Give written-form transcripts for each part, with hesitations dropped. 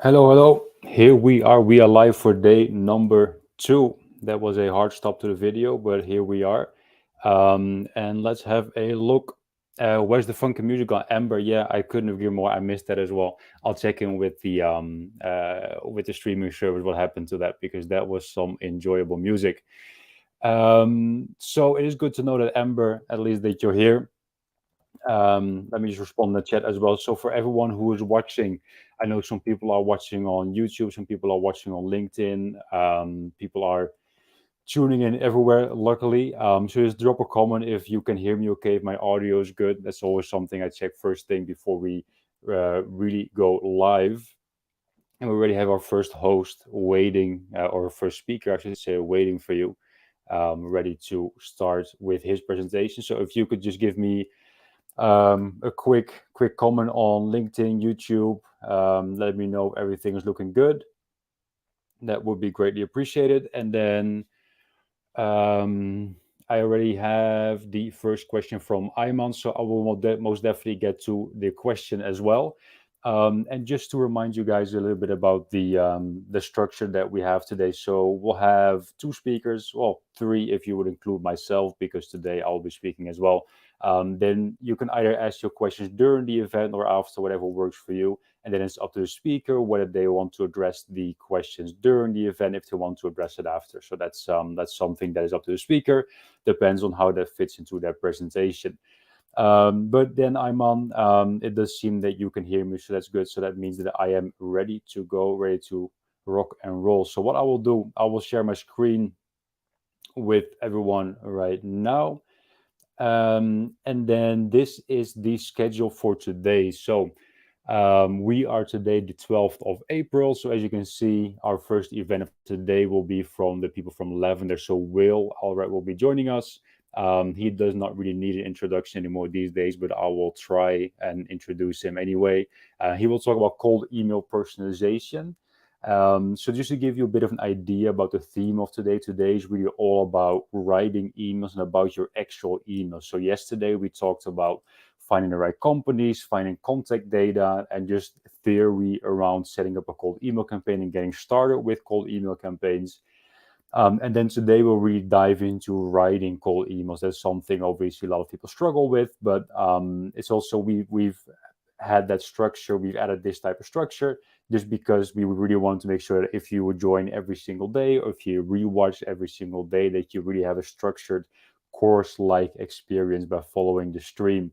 Hello, hello. Here we are. We are live for day number 2. That was a hard stop to the video, but here we are. And let's have a look. Where's the funky music on Amber? Yeah, I couldn't agree more. I missed that as well. I'll check in with the streaming service what happened to that because that was some enjoyable music. So it is good to know that Amber, at least that you're here. Let me just respond in the chat as well. So for everyone who is watching, I know some people are watching on YouTube, some people are watching on LinkedIn, people are tuning in everywhere, luckily. So just drop a comment if you can hear me okay, if my audio is good. That's always something I check first thing before we really go live. And we already have our first host waiting, or first speaker, I should say, waiting for you, ready to start with his presentation. So if you could just give me a quick comment on LinkedIn, YouTube. Let me know if everything is looking good. That would be greatly appreciated. And then I already have the first question from Ayman, so I will most definitely get to the question as well. And just to remind you guys a little bit about the structure that we have today. So we'll have two speakers, well, three if you would include myself, because today I'll be speaking as well. Then you can either ask your questions during the event or after, whatever works for you. And then it's up to the speaker whether they want to address the questions during the event, if they want to address it after. So that's something that is up to the speaker. Depends on how that fits into their presentation. But then I'm on. It does seem that you can hear me, so that's good. So that means that I am ready to go, ready to rock and roll. So what I will do, I will share my screen with everyone right now. And then this is the schedule for today. So we are today the 12th of April. So as you can see, our first event of today will be from the people from Lavender. So Will Allred will be joining us. He does not really need an introduction anymore these days, but I will try and introduce him anyway. He will talk about cold email personalization. So just to give you a bit of an idea about the theme of today is really all about writing emails and about your actual emails. So yesterday we talked about finding the right companies, finding contact data, and just theory around setting up a cold email campaign and getting started with cold email campaigns. And then today we'll really dive into writing cold emails. That's something obviously a lot of people struggle with, but it's also we've had that structure. We've added this type of structure just because we really want to make sure that if you would join every single day or if you rewatch every single day, that you really have a structured course-like experience by following the stream.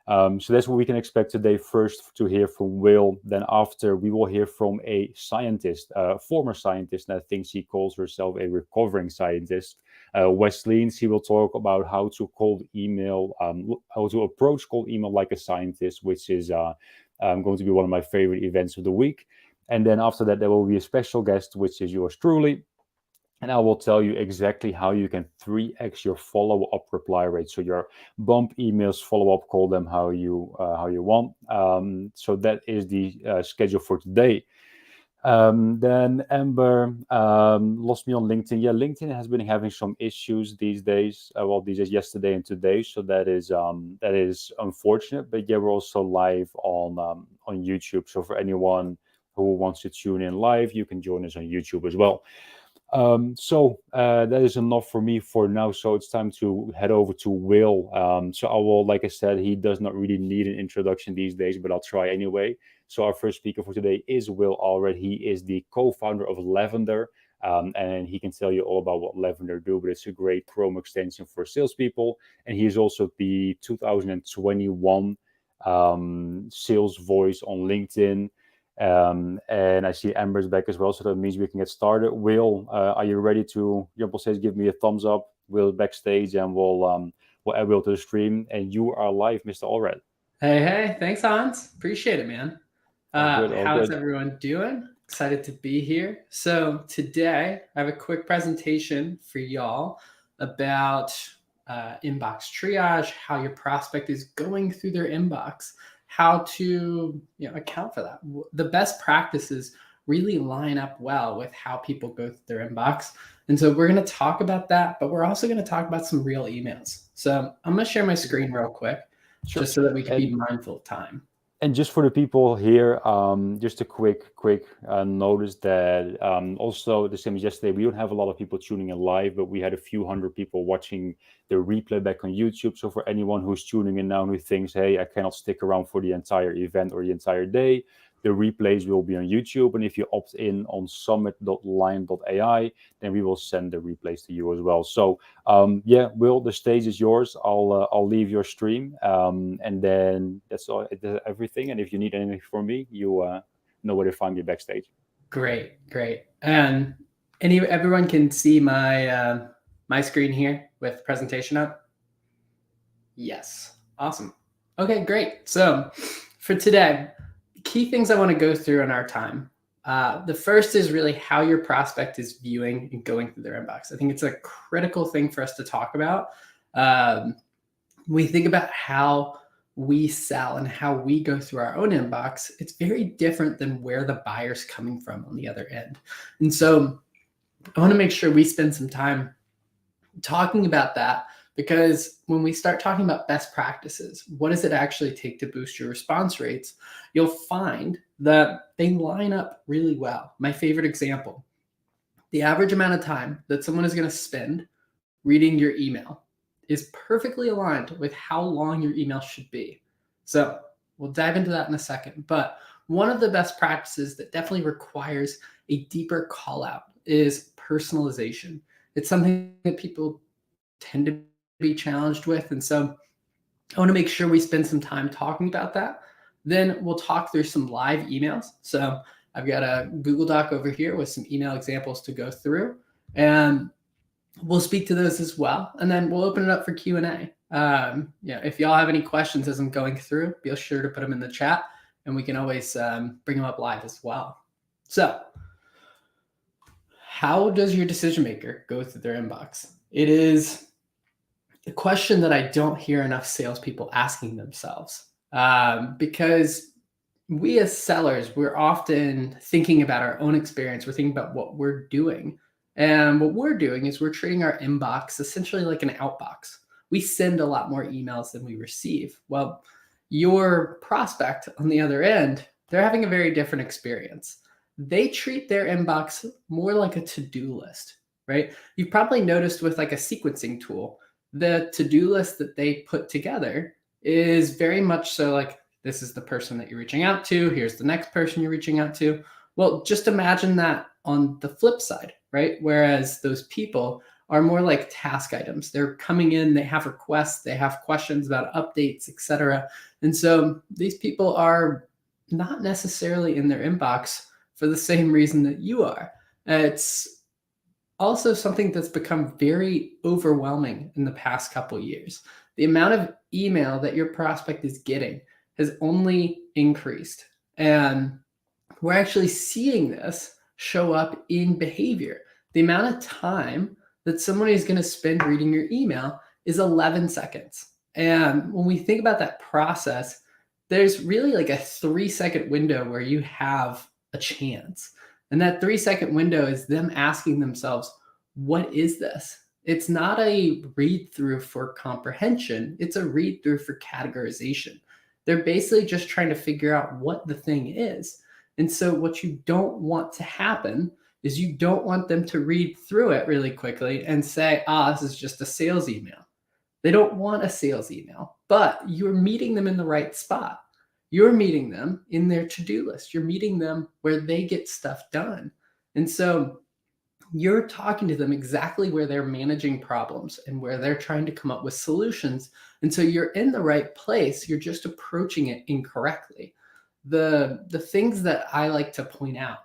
So that's what we can expect today. First, to hear from Will. Then, after, we will hear from a scientist, a former scientist, and I think she calls herself a recovering scientist. Wesleyne, she will talk about how to cold email, how to approach cold email like a scientist, which is going to be one of my favorite events of the week. And then after that, there will be a special guest, which is yours truly, and I will tell you exactly how you can 3x your follow-up reply rate. So your bump emails, follow-up, call them how you want. So that is the schedule for today. Then Amber lost me on LinkedIn. Yeah, LinkedIn has been having some issues these days. Well, these days, yesterday and today. So that is unfortunate. But yeah, we're also live on YouTube. So for anyone who wants to tune in live, you can join us on YouTube as well. So that is enough for me for now. So it's time to head over to Will. So I will, like I said, he does not really need an introduction these days, but I'll try anyway. So our first speaker for today is Will Allred. He is the co-founder of Lavender, and he can tell you all about what Lavender do. But it's a great Chrome extension for salespeople, and he is also the 2021 sales voice on LinkedIn. And I see Amber's back as well, so that means we can get started. Will, are you ready to jump on stage? Give me a thumbs up. Will backstage, and we'll add Will to the stream. And you are live, Mr. Allred. Hey, thanks, Hans. Appreciate it, man. All good, all How's good. everyone doing? Excited to be here. So today I have a quick presentation for y'all about inbox triage, how your prospect is going through their inbox, how to account for that. The best practices really line up well with how people go through their inbox. And so we're going to talk about that, but we're also going to talk about some real emails. So I'm going to share my screen real quick Sure. just so that we can be And mindful of time. And just for the people here, just a quick notice that also the same as yesterday, we don't have a lot of people tuning in live, but we had a few hundred people watching the replay back on YouTube. So for anyone who's tuning in now who thinks, hey, I cannot stick around for the entire event or the entire day, the replays will be on YouTube. And if you opt in on summit.lion.ai, then we will send the replays to you as well. So yeah, Will, the stage is yours. I'll leave your stream, and then that's all, everything. And if you need anything from me, you know where to find me backstage. Great. And everyone can see my my screen here with presentation up. Yes, awesome. Okay, great. So for today, key things I want to go through in our time. The first is really how your prospect is viewing and going through their inbox. I think it's a critical thing for us to talk about. We think about how we sell and how we go through our own inbox. It's very different than where the buyer's coming from on the other end. And so I want to make sure we spend some time talking about that, because when we start talking about best practices, what does it actually take to boost your response rates? You'll find that they line up really well. My favorite example, the average amount of time that someone is going to spend reading your email is perfectly aligned with how long your email should be. So we'll dive into that in a second. But one of the best practices that definitely requires a deeper call out is personalization. It's something that people tend to be challenged with. And so I want to make sure we spend some time talking about that. Then we'll talk through some live emails. So I've got a Google Doc over here with some email examples to go through, and we'll speak to those as well. And then we'll open it up for Q&A. If y'all have any questions as I'm going through, be sure to put them in the chat, and we can always bring them up live as well. So how does your decision maker go through their inbox? It is the question that I don't hear enough salespeople asking themselves, because we as sellers, we're often thinking about our own experience. We're thinking about what we're doing. And what we're doing is we're treating our inbox essentially like an outbox. We send a lot more emails than we receive. Well, your prospect on the other end, they're having a very different experience. They treat their inbox more like a to-do list, right? You've probably noticed with like a sequencing tool, the to-do list that they put together is very much so like, this is the person that you're reaching out to. Here's the next person you're reaching out to. Well, just imagine that on the flip side, right? Whereas those people are more like task items. They're coming in, they have requests, they have questions about updates, etc. And so these people are not necessarily in their inbox for the same reason that you are. It's also something that's become very overwhelming in the past couple of years. The amount of email that your prospect is getting has only increased. And we're actually seeing this show up in behavior. The amount of time that somebody is going to spend reading your email is 11 seconds. And when we think about that process, there's really like a 3-second window where you have a chance. And that 3-second window is them asking themselves, what is this? It's not a read through for comprehension. It's a read through for categorization. They're basically just trying to figure out what the thing is. And so what you don't want to happen is you don't want them to read through it really quickly and say, this is just a sales email. They don't want a sales email, but you're meeting them in the right spot. You're meeting them in their to-do list. You're meeting them where they get stuff done. And so you're talking to them exactly where they're managing problems and where they're trying to come up with solutions. And so you're in the right place. You're just approaching it incorrectly. The things that I like to point out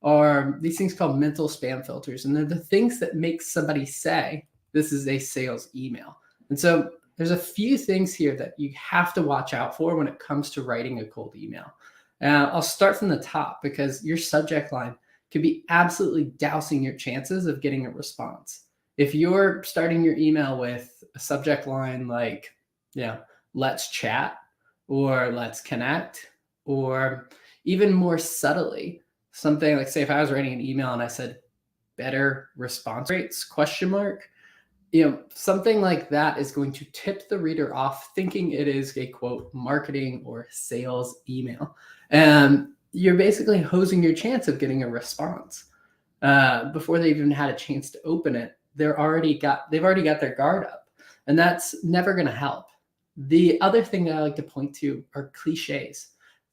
are these things called mental spam filters. And they're the things that make somebody say, this is a sales email. And so there's a few things here that you have to watch out for when it comes to writing a cold email. I'll start from the top, because your subject line could be absolutely dousing your chances of getting a response. If you're starting your email with a subject line like, let's chat, or let's connect, or even more subtly, something like, say if I was writing an email and I said better response rates, ? something like that is going to tip the reader off thinking it is a quote marketing or sales email. And you're basically hosing your chance of getting a response before they've even had a chance to open it. They've already got their guard up, and that's never going to help. The other thing that I like to point to are cliches,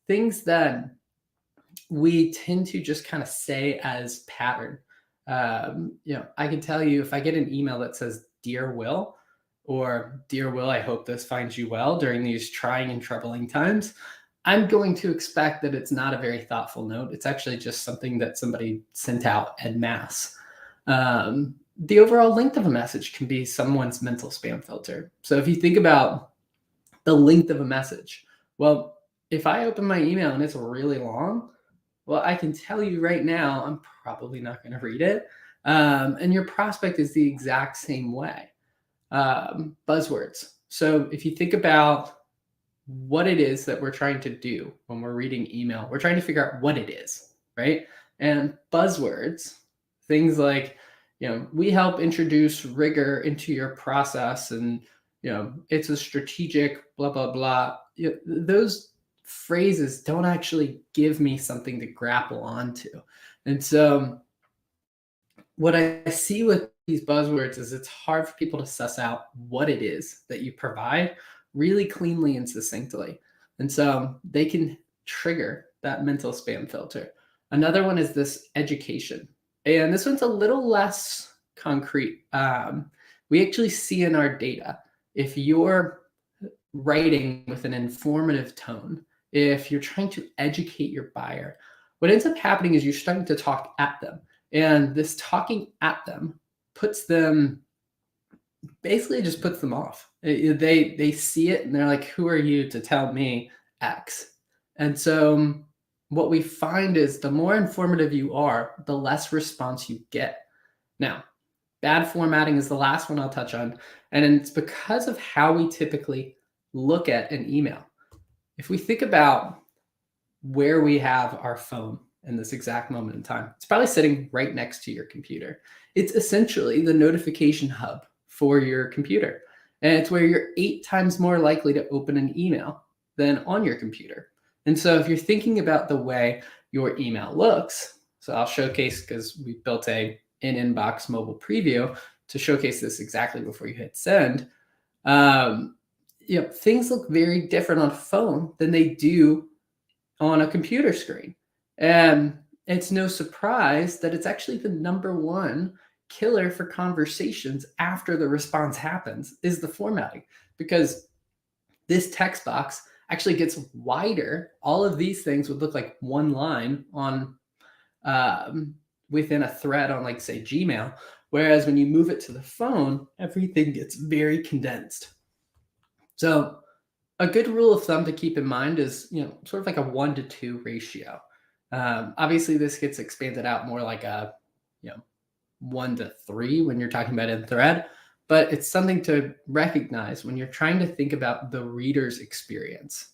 things that we tend to just kind of say as pattern. I can tell you if I get an email that says "Dear Will" or "Dear Will, I hope this finds you well during these trying and troubling times," I'm going to expect that it's not a very thoughtful note. It's actually just something that somebody sent out en masse. The overall length of a message can be someone's mental spam filter. So if you think about the length of a message, well, if I open my email and it's really long, well, I can tell you right now, I'm probably not going to read it. And your prospect is the exact same way. Buzzwords. So if you think about what it is that we're trying to do when we're reading email, we're trying to figure out what it is, right? And buzzwords, things like, we help introduce rigor into your process, and it's a strategic blah blah blah. Those phrases don't actually give me something to grapple onto. And so what I see with these buzzwords is it's hard for people to suss out what it is that you provide really cleanly and succinctly. And so they can trigger that mental spam filter. Another one is this education. And this one's a little less concrete. We actually see in our data, if you're writing with an informative tone, if you're trying to educate your buyer, what ends up happening is you're starting to talk at them. And this talking at them basically just puts them off. They see it and they're like, who are you to tell me X? And so what we find is the more informative you are, the less response you get. Now, bad formatting is the last one I'll touch on. And it's because of how we typically look at an email. If we think about where we have our phone in this exact moment in time, it's probably sitting right next to your computer. It's essentially the notification hub for your computer. And it's where you're 8 times more likely to open an email than on your computer. And so if you're thinking about the way your email looks, so I'll showcase, because we built a in-inbox mobile preview to showcase this exactly before you hit send. Things look very different on a phone than they do on a computer screen. And it's no surprise that it's actually the number one killer for conversations after the response happens is the formatting, because this text box actually gets wider. All of these things would look like one line on within a thread on, like, say, Gmail. Whereas when you move it to the phone, everything gets very condensed. So a good rule of thumb to keep in mind is, sort of like a 1-to-2 ratio. Obviously, this gets expanded out more like a, 1-to-3 when you're talking about in thread, but it's something to recognize when you're trying to think about the reader's experience.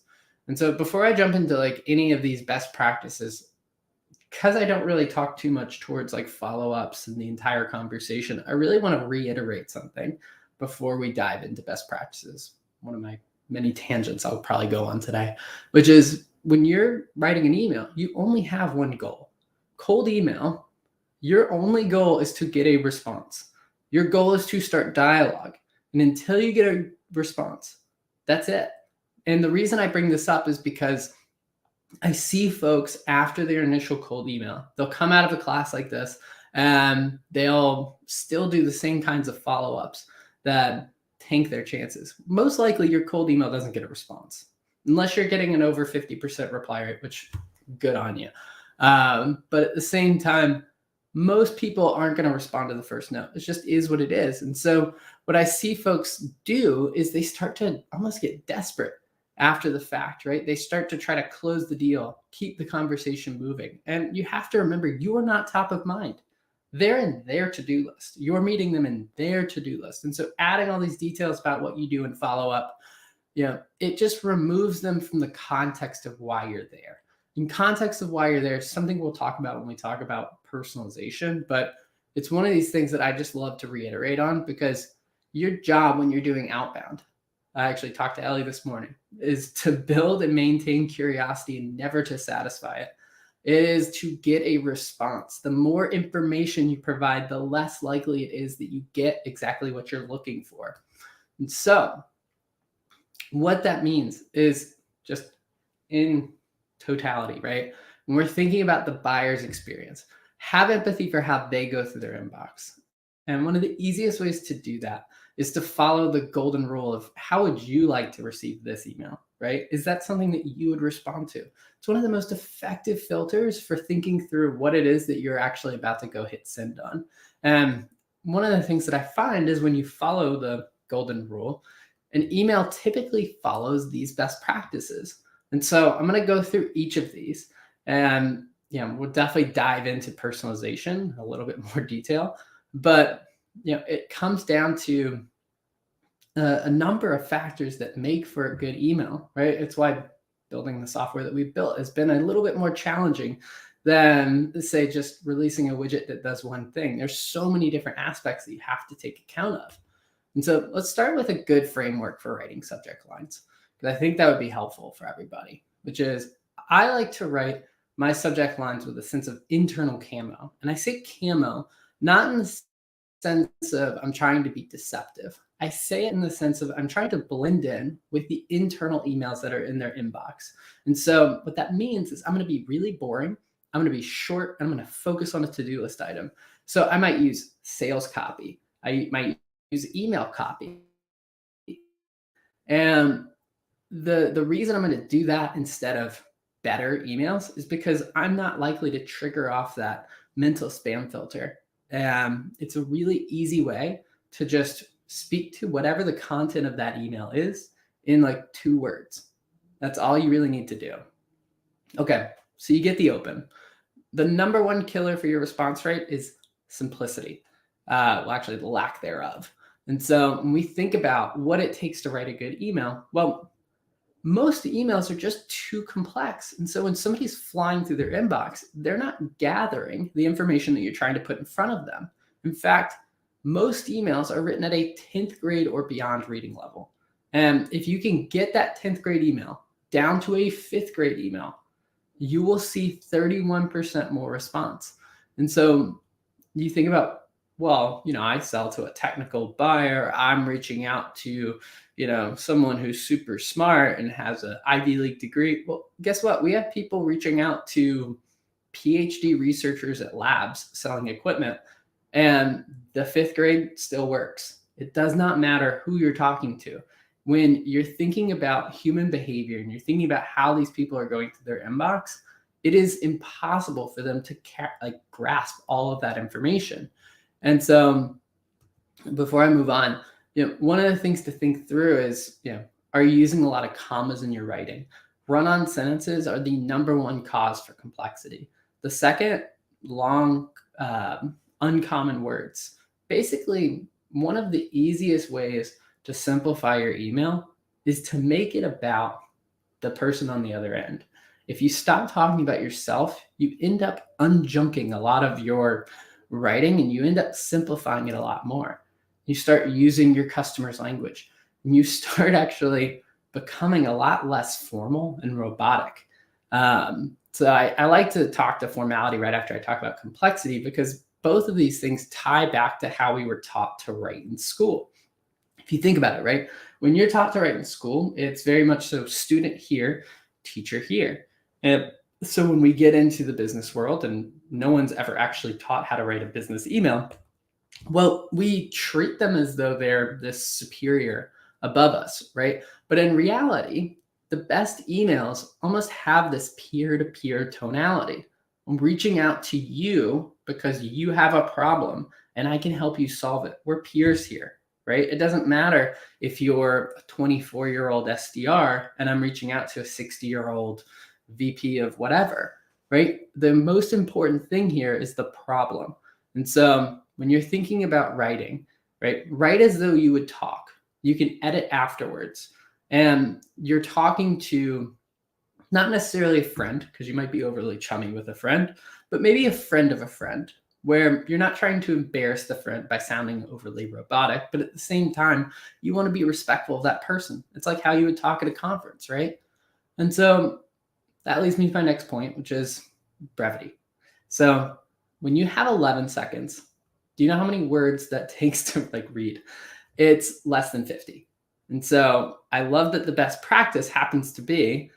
And so before I jump into like any of these best practices, because I don't really talk too much towards like follow-ups in the entire conversation, I really want to reiterate something before we dive into best practices. One of my many tangents I'll probably go on today, which is when you're writing an email, you only have one goal. Cold email, your only goal is to get a response. Your goal is to start dialogue. And until you get a response, that's it. And the reason I bring this up is because I see folks after their initial cold email, they'll come out of a class like this and they'll still do the same kinds of follow-ups that tank their chances. Most likely your cold email doesn't get a response unless you're getting an over 50% reply rate, which good on you. But at the same time, most people aren't going to respond to the first note. It just is what it is. And so what I see folks do is they start to almost get desperate after the fact, right? They start to try to close the deal, keep the conversation moving. And you have to remember, you are not top of mind. They're in their to-do list. You're meeting them in their to-do list. And so adding all these details about what you do and follow up, it just removes them from the context of why you're there. In context of why you're there, it's something we'll talk about when we talk about personalization, but it's one of these things that I just love to reiterate on, because your job when you're doing outbound, I actually talked to Ellie this morning, is to build and maintain curiosity and never to satisfy it. It is to get a response. The more information you provide, the less likely it is that you get exactly what you're looking for. And so what that means is, just in totality, right? When we're thinking about the buyer's experience, have empathy for how they go through their inbox. And one of the easiest ways to do that is to follow the golden rule of, how would you like to receive this email, right? Is that something that you would respond to? It's one of the most effective filters for thinking through what it is that you're actually about to go hit send on. And one of the things that I find is, when you follow the golden rule, an email typically follows these best practices. And so I'm going to go through each of these, and we'll definitely dive into personalization a little bit more detail. But it comes down to a number of factors that make for a good email, right? It's why building the software that we've built has been a little bit more challenging than, say, just releasing a widget that does one thing. There's so many different aspects that you have to take account of. And so let's start with a good framework for writing subject lines, because I think that would be helpful for everybody, which is, I like to write my subject lines with a sense of internal camo. And I say camo not in the sense of I'm trying to be deceptive. I say it in the sense of I'm trying to blend in with the internal emails that are in their inbox. And so what that means is, I'm going to be really boring. I'm going to be short. And I'm going to focus on a to-do list item. So I might use sales copy. I might use email copy. And the reason I'm going to do that instead of better emails is because I'm not likely to trigger off that mental spam filter. It's a really easy way to just speak to whatever the content of that email is in like 2 words. That's all you really need to do. Okay, so you get the open. The number one killer for your response rate is simplicity. Well, actually, the lack thereof. And so when we think about what it takes to write a good email, well, most emails are just too complex. And so when somebody's flying through their inbox, they're not gathering the information that you're trying to put in front of them. In fact, most emails are written at a 10th grade or beyond reading level. And if you can get that 10th grade email down to a 5th grade email, you will see 31% more response. And so you think about, well, I sell to a technical buyer. I'm reaching out to, someone who's super smart and has an Ivy League degree. Well, guess what? We have people reaching out to PhD researchers at labs selling equipment, and the 5th grade still works. It does not matter who you're talking to. When you're thinking about human behavior and you're thinking about how these people are going through their inbox, it is impossible for them to grasp all of that information. And so before I move on, one of the things to think through is, are you using a lot of commas in your writing? Run-on sentences are the number one cause for complexity. The second, long, uncommon words. Basically, one of the easiest ways to simplify your email is to make it about the person on the other end. If you stop talking about yourself, you end up unjunking a lot of your writing, and you end up simplifying it a lot more. You start using your customer's language, and you start actually becoming a lot less formal and robotic. So I like to talk to formality right after I talk about complexity, because both of these things tie back to how we were taught to write in school. If you think about it, right? When you're taught to write in school, it's very much so student here, teacher here. And so when we get into the business world, and no one's ever actually taught how to write a business email, well, we treat them as though they're this superior above us, right? But in reality, the best emails almost have this peer-to-peer tonality. I'm reaching out to you because you have a problem and I can help you solve it. We're peers here, right? It doesn't matter if you're a 24-year-old SDR and I'm reaching out to a 60-year-old VP of whatever, right? The most important thing here is the problem. And so when you're thinking about writing, right, write as though you would talk. You can edit afterwards. And you're talking to not necessarily a friend, because you might be overly chummy with a friend, but maybe a friend of a friend. where you're not trying to embarrass the friend by sounding overly robotic, but at the same time, you want to be respectful of that person. It's like how you would talk at a conference, right? And so that leads me to my next point, which is brevity. So when you have 11 seconds, do you know how many words that takes to read? It's less than 50. And so I love that the best practice happens to be,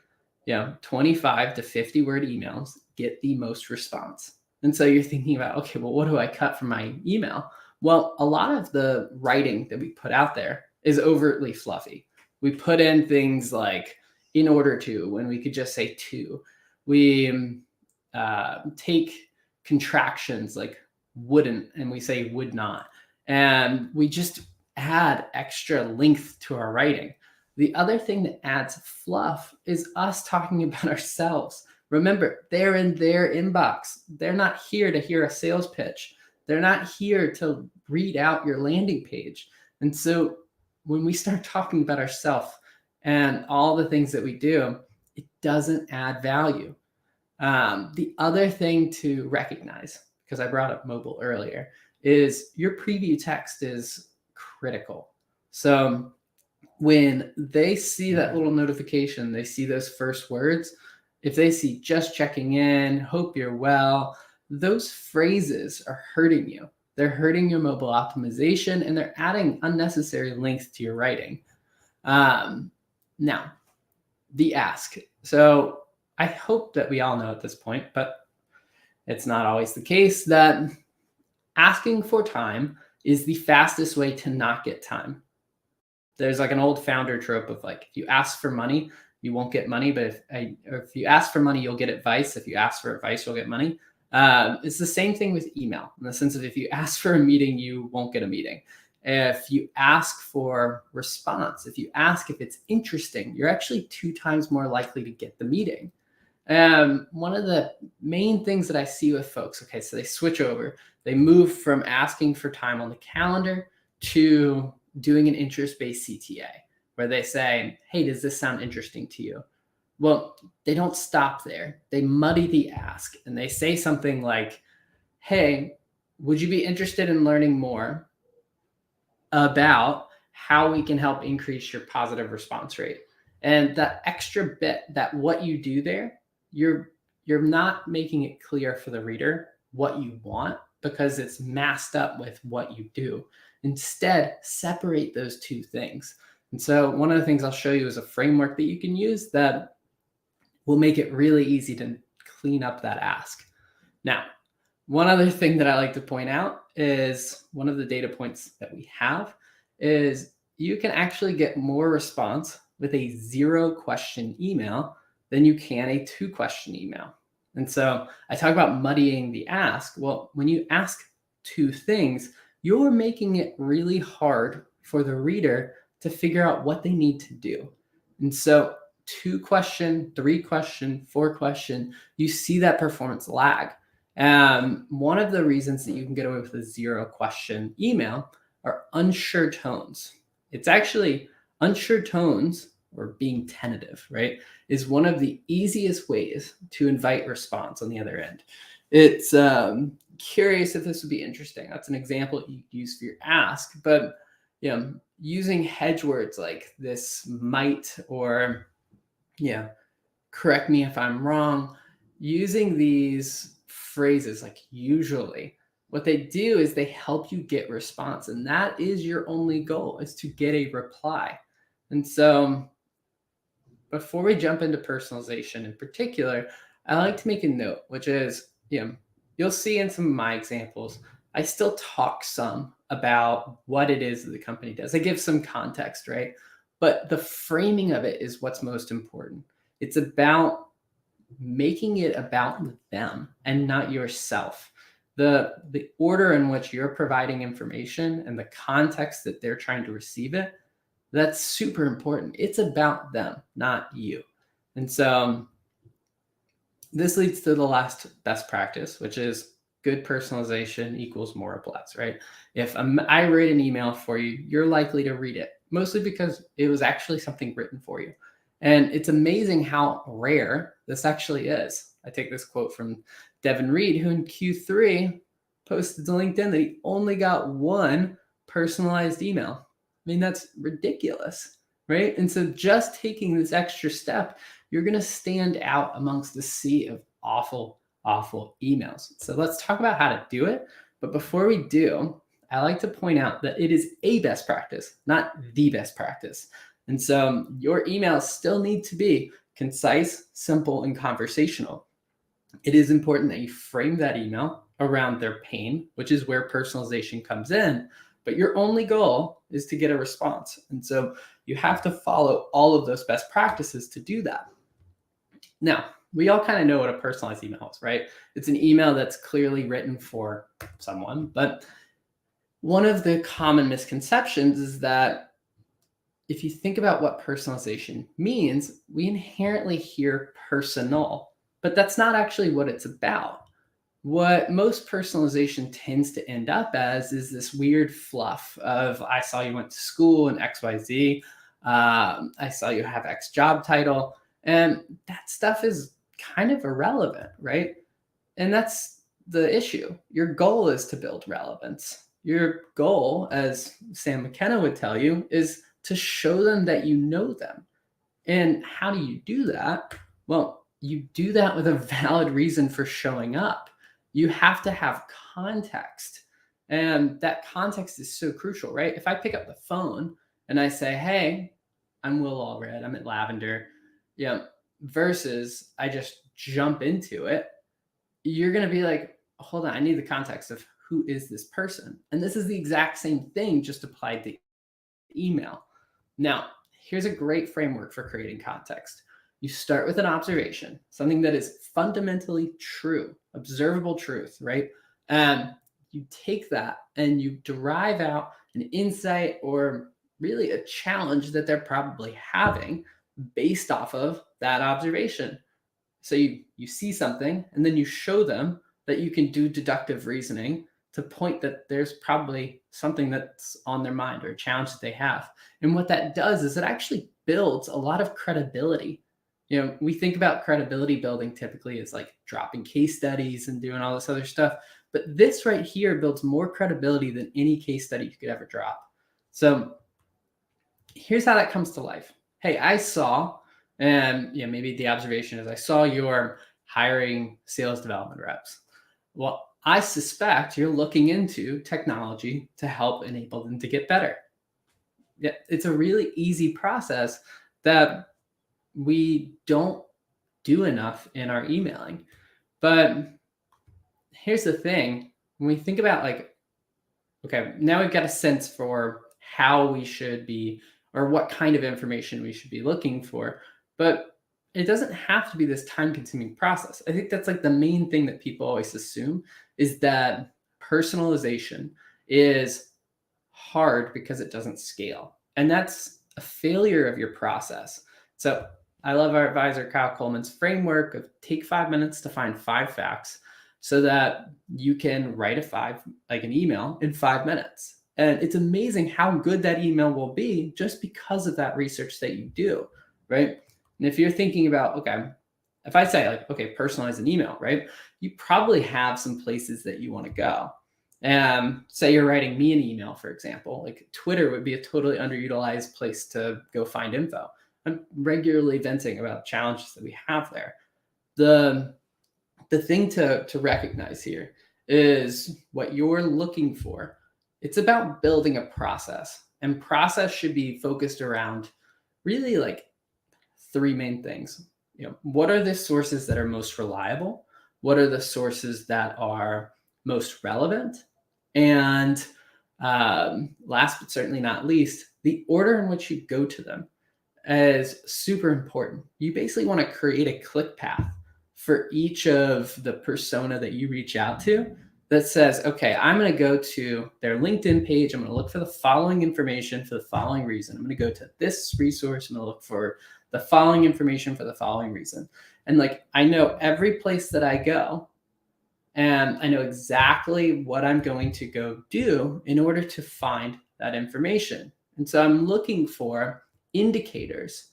25 to 50 word emails get the most response. And so you're thinking about, okay, well, what do I cut from my email? Well, a lot of the writing that we put out there is overtly fluffy. We put in things like in order to, when we could just say to. We take contractions like wouldn't and we say would not. And we just add extra length to our writing. The other thing that adds fluff is us talking about ourselves. Remember, they're in their inbox. They're not here to hear a sales pitch. They're not here to read out your landing page. And so when we start talking about ourselves and all the things that we do, it doesn't add value. The other thing to recognize, because I brought up mobile earlier, is your preview text is critical. So when they see that little notification, they see those first words, if they see just checking in, hope you're well, those phrases are hurting you. They're hurting your mobile optimization and they're adding unnecessary length to your writing. Now, the ask. So I hope that we all know at this point, but it's not always the case, that asking for time is the fastest way to not get time. There's like an old founder trope of like, if you ask for money, you won't get money. But if you ask for money, you'll get advice. If you ask for advice, you'll get money. It's the same thing with email in the sense of if you ask for a meeting, you won't get a meeting. If you ask for response, if you ask if it's interesting, you're actually 2 times more likely to get the meeting. One of the main things that I see with folks, okay, so they switch over, they move from asking for time on the calendar to doing an interest-based CTA, where they say, hey, does this sound interesting to you? Well, they don't stop there. They muddy the ask and they say something like, hey, would you be interested in learning more about how we can help increase your positive response rate? And that extra bit, that what you do there, you're not making it clear for the reader what you want because it's masked up with what you do. Instead, separate those 2 things. And so one of the things I'll show you is a framework that you can use that will make it really easy to clean up that ask. Now, one other thing that I like to point out is one of the data points that we have is you can actually get more response with a 0-question email than you can a 2-question email. And so I talk about muddying the ask. Well, when you ask 2 things, you're making it really hard for the reader to figure out what they need to do. And so 2-question, 3-question, 4-question, you see that performance lag. One of the reasons that you can get away with a 0-question email are unsure tones. It's actually unsure tones, or being tentative, right, is one of the easiest ways to invite response on the other end. It's curious if this would be interesting. That's an example you use for your ask, but using hedge words like this might, or correct me if I'm wrong, using these phrases like usually, what they do is they help you get response. And that is your only goal, is to get a reply. And so before we jump into personalization in particular, I like to make a note, which is, you'll see in some of my examples, I still talk some about what it is that the company does. I give some context, right? But the framing of it is what's most important. It's about making it about them and not yourself. The order in which you're providing information and the context that they're trying to receive it, that's super important. It's about them, not you. And so this leads to the last best practice, which is good personalization equals more replies, right? If I write an email for you, you're likely to read it, mostly because it was actually something written for you. And it's amazing how rare this actually is. I take this quote from Devin Reed, who in Q3 posted to LinkedIn that he only got one personalized email. I mean, that's ridiculous, right? And so just taking this extra step, you're going to stand out amongst the sea of awful, awful emails. So let's talk about how to do it. But before we do, I like to point out that it is a best practice, not the best practice. And so your emails still need to be concise, simple, and conversational. It is important that you frame that email around their pain, which is where personalization comes in. But your only goal is to get a response. And so you have to follow all of those best practices to do that. Now, we all kind of know what a personalized email is, right? It's an email that's clearly written for someone. But one of the common misconceptions is that if you think about what personalization means, we inherently hear personal, but that's not actually what it's about. What most personalization tends to end up as is this weird fluff of, I saw you went to school in XYZ. I saw you have X job title. And that stuff is kind of irrelevant, right? And that's the issue. Your goal is to build relevance. Your goal, as Sam McKenna would tell you, is to show them that you know them. And how do you do that? Well, you do that with a valid reason for showing up. You have to have context. And that context is so crucial, right? If I pick up the phone and I say, hey, I'm Will Allred, I'm at Lavender, versus I just jump into it, you're going to be like, hold on, I need the context of who is this person? And this is the exact same thing, just applied to email. Now, here's a great framework for creating context. You start with an observation, something that is fundamentally true, observable truth, right? And you take that and you derive out an insight or really a challenge that they're probably having based off of that observation. So you see something and then you show them that you can do deductive reasoning to point that there's probably something that's on their mind or a challenge that they have. And what that does is it actually builds a lot of credibility. We think about credibility building typically as like dropping case studies and doing all this other stuff. But this right here builds more credibility than any case study you could ever drop. So here's how that comes to life. Hey, I saw, and maybe the observation is I saw you're hiring sales development reps. Well, I suspect you're looking into technology to help enable them to get better. Yeah, it's a really easy process that we don't do enough in our emailing. But here's the thing. When we think about okay, now we've got a sense for how we should be or what kind of information we should be looking for. But it doesn't have to be this time-consuming process. I think that's like the main thing that people always assume is that personalization is hard because it doesn't scale. And that's a failure of your process. So I love our advisor, Kyle Coleman's framework of take 5 minutes to find 5 facts so that you can write an email in 5 minutes. And it's amazing how good that email will be just because of that research that you do, right? And if you're thinking about, okay, if I say personalize an email, right? You probably have some places that you want to go. Say you're writing me an email, for example, like Twitter would be a totally underutilized place to go find info. I'm regularly venting about challenges that we have there. The thing to recognize here is what you're looking for. It's about building a process, and process should be focused around really 3 main things. What are the sources that are most reliable? What are the sources that are most relevant? And last but certainly not least, the order in which you go to them is super important. You basically want to create a click path for each of the persona that you reach out to that says, okay, I'm going to go to their LinkedIn page. I'm going to look for the following information for the following reason. I'm going to go to this resource. I'm going to look for the following information for the following reason. And I know every place that I go, and I know exactly what I'm going to go do in order to find that information. And so I'm looking for indicators.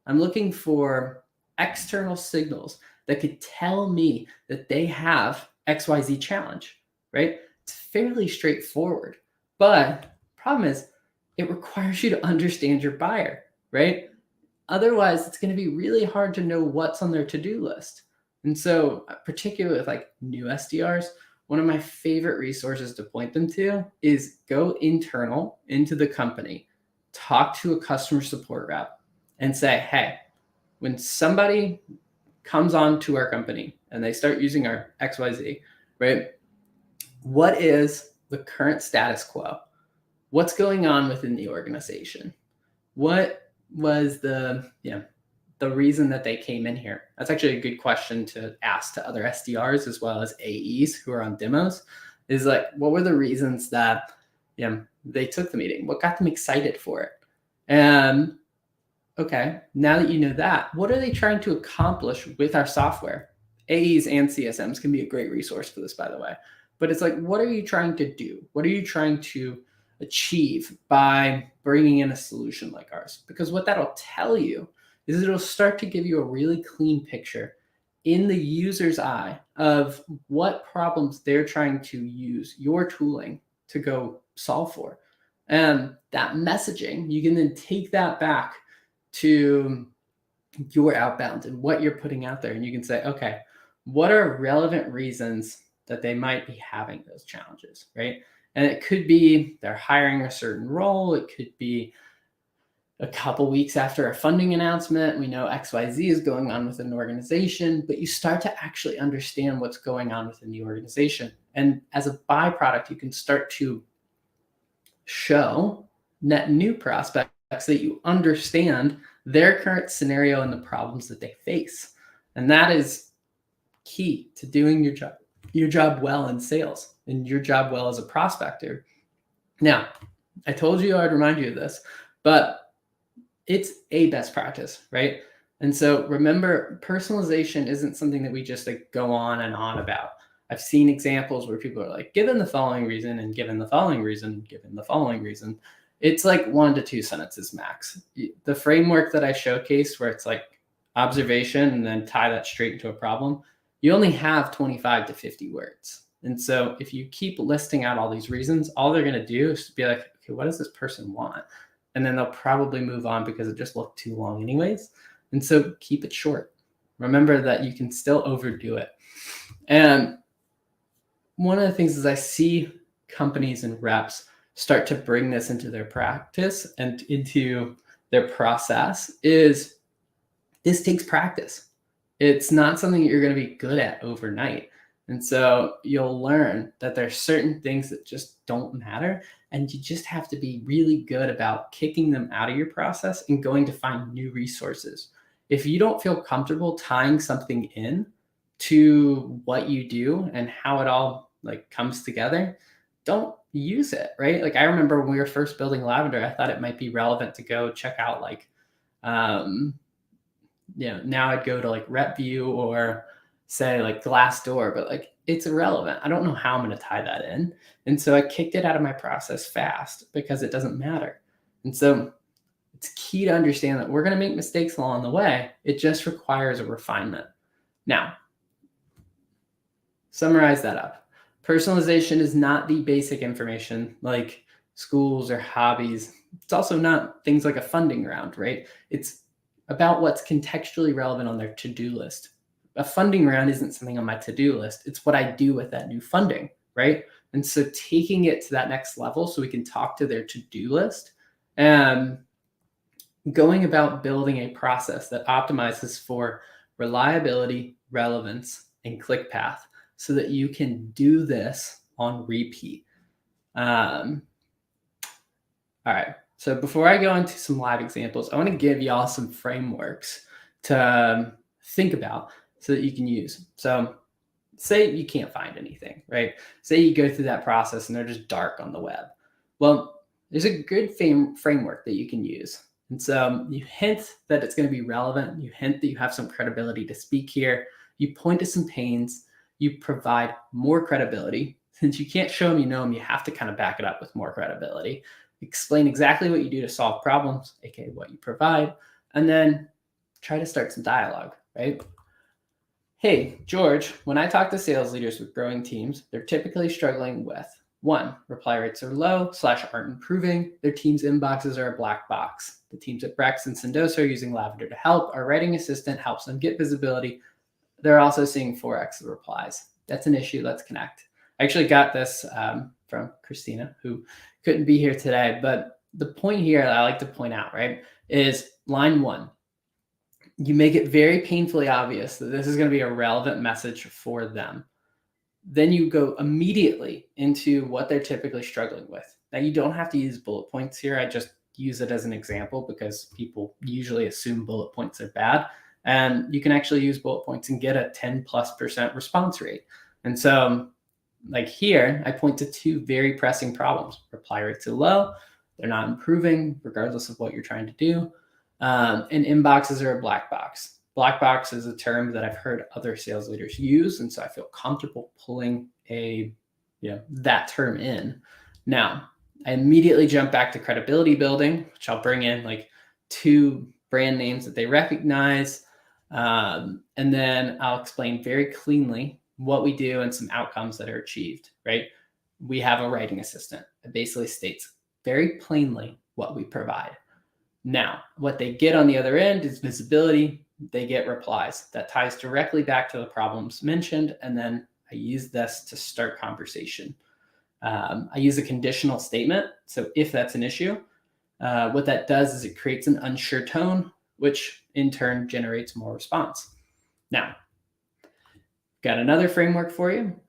I'm looking for external signals that could tell me that they have XYZ challenge, right? It's fairly straightforward. But problem is, it requires you to understand your buyer, right? Otherwise, it's going to be really hard to know what's on their to-do list. And so, particularly with like new SDRs, one of my favorite resources to point them to is go internal into the company, talk to a customer support rep and say, hey, when somebody comes on to our company and they start using our XYZ, right? What is the current status quo? What's going on within the organization? What was the reason that they came in here? That's actually a good question to ask to other SDRs as well as AEs who are on demos, is like, what were the reasons that they took the meeting? What got them excited for it? And okay, now that you know that, what are they trying to accomplish with our software? AEs and CSMs can be a great resource for this, by the way. But it's like, what are you trying to do? What are you trying to achieve by bringing in a solution like ours? Because what that'll tell you is it'll start to give you a really clean picture in the user's eye of what problems they're trying to use your tooling to go solve for. And that messaging, you can then take that back to your outbound and what you're putting out there. And you can say, okay, what are relevant reasons that they might be having those challenges, right? And it could be they're hiring a certain role. It could be a couple weeks after a funding announcement, we know XYZ is going on within an organization, but you start to actually understand what's going on within the organization. And as a byproduct, you can start to show net new prospects that you understand their current scenario and the problems that they face. And that is key to doing your job well in sales and your job well as a prospector. Now, I told you I'd remind you of this, but it's a best practice, right? And so remember, personalization isn't something that we just like go on and on about. I've seen examples where people are like, given the following reason and given the following reason, given the following reason. It's like 1 to 2 sentences max. The framework that I showcased where it's like observation and then tie that straight into a problem, you only have 25 to 50 words. And so if you keep listing out all these reasons, all they're going to do is be like, okay, what does this person want? And then they'll probably move on because it just looked too long anyways. And so keep it short. Remember that you can still overdo it. And one of the things is I see companies and reps start to bring this into their practice and into their process is this takes practice. It's not something that you're going to be good at overnight. And so you'll learn that there's certain things that just don't matter. And you just have to be really good about kicking them out of your process and going to find new resources. If you don't feel comfortable tying something in to what you do and how it all like comes together, don't use it, right? Like I remember when we were first building Lavender, I thought it might be relevant to go check out like, now I'd go to like RepView or say like Glassdoor, but like it's irrelevant. I don't know how I'm going to tie that in. And so I kicked it out of my process fast because it doesn't matter. And so it's key to understand that we're going to make mistakes along the way. It just requires a refinement. Now, summarize that up. Personalization is not the basic information like schools or hobbies. It's also not things like a funding round, right? It's about what's contextually relevant on their to-do list. A funding round isn't something on my to-do list. It's what I do with that new funding, right? And so taking it to that next level so we can talk to their to-do list and going about building a process that optimizes for reliability, relevance, and click path so that you can do this on repeat. All right. So before I go into some live examples, I want to give y'all some frameworks to think about so that you can use. So say you can't find anything, right? Say you go through that process and they're just dark on the web. Well, there's a good framework that you can use. And so you hint that it's going to be relevant. You hint that you have some credibility to speak here. You point to some pains. You provide more credibility. Since you can't show them you know them, you have to kind of back it up with more credibility. Explain exactly what you do to solve problems, aka what you provide, and then try to start some dialogue, right? Hey, George, when I talk to sales leaders with growing teams, they're typically struggling with one, reply rates are low / aren't improving. Their team's inboxes are a black box. The teams at Brex and Sendoso are using Lavender to help. Our writing assistant helps them get visibility. They're also seeing 4x the replies. That's an issue. Let's connect. I actually got this from Christina, who couldn't be here today. But the point here that I like to point out, right, is line 1. You make it very painfully obvious that this is going to be a relevant message for them. Then you go immediately into what they're typically struggling with. Now, you don't have to use bullet points here. I just use it as an example because people usually assume bullet points are bad. And you can actually use bullet points and get a 10+% response rate. And so, like here, I point to 2 very pressing problems. Reply rates are low. They're not improving, regardless of what you're trying to do. And inboxes are a black box. Black box is a term that I've heard other sales leaders use, and so I feel comfortable pulling that term in. Now, I immediately jump back to credibility building, which I'll bring in like 2 brand names that they recognize, and then I'll explain very cleanly what we do and some outcomes that are achieved, right? We have a writing assistant. It basically states very plainly what we provide. Now, what they get on the other end is visibility. They get replies. That ties directly back to the problems mentioned, and then I use this to start conversation. I use a conditional statement. So if that's an issue, what that does is it creates an unsure tone, which in turn generates more response. Now, got another framework for you.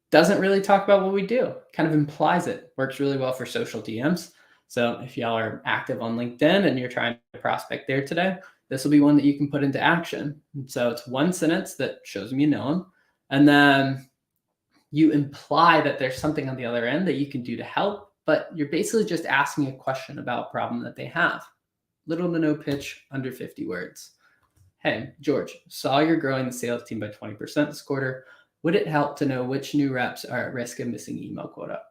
Doesn't really talk about what we do. Kind of implies it. Works really well for social DMs. So if y'all are active on LinkedIn and you're trying to prospect there today, this will be one that you can put into action. And so it's 1 sentence that shows them you know them. And then you imply that there's something on the other end that you can do to help, but you're basically just asking a question about a problem that they have. Little to no pitch, under 50 words. Hey, George, saw you're growing the sales team by 20% this quarter. Would it help to know which new reps are at risk of missing email quota?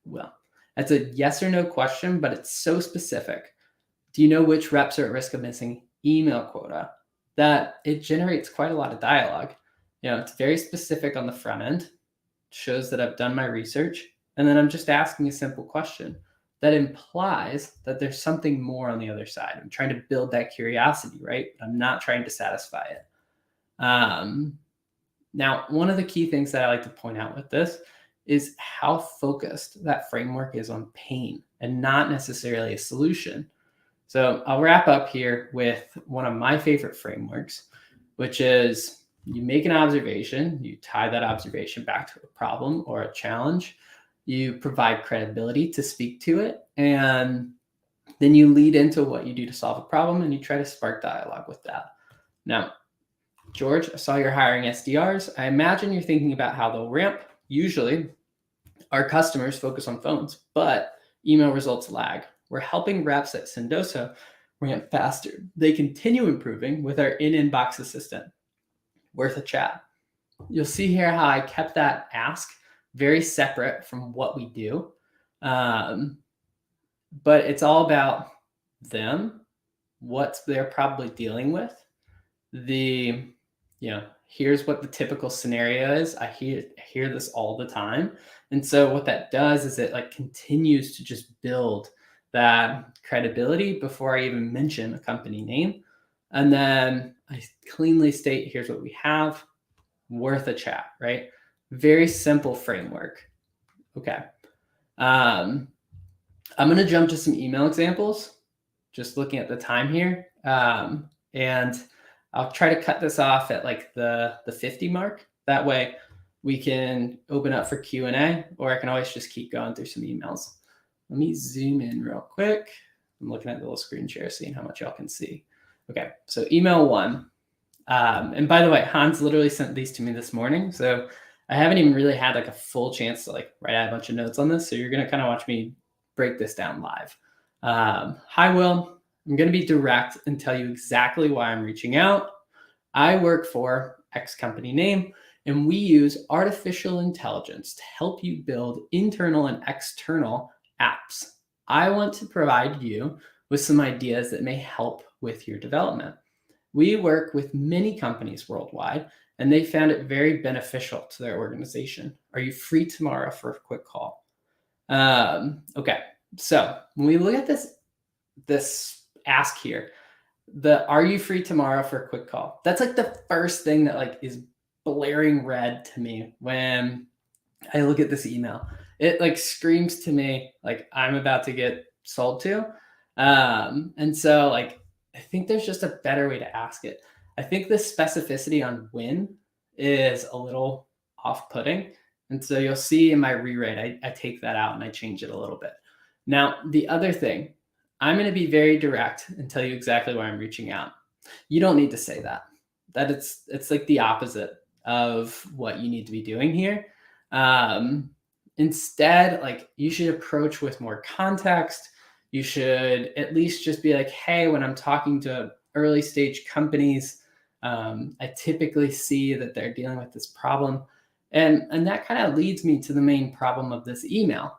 Well, that's a yes or no question, but it's so specific. Do you know which reps are at risk of missing email quota that it generates quite a lot of dialogue? It's very specific on the front end, shows that I've done my research, and then I'm just asking a simple question that implies that there's something more on the other side. I'm trying to build that curiosity, right? I'm not trying to satisfy it. Now, one of the key things that I like to point out with this is how focused that framework is on pain and not necessarily a solution. So I'll wrap up here with one of my favorite frameworks, which is you make an observation, you tie that observation back to a problem or a challenge, you provide credibility to speak to it, and then you lead into what you do to solve a problem and you try to spark dialogue with that. Now, George, I saw you're hiring SDRs. I imagine you're thinking about how they'll ramp. Usually, our customers focus on phones, but email results lag. We're helping reps at Sendoso ramp faster. They continue improving with our in-inbox assistant. Worth a chat. You'll see here how I kept that ask very separate from what we do. But it's all about them, what they're probably dealing with. Here's what the typical scenario is. I hear this all the time. And so what that does is it continues to just build that credibility before I even mention a company name. And then I cleanly state, here's what we have, worth a chat, right? Very simple framework. Okay. I'm going to jump to some email examples, just looking at the time here. And I'll try to cut this off at the 50 mark. That way we can open up for Q&A, or I can always just keep going through some emails. Let me zoom in real quick. I'm looking at the little screen share, seeing how much y'all can see. Okay, so email 1. And by the way, Hans literally sent these to me this morning. So I haven't even really had a full chance to write out a bunch of notes on this. So you're going to kind of watch me break this down live. Hi, Will. I'm going to be direct and tell you exactly why I'm reaching out. I work for X company name, and we use artificial intelligence to help you build internal and external apps. I want to provide you with some ideas that may help with your development. We work with many companies worldwide, and they found it very beneficial to their organization. Are you free tomorrow for a quick call? Okay, so when we look at this ask here, are you free tomorrow for a quick call? That's like the first thing that like is blaring red to me when I look at this email. It like screams to me like I'm about to get sold to. And so like I think there's just a better way to ask it. I think the specificity on when is a little off-putting. And so you'll see in my rewrite, I take that out and I change it a little bit. Now, the other thing, I'm going to be very direct and tell you exactly why I'm reaching out. You don't need to say that. It's like the opposite of what you need to be doing here. Instead, like you should approach with more context. You should at least just be like, hey, when I'm talking to early stage companies, I typically see that they're dealing with this problem. And that kind of leads me to the main problem of this email.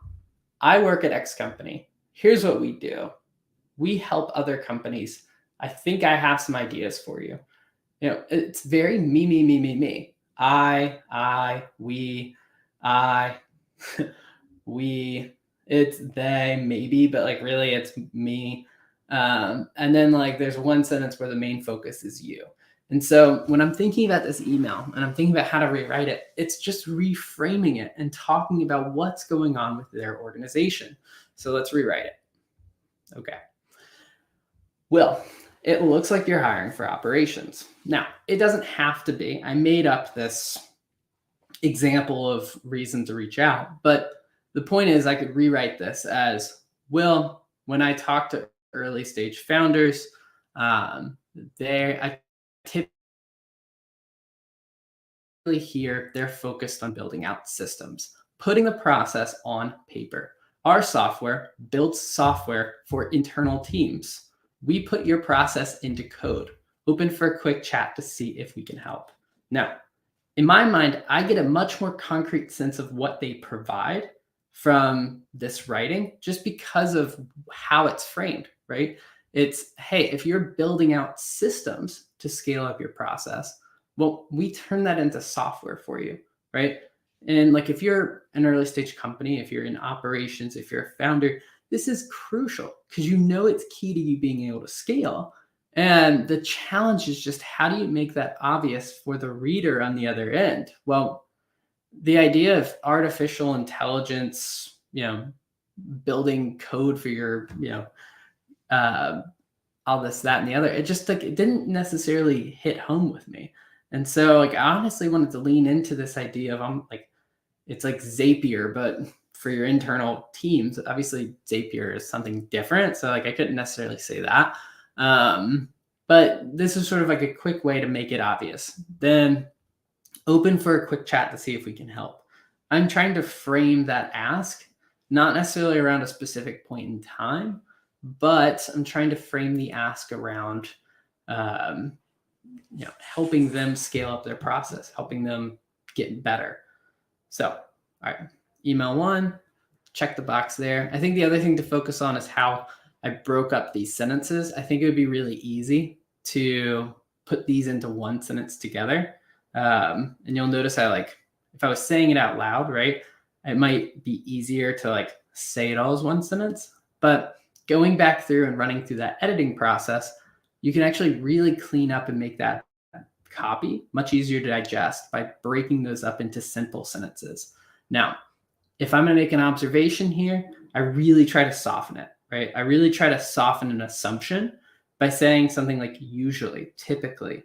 I work at X company. Here's what we do. We help other companies. I think I have some ideas for you. You know, it's very me, me, me, me, me. I, we, we, it's they, maybe, but like really it's me. And then like there's one sentence where the main focus is you. And so when I'm thinking about this email and I'm thinking about how to rewrite it, it's just reframing it and talking about what's going on with their organization. So let's rewrite it. Okay. Will, it looks like you're hiring for operations. Now, it doesn't have to be. I made up this example of reason to reach out, but the point is I could rewrite this as, Will, when I talk to early stage founders, I typically hear they're focused on building out systems, putting the process on paper. Our software builds software for internal teams. We put your process into code. Open for a quick chat to see if we can help. Now, in my mind, I get a much more concrete sense of what they provide from this writing just because of how it's framed, right? It's, hey, if you're building out systems to scale up your process, well, we turn that into software for you, right? And like if you're an early stage company, if you're in operations, if you're a founder, this is crucial because you know it's key to you being able to scale. And the challenge is just how do you make that obvious for the reader on the other end? Well, the idea of artificial intelligence, building code for your, all this, that, and the other, it just like, it didn't necessarily hit home with me. And so like, I honestly wanted to lean into this idea of, it's like Zapier, but for your internal teams. Obviously Zapier is something different. So like, I couldn't necessarily say that. But this is sort of like a quick way to make it obvious. Then open for a quick chat to see if we can help. I'm trying to frame that ask, not necessarily around a specific point in time, but I'm trying to frame the ask around, helping them scale up their process, helping them get better. So, all right, email 1, check the box there. I think the other thing to focus on is how I broke up these sentences. I think it would be really easy to put these into one sentence together. And you'll notice if I was saying it out loud, right, it might be easier to say it all as one sentence. But going back through and running through that editing process, you can actually really clean up and make that copy much easier to digest by breaking those up into simple sentences. Now, if I'm going to make an observation here, I really try to soften it, right? I really try to soften an assumption by saying something like usually, typically.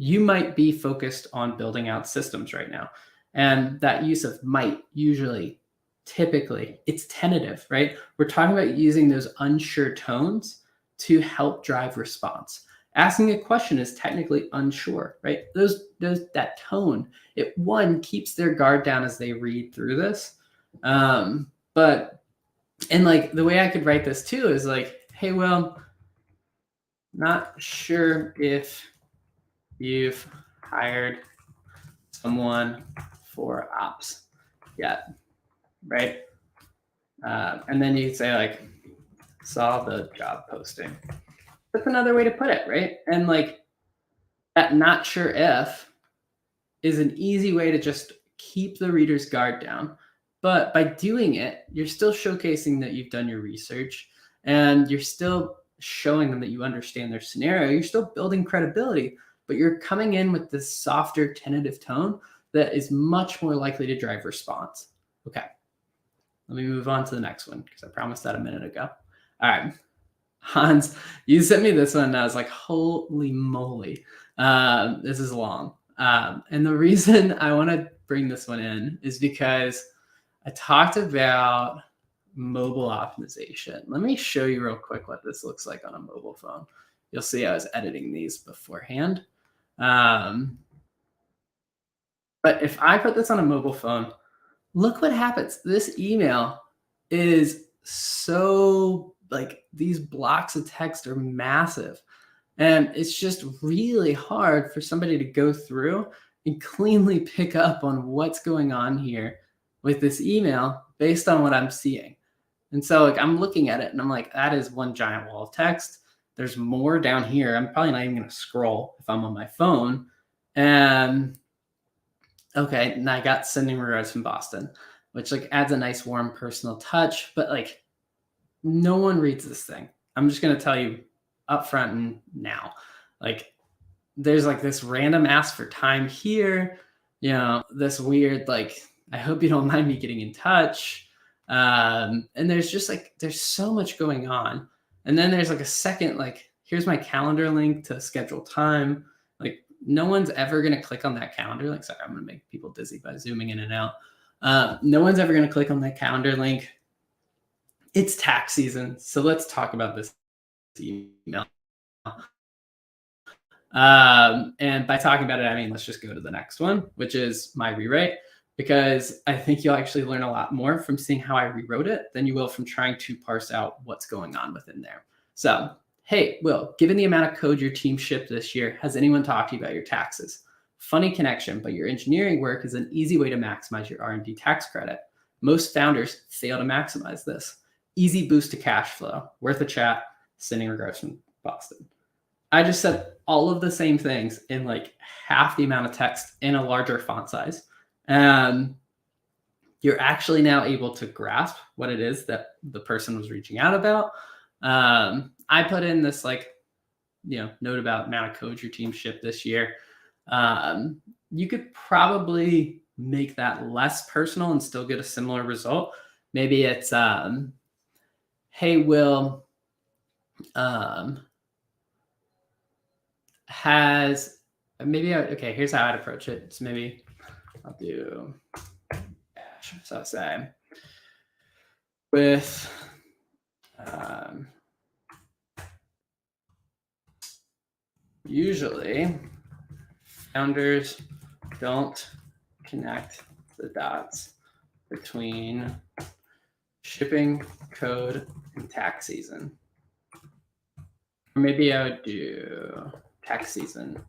You might be focused on building out systems right now. And that use of might, usually, typically, it's tentative, right? We're talking about using those unsure tones to help drive response. Asking a question is technically unsure, right? That tone, it keeps their guard down as they read through this. The way I could write this too is hey, well, not sure if you've hired someone for ops yet, right? And then you say saw the job posting. That's another way to put it, right? And That not sure if is an easy way to just keep the reader's guard down. But by doing it, you're still showcasing that you've done your research and you're still showing them that you understand their scenario. You're still building credibility, but you're coming in with this softer, tentative tone that is much more likely to drive response. Okay, let me move on to the next one because I promised that a minute ago. All right, Hans, you sent me this one and I was like, holy moly, this is long. And the reason I want to bring this one in is because I talked about mobile optimization. Let me show you real quick what this looks like on a mobile phone. You'll see I was editing these beforehand. But if I put this on a mobile phone, look what happens. This email is so like these blocks of text are massive. And it's just really hard for somebody to go through and cleanly pick up on what's going on here with this email based on what I'm seeing. And so like I'm looking at it and I'm like, that is one giant wall of text. There's more down here. I'm probably not even going to scroll if I'm on my phone. And okay, and I got sending regards from Boston, which like adds a nice warm personal touch, but like no one reads this thing. I'm just going to tell you up front and now, like there's like this random ask for time here, you know, this weird, like, I hope you don't mind me getting in touch. And there's just like, there's so much going on. And then there's like a second, like, here's my calendar link to schedule time. Like no one's ever going to click on that calendar link. Sorry, I'm going to make people dizzy by zooming in and out. No one's ever going to click on that calendar link. It's tax season. So let's talk about this email. And by talking about it, I mean, let's just go to the next one, which is my rewrite, because I think you'll actually learn a lot more from seeing how I rewrote it than you will from trying to parse out what's going on within there. So, hey, Will, given the amount of code your team shipped this year, has anyone talked to you about your taxes? Funny connection, but your engineering work is an easy way to maximize your R&D tax credit. Most founders fail to maximize this. Easy boost to cash flow. Worth a chat. Sending regards from Boston. I just said all of the same things in like half the amount of text in a larger font size. You're actually now able to grasp what it is that the person was reaching out about. I put in this like, you know, note about amount of code your team shipped this year. You could probably make that less personal and still get a similar result. Maybe it's, hey, Will, has maybe okay, here's how I'd approach it. So maybe I'll do dash. So I'll say with usually founders don't connect the dots between shipping code and tax season. Or maybe I would do tax season.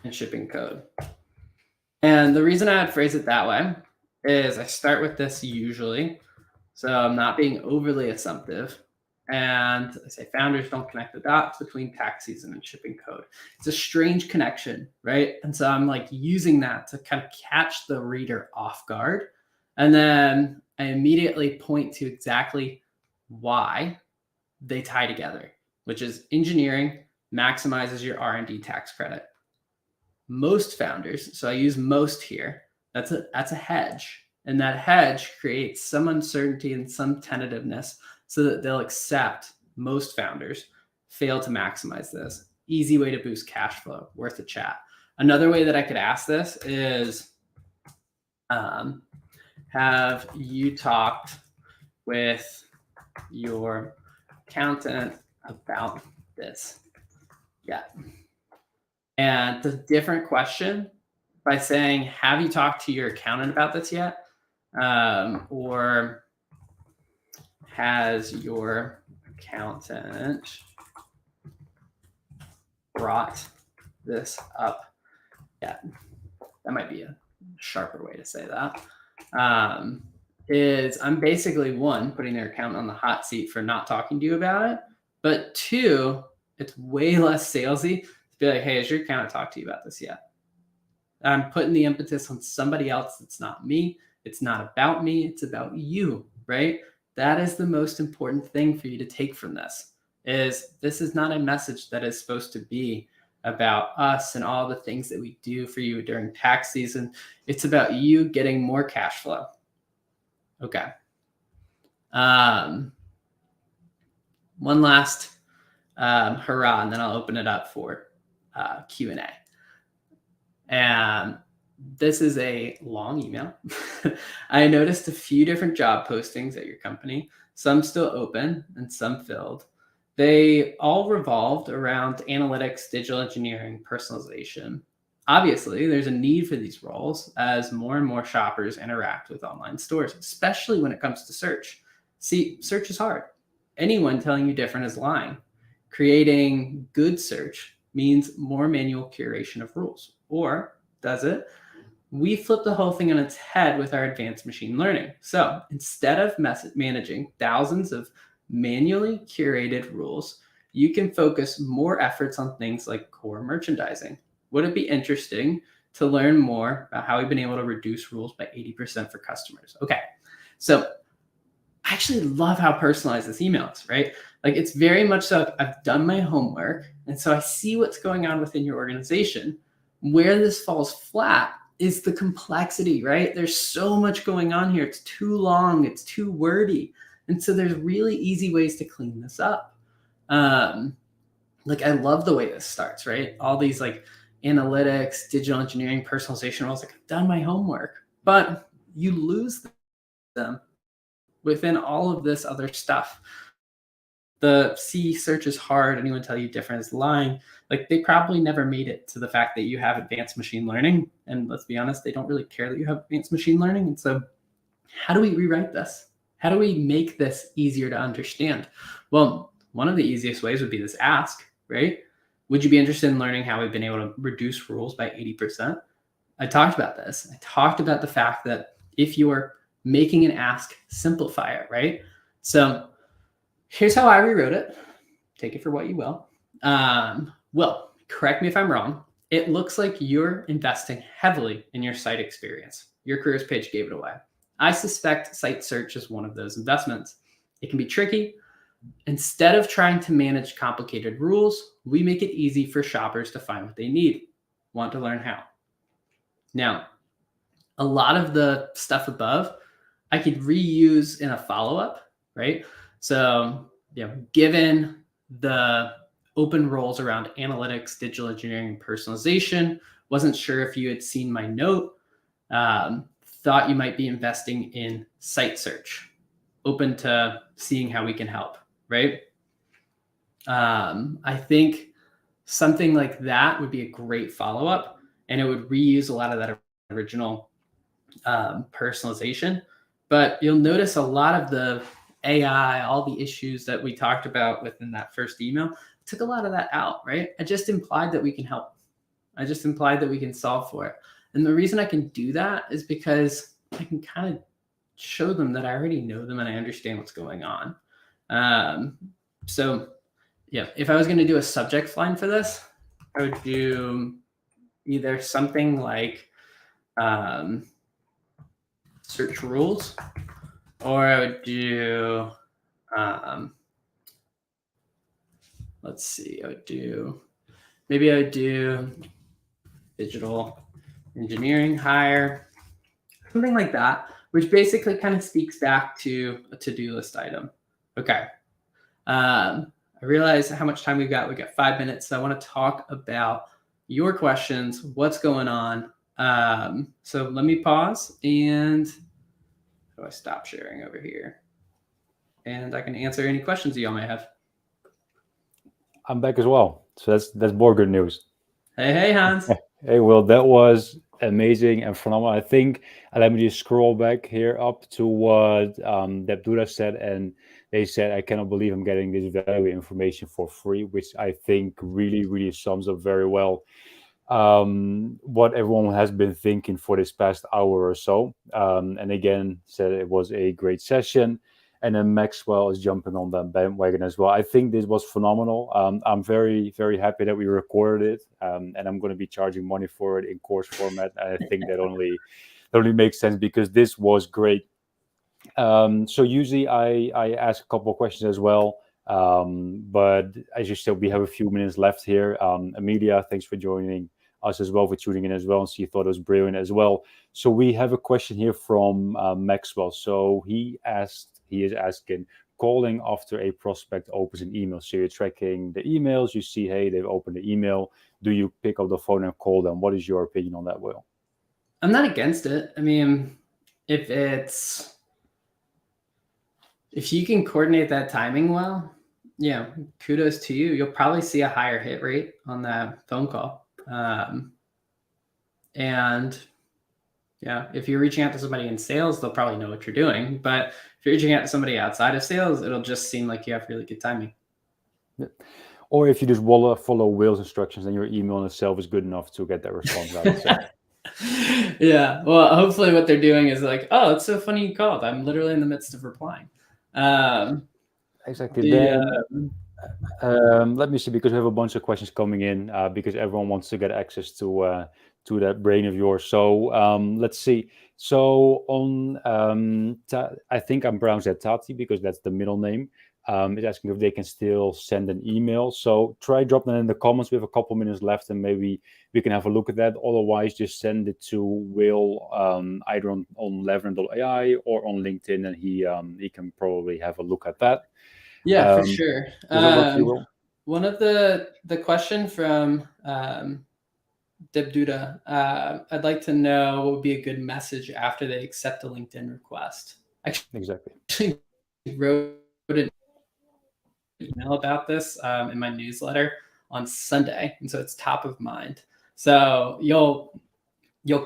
And shipping code. And the reason I would phrase it that way is I start with this usually. So I'm not being overly assumptive. And I say founders don't connect the dots between tax season and shipping code. It's a strange connection, right? And so I'm like using that to kind of catch the reader off guard. And then I immediately point to exactly why they tie together, which is engineering maximizes your R&D tax credit. Most founders, so I use most here, that's a hedge. And that hedge creates some uncertainty and some tentativeness so that they'll accept. Most founders fail to maximize this. Easy way to boost cash flow, worth a chat. Another way that I could ask this is, have you talked with your accountant about this yet? And the different question by saying, have you talked to your accountant about this yet? Or has your accountant brought this up yet? That might be a sharper way to say that. Is I'm basically one, putting their accountant on the hot seat for not talking to you about it, But two, it's way less salesy to be like, hey, has your accountant talked to you about this yet? I'm putting the impetus on somebody else. It's not me. It's not about me. It's about you, right? That is the most important thing for you to take from this. This is not a message that is supposed to be about us and all the things that we do for you during tax season. It's about you getting more cash flow. Okay. One last hurrah, and then I'll open it up for Q&A. And this is a long email. I noticed a few different job postings at your company, some still open and some filled. They all revolved around analytics, digital engineering, personalization. Obviously, there's a need for these roles as more and more shoppers interact with online stores, especially when it comes to search. See, search is hard. Anyone telling you different is lying. Creating good search means more manual curation of rules. Or does it? We flip the whole thing on its head with our advanced machine learning. So instead of managing thousands of manually curated rules, you can focus more efforts on things like core merchandising. Would it be interesting to learn more about how we've been able to reduce rules by 80% for customers? Okay, so I actually love how personalized this email is, right? Like it's very much so I've done my homework, and so I see what's going on within your organization. Where this falls flat is the complexity, right? There's so much going on here. It's too long, it's too wordy. And so there's really easy ways to clean this up. Like I love the way this starts, right? All these like analytics, digital engineering, personalization roles, like I've done my homework, but you lose them within all of this other stuff. The C search is hard. Anyone tell you different is lying. Like they probably never made it to the fact that you have advanced machine learning. And let's be honest, they don't really care that you have advanced machine learning. And so how do we rewrite this? How do we make this easier to understand? Well, one of the easiest ways would be this ask, right? Would you be interested in learning how we've been able to reduce rules by 80%? I talked about this. I talked about the fact that if you're making an ask, simplify it, right? So here's how I rewrote it. Take it for what you will. Well, correct me if I'm wrong. It looks like you're investing heavily in your site experience. Your careers page gave it away. I suspect site search is one of those investments. It can be tricky. Instead of trying to manage complicated rules, we make it easy for shoppers to find what they need. Want to learn how? Now, a lot of the stuff above, I could reuse in a follow-up, right? So, given the open roles around analytics, digital engineering, and personalization, wasn't sure if you had seen my note, thought you might be investing in site search, open to seeing how we can help, right? I think something like that would be a great follow-up, and it would reuse a lot of that original personalization. But you'll notice a lot of the AI, all the issues that we talked about within that first email, took a lot of that out, right? I just implied that we can help. I just implied that we can solve for it. And the reason I can do that is because I can kind of show them that I already know them and I understand what's going on. So if I was going to do a subject line for this, I would do either something like search rules, or I would do, let's see, I would do digital engineering hire, something like that, which basically kind of speaks back to a to-do list item. Okay. I realize how much time we've got. We've got 5 minutes. So I want to talk about your questions, what's going on. So let me pause, and how do I stop sharing over here? And I can answer any questions you all may have. I'm back as well. So that's more good news. Hey, Hans. Hey, Will, that was amazing and phenomenal. I think, let me just scroll back here up to what Debdura said, and they said, I cannot believe I'm getting this valuable information for free, which I think really, really sums up very well what everyone has been thinking for this past hour or so. And again, said it was a great session. and then Maxwell is jumping on that bandwagon as well. I think this was phenomenal. I'm very, very happy that we recorded it, and I'm going to be charging money for it in course format. And I think that only makes sense because this was great. So usually I ask a couple of questions as well. But as you said, we have a few minutes left here. Amelia, thanks for joining us as well, for tuning in as well. And she thought it was brilliant as well. So we have a question here from Maxwell. So he is asking, calling after a prospect opens an email. So you're tracking the emails, you see, hey, they've opened the email. Do you pick up the phone and call them? What is your opinion on that, Will? I'm not against it. I mean, if you can coordinate that timing well, yeah, kudos to you. You'll probably see a higher hit rate on that phone call. And yeah, if you're reaching out to somebody in sales, they'll probably know what you're doing. But if you're reaching out to somebody outside of sales, it'll just seem like you have really good timing. Yeah. Or if you just follow Will's instructions, then your email in itself is good enough to get that response, I would say. Yeah. Well, hopefully what they're doing is like, oh, it's so funny you called. I'm literally in the midst of replying. Exactly. Then let me see, because we have a bunch of questions coming in because everyone wants to get access to that brain of yours. So let's see. So on, I think I'm pronounced that Tati because that's the middle name. Is asking if they can still send an email. So try drop that in the comments. We have a couple minutes left, and maybe we can have a look at that. Otherwise, just send it to Will either on Levern.ai or on LinkedIn, and he can probably have a look at that. Yeah, for sure. One of the question from Debduda, I'd like to know what would be a good message after they accept a LinkedIn request. Exactly. I wrote an email about this in my newsletter on Sunday, and so it's top of mind. So you'll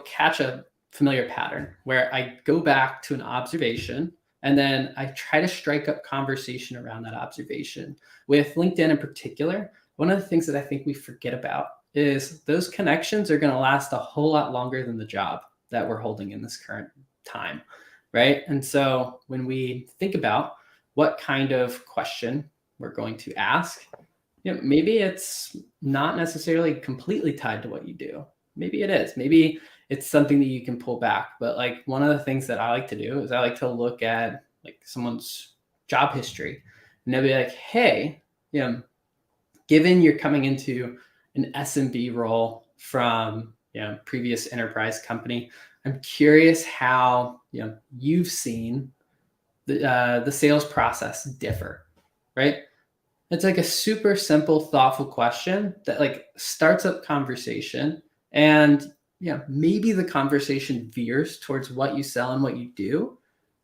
catch a familiar pattern where I go back to an observation, and then I try to strike up conversation around that observation. With LinkedIn in particular, one of the things that I think we forget about is those connections are going to last a whole lot longer than the job that we're holding in this current time, right? And so when we think about what kind of question we're going to ask, maybe it's not necessarily completely tied to what you do. Maybe it is. Maybe it's something that you can pull back. But like one of the things that I like to do is I like to look at like someone's job history, and they'll be like, hey, given you're coming into an SMB role from previous enterprise company, I'm curious how you've seen the sales process differ, right? It's like a super simple, thoughtful question that like starts up conversation, and maybe the conversation veers towards what you sell and what you do.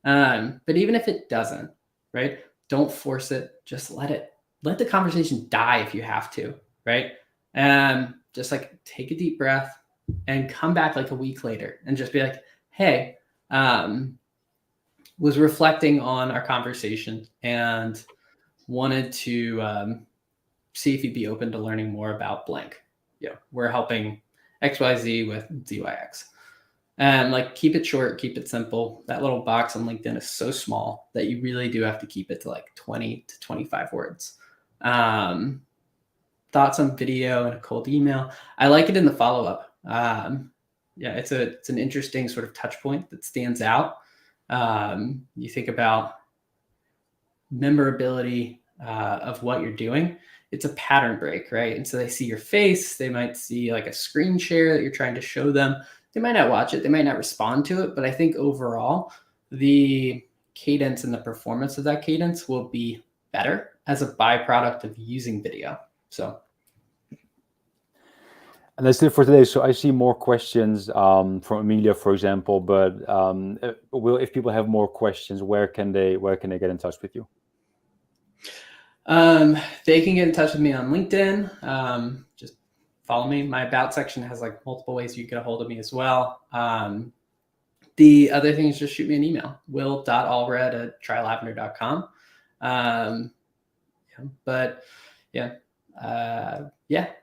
But even if it doesn't, right? Don't force it. Just let the conversation die if you have to, right? And just like take a deep breath and come back like a week later and just be like, hey, was reflecting on our conversation and wanted to see if you'd be open to learning more about blank. We're helping XYZ with ZYX. And like keep it short, keep it simple. That little box on LinkedIn is so small that you really do have to keep it to like 20 to 25 words. Thoughts on video and a cold email. I like it in the follow-up. It's an interesting sort of touch point that stands out. You think about memorability of what you're doing. It's a pattern break, right? And so they see your face. They might see like a screen share that you're trying to show them. They might not watch it. They might not respond to it. But I think overall, the cadence and the performance of that cadence will be better as a byproduct of using video. So. And that's it for today. So I see more questions from Amelia, for example. But if people have more questions, where can they get in touch with you? They can get in touch with me on LinkedIn. Just follow me. My about section has like multiple ways you can get a hold of me as well. The other thing is just shoot me an email, will.allred@trylavender.com.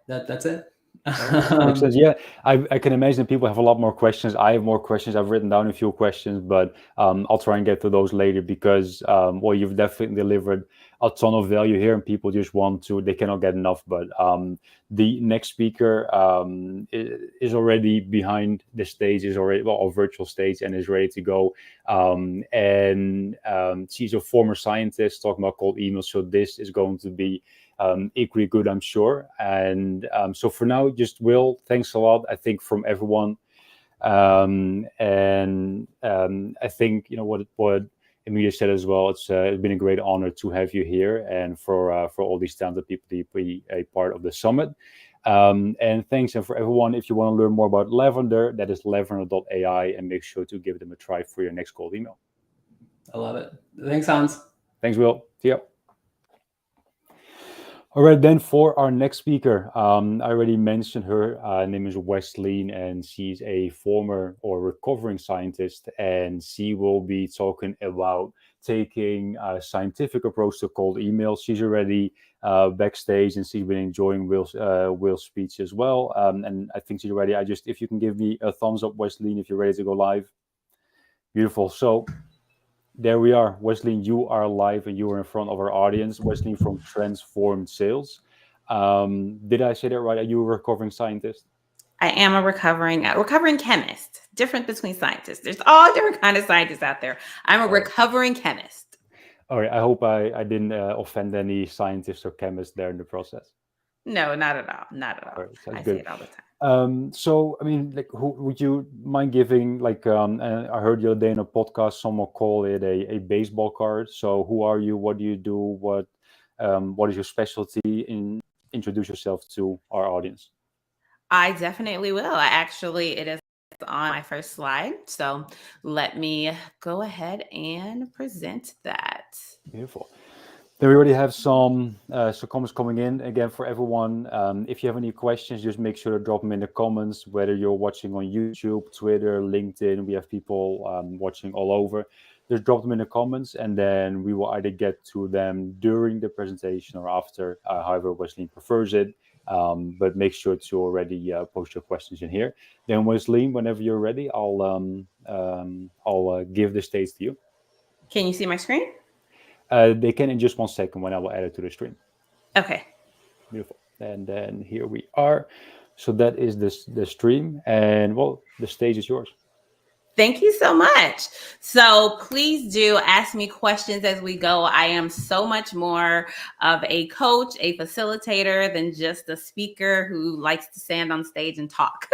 That's it. Makes sense. Yeah, I can imagine people have a lot more questions. I have more questions. I've written down a few questions, but I'll try and get to those later because, well, you've definitely delivered a ton of value here, and people just want to, they cannot get enough. But the next speaker is already behind the stage, is already, well, a virtual stage, and is ready to go. And she's a former scientist talking about cold emails. So this is going to be equally good, I'm sure. And so for now, just Will, thanks a lot, I think, from everyone. And I think, you know, what Emilia said as well, it's been a great honor to have you here, and for all these talented people to be a part of the summit. And thanks, and for everyone, if you want to learn more about Lavender, that is lavender.ai, and make sure to give them a try for your next cold email. I love it. Thanks, Hans. Thanks, Will. See ya. All right, then for our next speaker, I already mentioned her. Name is Wesleyne, and she's a former or recovering scientist, and she will be talking about taking a scientific approach to cold emails. She's already backstage, and she's been enjoying Will's speech as well. And I think she's ready. If you can give me a thumbs up, Wesleyne, if you're ready to go live. Beautiful. So there we are. Wesleyne, you are live and you are in front of our audience. Wesleyne from Transformed Sales. Did I say that right? Are you a recovering scientist? I am a recovering chemist. Different between scientists. There's all different kind of scientists out there. I'm a recovering chemist. All right. I hope I didn't offend any scientists or chemists there in the process. No, not at all. Not at all. Right, I good. say it all the time. So, I mean, like, who would you mind giving, like, I heard the other day in a podcast, someone call it a baseball card. So who are you? What do you do? What is your specialty? Introduce yourself to our audience. I definitely will. It is on my first slide. So let me go ahead and present that. Beautiful. Then we already have some comments coming in. Again, for everyone, if you have any questions, just make sure to drop them in the comments, whether you're watching on YouTube, Twitter, LinkedIn. We have people watching all over. Just drop them in the comments, and then we will either get to them during the presentation or after, however Wesleyne prefers it. But make sure to already post your questions in here. Then Wesleyne, whenever you're ready, I'll give the stage to you. Can you see my screen? They can in just 1 second when I will add it to the stream. Okay. Beautiful. And then here we are. So that is the stream. And well, the stage is yours. Thank you so much. So please do ask me questions as we go. I am so much more of a coach, a facilitator than just a speaker who likes to stand on stage and talk.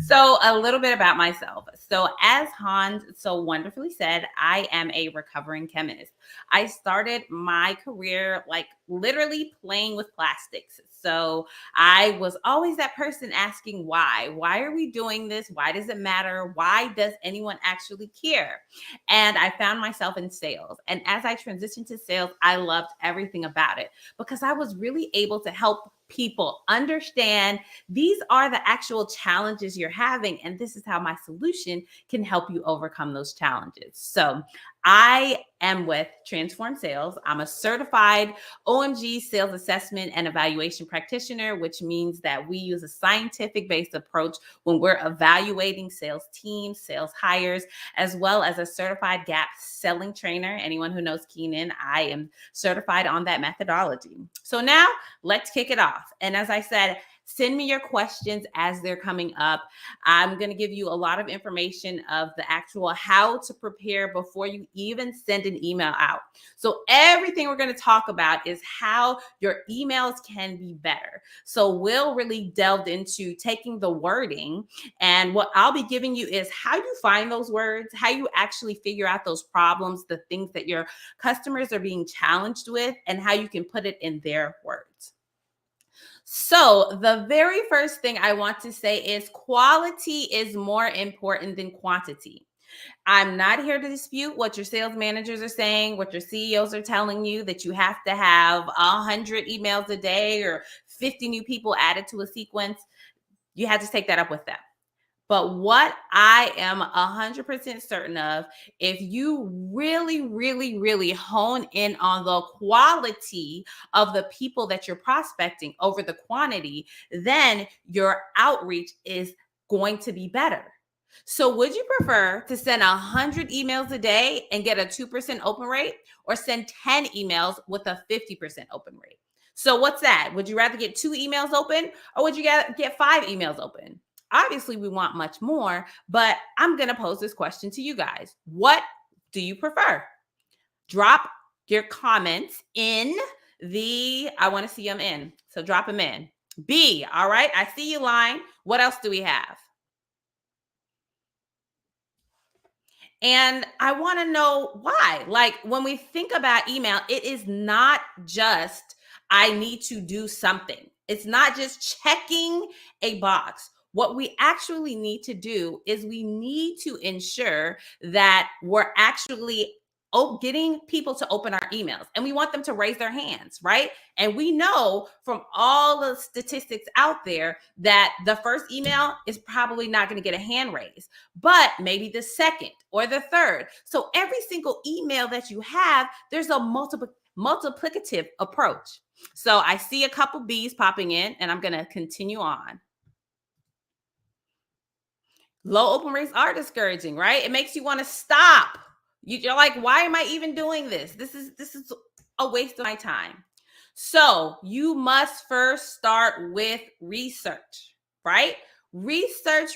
So a little bit about myself. So as Hans so wonderfully said, I am a recovering chemist. I started my career like literally playing with plastics. So I was always that person asking why. Why are we doing this? Why does it matter? Why does anyone actually care? And I found myself in sales. And as I transitioned to sales, I loved everything about it because I was really able to help people understand these are the actual challenges you're having. And this is how my solution can help you overcome those challenges. So I am with Transform Sales. I'm a certified OMG sales assessment and evaluation practitioner, which means that we use a scientific-based approach when we're evaluating sales teams, sales hires, as well as a certified gap selling trainer. Anyone who knows Keenan, I am certified on that methodology. So now let's kick it off. And as I said, send me your questions as they're coming up. I'm going to give you a lot of information of the actual how to prepare before you even send an email out. So everything we're going to talk about is how your emails can be better. So we'll really delve into taking the wording, and what I'll be giving you is how you find those words, how you actually figure out those problems, the things that your customers are being challenged with, and how you can put it in their words. So the very first thing I want to say is quality is more important than quantity. I'm not here to dispute what your sales managers are saying, what your CEOs are telling you, that you have to have 100 emails a day or 50 new people added to a sequence. You have to take that up with them. But what I am 100% certain of, if you really, really, really hone in on the quality of the people that you're prospecting over the quantity, then your outreach is going to be better. So would you prefer to send 100 emails a day and get a 2% open rate, or send 10 emails with a 50% open rate? So what's that? Would you rather get 2 emails open, or would you get 5 emails open? Obviously, we want much more, but I'm going to pose this question to you guys. What do you prefer? Drop your comments in I want to see them in. So drop them in. B, all right. I see you, line. What else do we have? And I want to know why. Like, when we think about email, it is not just, I need to do something. It's not just checking a box. What we actually need to do is we need to ensure that we're actually getting people to open our emails, and we want them to raise their hands, right? And we know from all the statistics out there that the first email is probably not going to get a hand raise, but maybe the second or the third. So every single email that you have, there's a multiplicative approach. So I see a couple B's popping in, and I'm going to continue on. Low open rates are discouraging, right? It makes you want to stop. You're like, why am I even doing this? This is a waste of my time. So you must first start with research, right? Research.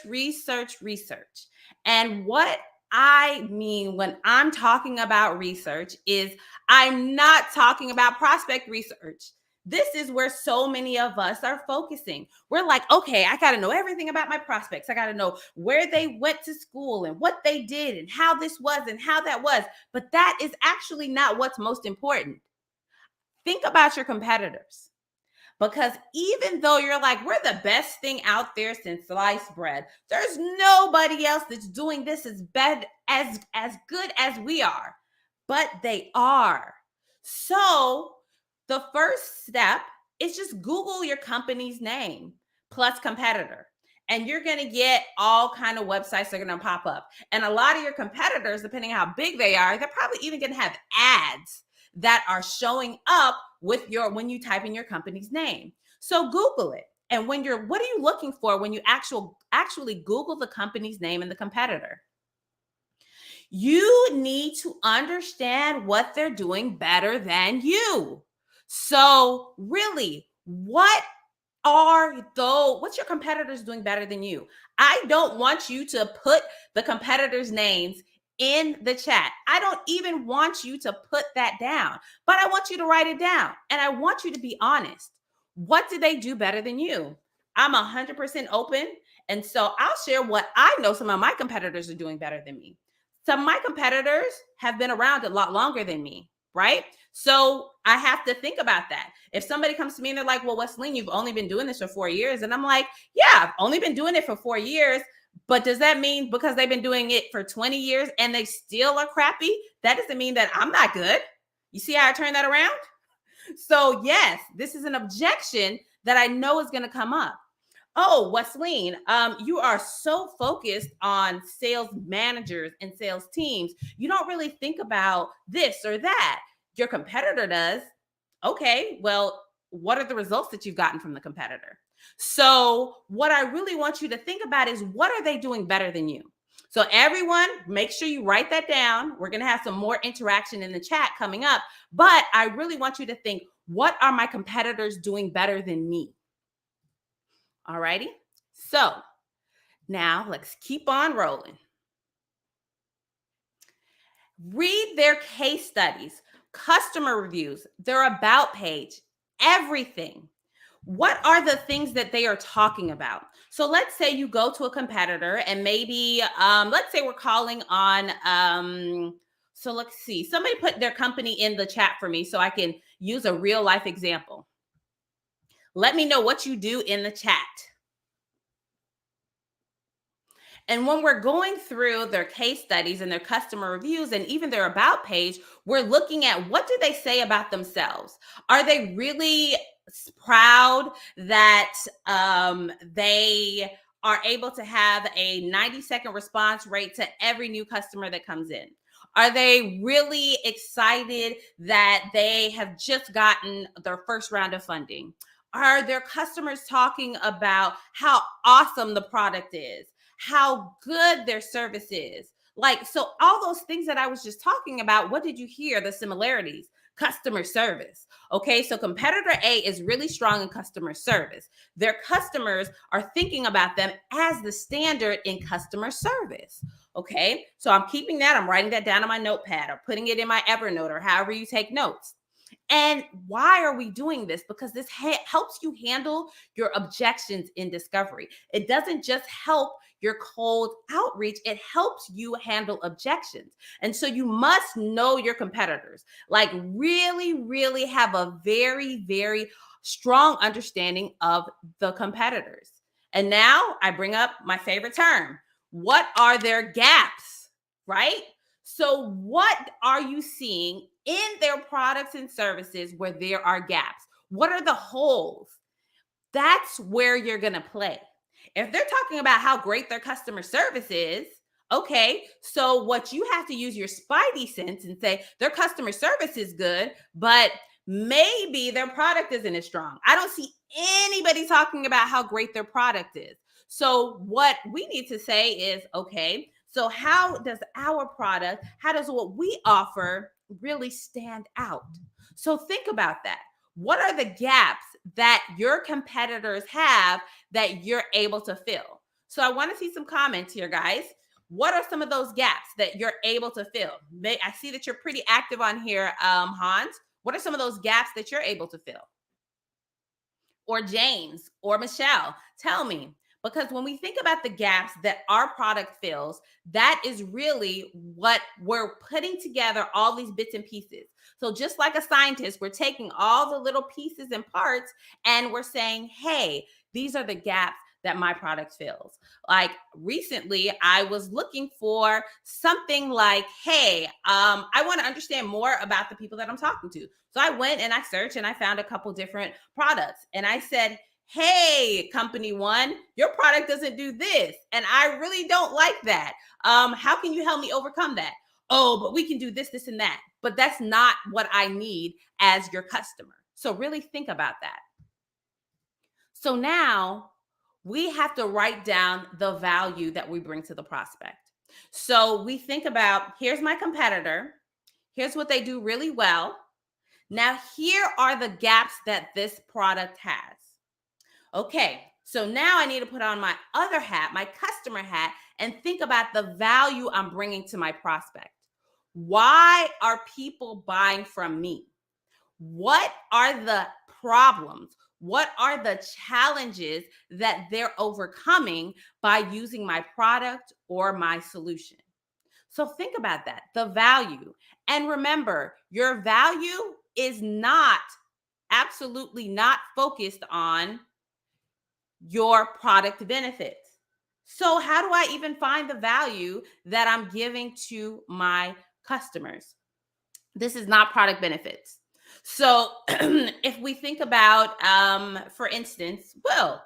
And what I mean when I'm talking about research is, I'm not talking about prospect research. This is where so many of us are focusing. We're like, okay, I got to know everything about my prospects. I got to know where they went to school and what they did and how this was and how that was. But that is actually not what's most important. Think about your competitors. Because even though you're like, we're the best thing out there since sliced bread, there's nobody else that's doing this as good as we are. But they are. So the first step is just Google your company's name plus competitor. And you're going to get all kind of websites that are going to pop up. And a lot of your competitors, depending on how big they are, they're probably even going to have ads that are showing up with when you type in your company's name. So Google it. And what are you looking for when you actually Google the company's name and the competitor? You need to understand what they're doing better than you. So really, what's your competitors doing better than you? I don't want you to put the competitors' names in the chat. I don't even want you to put that down, but I want you to write it down, and I want you to be honest. What do they do better than you? I'm 100% open, and so I'll share what I know some of my competitors are doing better than me. Some of my competitors have been around a lot longer than me, right? So I have to think about that. If somebody comes to me and they're like, well, Wesleyne, you've only been doing this for 4 years. And I'm like, yeah, I've only been doing it for 4 years. But does that mean because they've been doing it for 20 years and they still are crappy? That doesn't mean that I'm not good. You see how I turn that around? So yes, this is an objection that I know is going to come up. Oh, Wesleyne, you are so focused on sales managers and sales teams. You don't really think about this or that. Your competitor does. Okay, well, what are the results that you've gotten from the competitor? So what I really want you to think about is, what are they doing better than you? So everyone, make sure you write that down. We're going to have some more interaction in the chat coming up, but I really want you to think, what are my competitors doing better than me? All righty. So now let's keep on rolling. Read their case studies, customer reviews, their about page, everything. What are the things that they are talking about? So let's say you go to a competitor and maybe, let's say we're calling on, so let's see, somebody put their company in the chat for me so I can use a real life example. Let me know what you do in the chat. And when we're going through their case studies and their customer reviews and even their about page, we're looking at, what do they say about themselves? Are they really proud that they are able to have a 90-second response rate to every new customer that comes in? Are they really excited that they have just gotten their first round of funding? Are their customers talking about how awesome the product is, how good their service is? Like, so all those things that I was just talking about, what did you hear? The similarities. Customer service. Okay, so competitor A is really strong in customer service. Their customers are thinking about them as the standard in customer service. Okay, so I'm keeping that. I'm writing that down on my notepad or putting it in my Evernote or however you take notes. And why are we doing this? Because this helps you handle your objections in discovery. It doesn't just help your cold outreach, it helps you handle objections. And so you must know your competitors, like really, really have a very, very strong understanding of the competitors. And now I bring up my favorite term. What are their gaps, right? So what are you seeing in their products and services where there are gaps? What are the holes? That's where you're going to play. If they're talking about how great their customer service is, okay, so what you have to use your spidey sense and say their customer service is good, but maybe their product isn't as strong. I don't see anybody talking about how great their product is. So what we need to say is, okay, so how does our product, how does what we offer really stand out? So think about that. What are the gaps that your competitors have that you're able to fill? So I want to see some comments here, guys. What are some of those gaps that you're able to fill? I see that you're pretty active on here, Hans. What are some of those gaps that you're able to fill? Or James or Michelle, tell me. Because when we think about the gaps that our product fills, that is really what we're putting together, all these bits and pieces. So just like a scientist, we're taking all the little pieces and parts and we're saying, hey, these are the gaps that my product fills. Like recently, I was looking for something like, hey, I want to understand more about the people that I'm talking to. So I went and I searched and I found a couple different products. And I said, hey, company one, your product doesn't do this. And I really don't like that. How can you help me overcome that? Oh, but we can do this, this, and that. But that's not what I need as your customer. So really think about that. So now we have to write down the value that we bring to the prospect. So we think about, here's my competitor. Here's what they do really well. Now, here are the gaps that this product has. Okay, so now I need to put on my other hat, my customer hat, and think about the value I'm bringing to my prospect. Why are people buying from me? What are the problems? What are the challenges that they're overcoming by using my product or my solution? So think about that, the value. And remember, your value is not, absolutely not focused on your product benefits. So how do I even find the value that I'm giving to my customers? This is not product benefits. So if we think about, for instance, Will,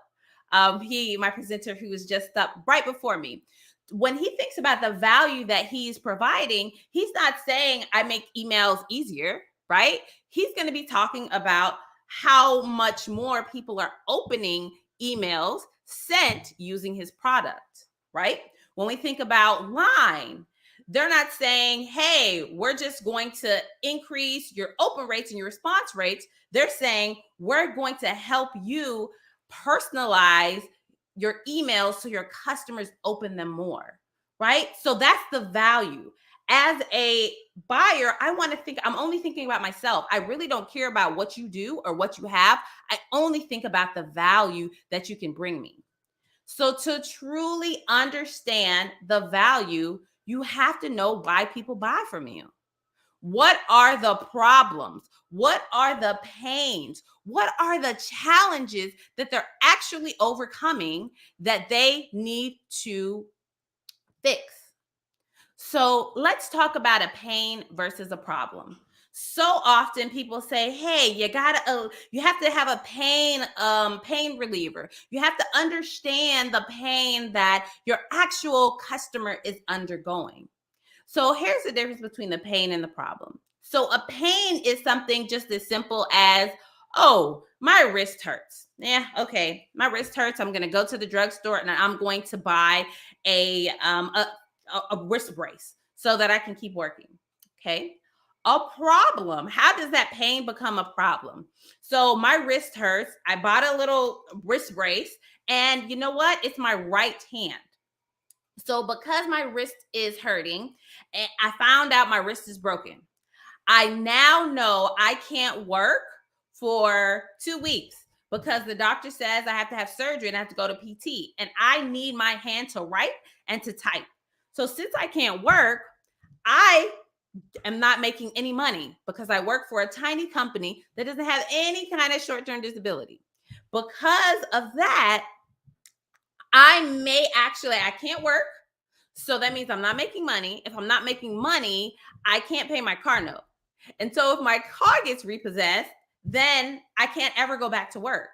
my presenter who was just up right before me, when he thinks about the value that he's providing, he's not saying I make emails easier, right? He's going to be talking about how much more people are opening emails sent using his product, right? When we think about Line, they're not saying, hey, we're just going to increase your open rates and your response rates. They're saying, we're going to help you personalize your emails so your customers open them more, right? So that's the value. As a buyer, I'm only thinking about myself. I really don't care about what you do or what you have. I only think about the value that you can bring me. So to truly understand the value, you have to know why people buy from you. What are the problems? What are the pains? What are the challenges that they're actually overcoming that they need to fix? So let's talk about a pain versus a problem. So often people say, hey, you have to have a pain reliever. You have to understand the pain that your actual customer is undergoing. So here's the difference between the pain and the problem. So a pain is something just as simple as, oh, my wrist hurts. Yeah, okay, my wrist hurts. I'm going to go to the drugstore and I'm going to buy a wrist brace so that I can keep working. Okay. A problem. How does that pain become a problem? So my wrist hurts. I bought a little wrist brace, and you know what? It's my right hand. So because my wrist is hurting, and I found out my wrist is broken, I now know I can't work for 2 weeks because the doctor says I have to have surgery and I have to go to PT, and I need my hand to write and to type. So since I can't work, I am not making any money because I work for a tiny company that doesn't have any kind of short-term disability. Because of that, I can't work. So that means I'm not making money. If I'm not making money, I can't pay my car note. And so if my car gets repossessed, then I can't ever go back to work.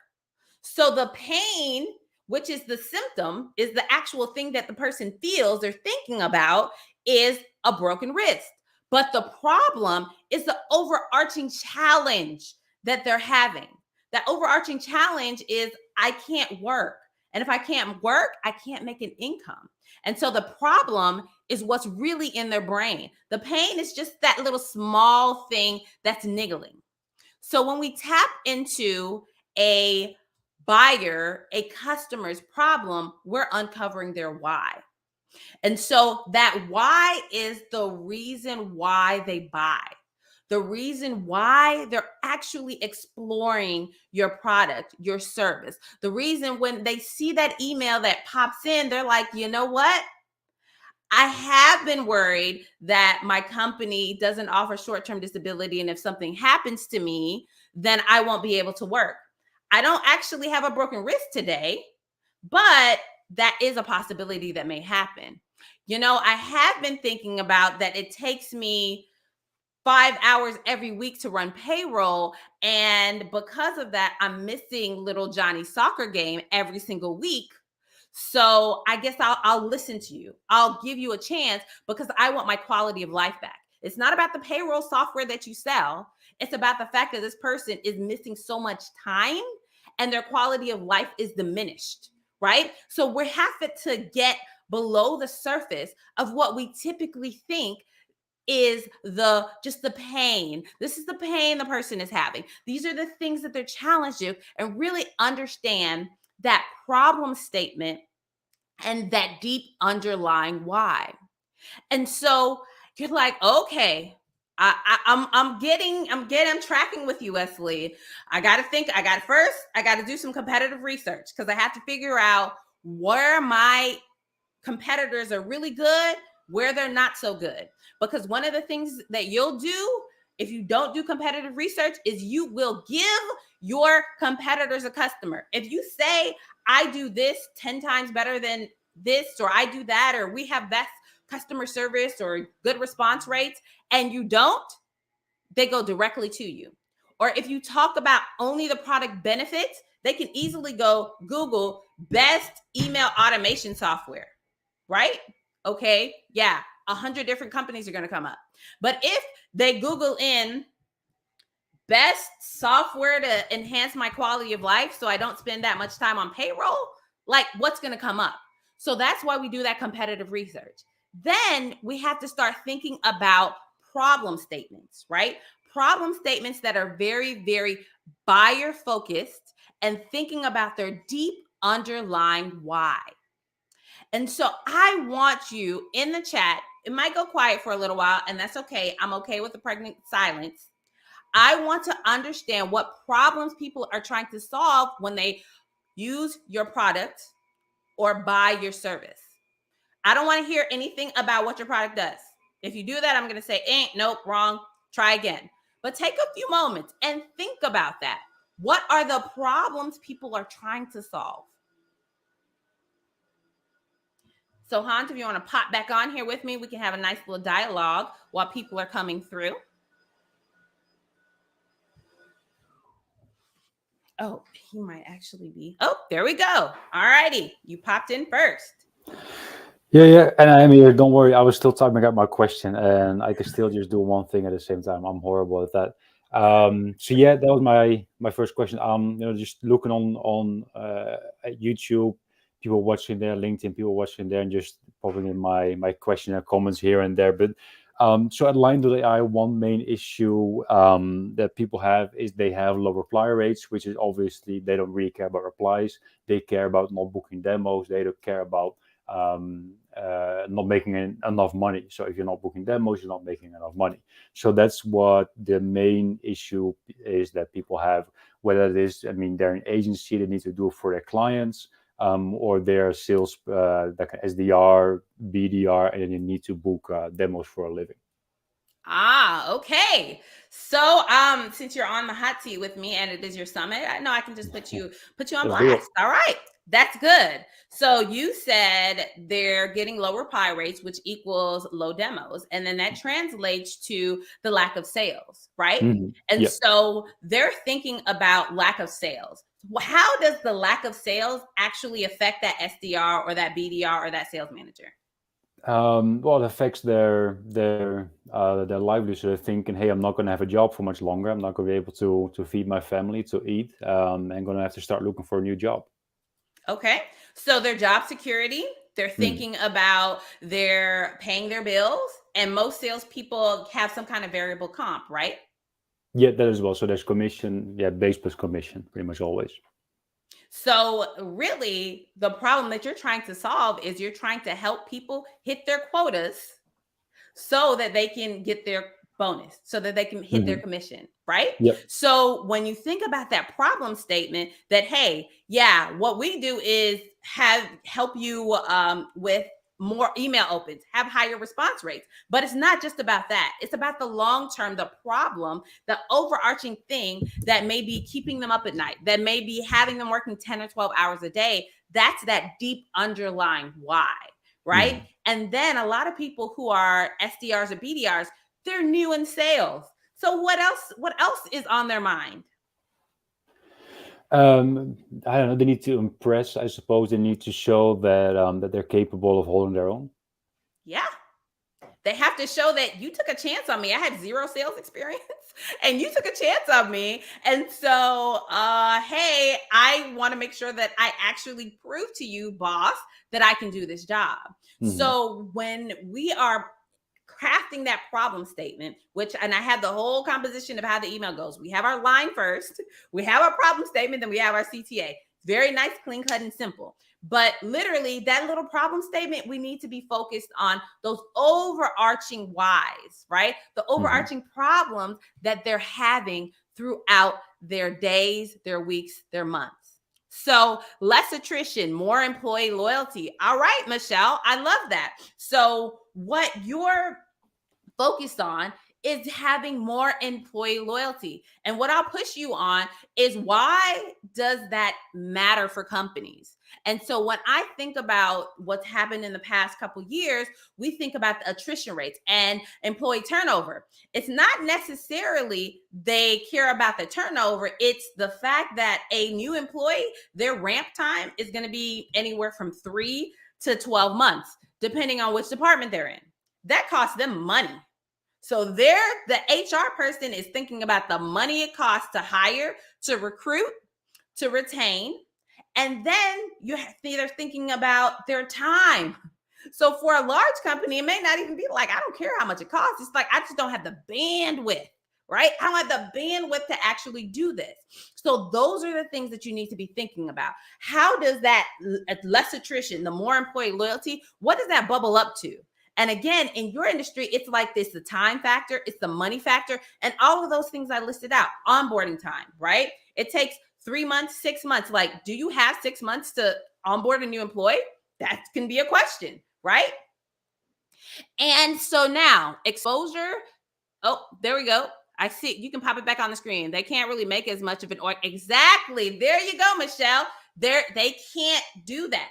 So the pain, which is the symptom, is the actual thing that the person feels they're thinking about, is a broken wrist. But the problem is the overarching challenge that they're having. That overarching challenge is I can't work. And if I can't work, I can't make an income. And so the problem is what's really in their brain. The pain is just that little small thing that's niggling. So when we tap into a buyer, a customer's problem, we're uncovering their why. And so that why is the reason why they buy. The reason why they're actually exploring your product, your service. The reason when they see that email that pops in, they're like, you know what? I have been worried that my company doesn't offer short-term disability, and if something happens to me, then I won't be able to work. I don't actually have a broken wrist today, but that is a possibility that may happen. You know, I have been thinking about that it takes me 5 hours every week to run payroll. And because of that, I'm missing little Johnny's soccer game every single week. So I guess I'll listen to you. I'll give you a chance because I want my quality of life back. It's not about the payroll software that you sell. It's about the fact that this person is missing so much time and their quality of life is diminished, right? So we have to get below the surface of what we typically think is just the pain. This is the pain the person is having. These are the things that they're challenged with, and really understand that problem statement and that deep underlying why. And so you're like, okay, I'm tracking with you, Wesley. I got to do some competitive research because I have to figure out where my competitors are really good, where they're not so good. Because one of the things that you'll do if you don't do competitive research is you will give your competitors a customer. If you say, I do this 10 times better than this, or I do that, or we have best customer service or good response rates, and you don't, they go directly to you. Or if you talk about only the product benefits, they can easily go Google best email automation software, right? Okay, yeah, 100 different companies are going to come up. But if they Google in best software to enhance my quality of life so I don't spend that much time on payroll, like what's going to come up? So that's why we do that competitive research. Then we have to start thinking about problem statements, right? Problem statements that are very, very buyer focused and thinking about their deep underlying why. And so I want you in the chat, it might go quiet for a little while, and that's okay. I'm okay with the pregnant silence. I want to understand what problems people are trying to solve when they use your product or buy your service. I don't want to hear anything about what your product does. If you do that, I'm going to say, nope, wrong, try again. But take a few moments and think about that. What are the problems people are trying to solve? So Hans, if you want to pop back on here with me, we can have a nice little dialogue while people are coming through. Oh, he might actually be. Oh, there we go. All righty. You popped in first. Yeah, and I am here. Don't worry. I was still typing out my question, and I can still just do one thing at the same time. I'm horrible at that. So yeah, that was my first question. Just looking on at YouTube, people watching there, LinkedIn, people watching there, and just popping in my question and comments here and there. But so at Line.ai, one main issue that people have is they have low reply rates, which is obviously they don't really care about replies. They care about not booking demos. They don't care about not making enough money. So if you're not booking demos, you're not making enough money. So that's what the main issue is that people have, whether it is, I mean, they're an agency, they need to do it for their clients, or they're sales, like SDR, BDR, and you need to book demos for a living. Okay. So, since you're on the hot seat with me and it is your summit, I know I can just put you on blast. All right. That's good. So you said they're getting low reply rates, which equals low demos. And then that translates to the lack of sales, right? Mm-hmm. And so they're thinking about lack of sales. How does the lack of sales actually affect that SDR or that BDR or that sales manager? Well, it affects their livelihood. So they're thinking, hey, I'm not going to have a job for much longer. I'm not going to be able to feed my family, to eat. I'm going to have to start looking for a new job. Okay. So their job security, they're thinking about their paying their bills, and most salespeople have some kind of variable comp, right? Yeah, that as well. So there's commission, base plus commission, pretty much always. So really, the problem that you're trying to solve is you're trying to help people hit their quotas so that they can get their bonus, so that they can hit their commission, right? Yep. So when you think about that problem statement that, hey, yeah, what we do is help you with more email opens, have higher response rates. But it's not just about that. It's about the long term, the problem, the overarching thing that may be keeping them up at night, that may be having them working 10 or 12 hours a day. That's that deep underlying why, right? And then a lot of people who are SDRs or BDRs, they're new in sales. So what else is on their mind? I don't know. They need to impress. I suppose they need to show that that they're capable of holding their own. Yeah. They have to show that you took a chance on me. I had zero sales experience and you took a chance on me. And so, hey, I want to make sure that I actually prove to you, boss, that I can do this job. So when we are crafting that problem statement, and I have the whole composition of how the email goes. We have our line first, we have our problem statement, then we have our CTA. Very nice, clean cut, and simple. But literally, that little problem statement, we need to be focused on those overarching whys, right? The overarching problems that they're having throughout their days, their weeks, their months. So less attrition, more employee loyalty. All right, Michelle, I love that. So what you're focused on is having more employee loyalty. And what I'll push you on is, why does that matter for companies? And so when I think about what's happened in the past couple of years, we think about the attrition rates and employee turnover. It's not necessarily they care about the turnover. It's the fact that a new employee, their ramp time is going to be anywhere from 3 to 12 months, depending on which department they're in. That costs them money. So the HR person is thinking about the money it costs to hire, to recruit, to retain. And then they're thinking about their time. So for a large company, it may not even be like, I don't care how much it costs. It's like, I just don't have the bandwidth, right? I don't have the bandwidth to actually do this. So those are the things that you need to be thinking about. How does that less attrition, the more employee loyalty, what does that bubble up to? And again, in your industry, it's like this, the time factor, it's the money factor, and all of those things I listed out. Onboarding time, right? It takes 3 months, 6 months. Like, do you have 6 months to onboard a new employee? That can be a question, right? And so now, exposure. Oh, there we go. I see. You can pop it back on the screen. They can't really make as much of an org. Exactly. There you go, Michelle. They can't do that.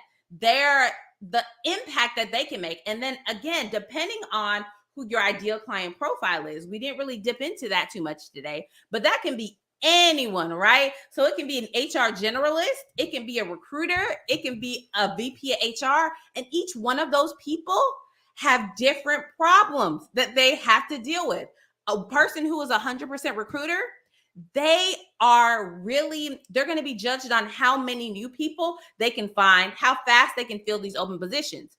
The impact that they can make. And then again, depending on who your ideal client profile is, we didn't really dip into that too much today, but that can be anyone, right? So it can be an HR generalist, it can be a recruiter, it can be a VP of HR, and each one of those people have different problems that they have to deal with. A person who is 100% recruiter, they're going to be judged on how many new people they can find, how fast they can fill these open positions.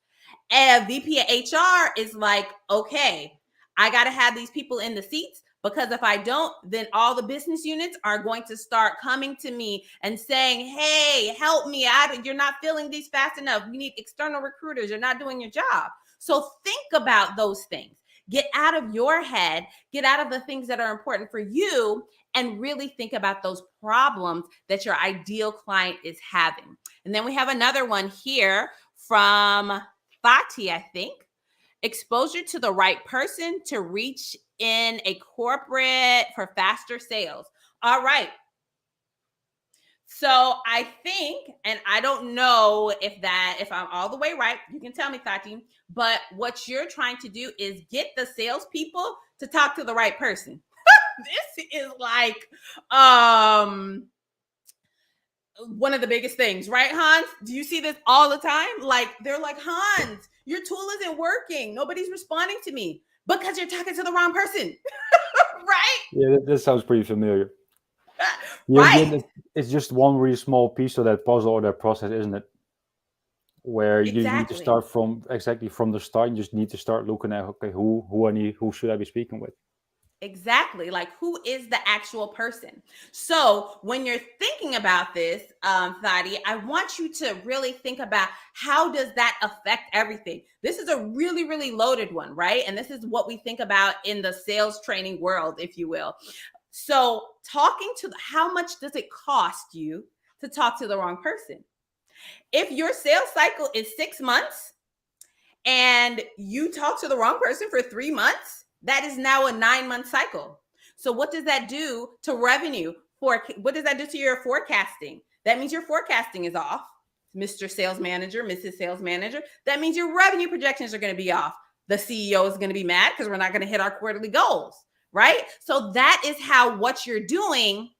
And a VP of HR is like, okay, I got to have these people in the seats, because if I don't, then all the business units are going to start coming to me and saying, hey, help me out. You're not filling these fast enough. We need external recruiters. You're not doing your job. So think about those things. Get out of your head, get out of the things that are important for you, and really think about those problems that your ideal client is having. And then we have another one here from Fati, I think. Exposure to the right person to reach in a corporate for faster sales. All right. So I think, and I don't know if I'm all the way right, you can tell me, Tati, but what you're trying to do is get the salespeople to talk to the right person. This is like one of the biggest things, right, Hans? Do you see this all the time? Like, they're like, Hans, your tool isn't working. Nobody's responding to me, because you're talking to the wrong person. Right? Yeah, that sounds pretty familiar. Right. Yeah, it's just one really small piece of that puzzle or that process, isn't it? Where you need to start from the start. You just need to start looking at, okay, who should I be speaking with? Exactly. Like, who is the actual person? So when you're thinking about this, Thadi, I want you to really think about, how does that affect everything? This is a really, really loaded one, right? And this is what we think about in the sales training world, if you will. So how much does it cost you to talk to the wrong person? If your sales cycle is 6 months and you talk to the wrong person for 3 months, that is now a 9-month cycle. So what does that do to revenue? What does that do to your forecasting? That means your forecasting is off, Mr. Sales Manager, Mrs. Sales Manager. That means your revenue projections are going to be off. The CEO is going to be mad because we're not going to hit our quarterly goals, right? So that is how what you're doing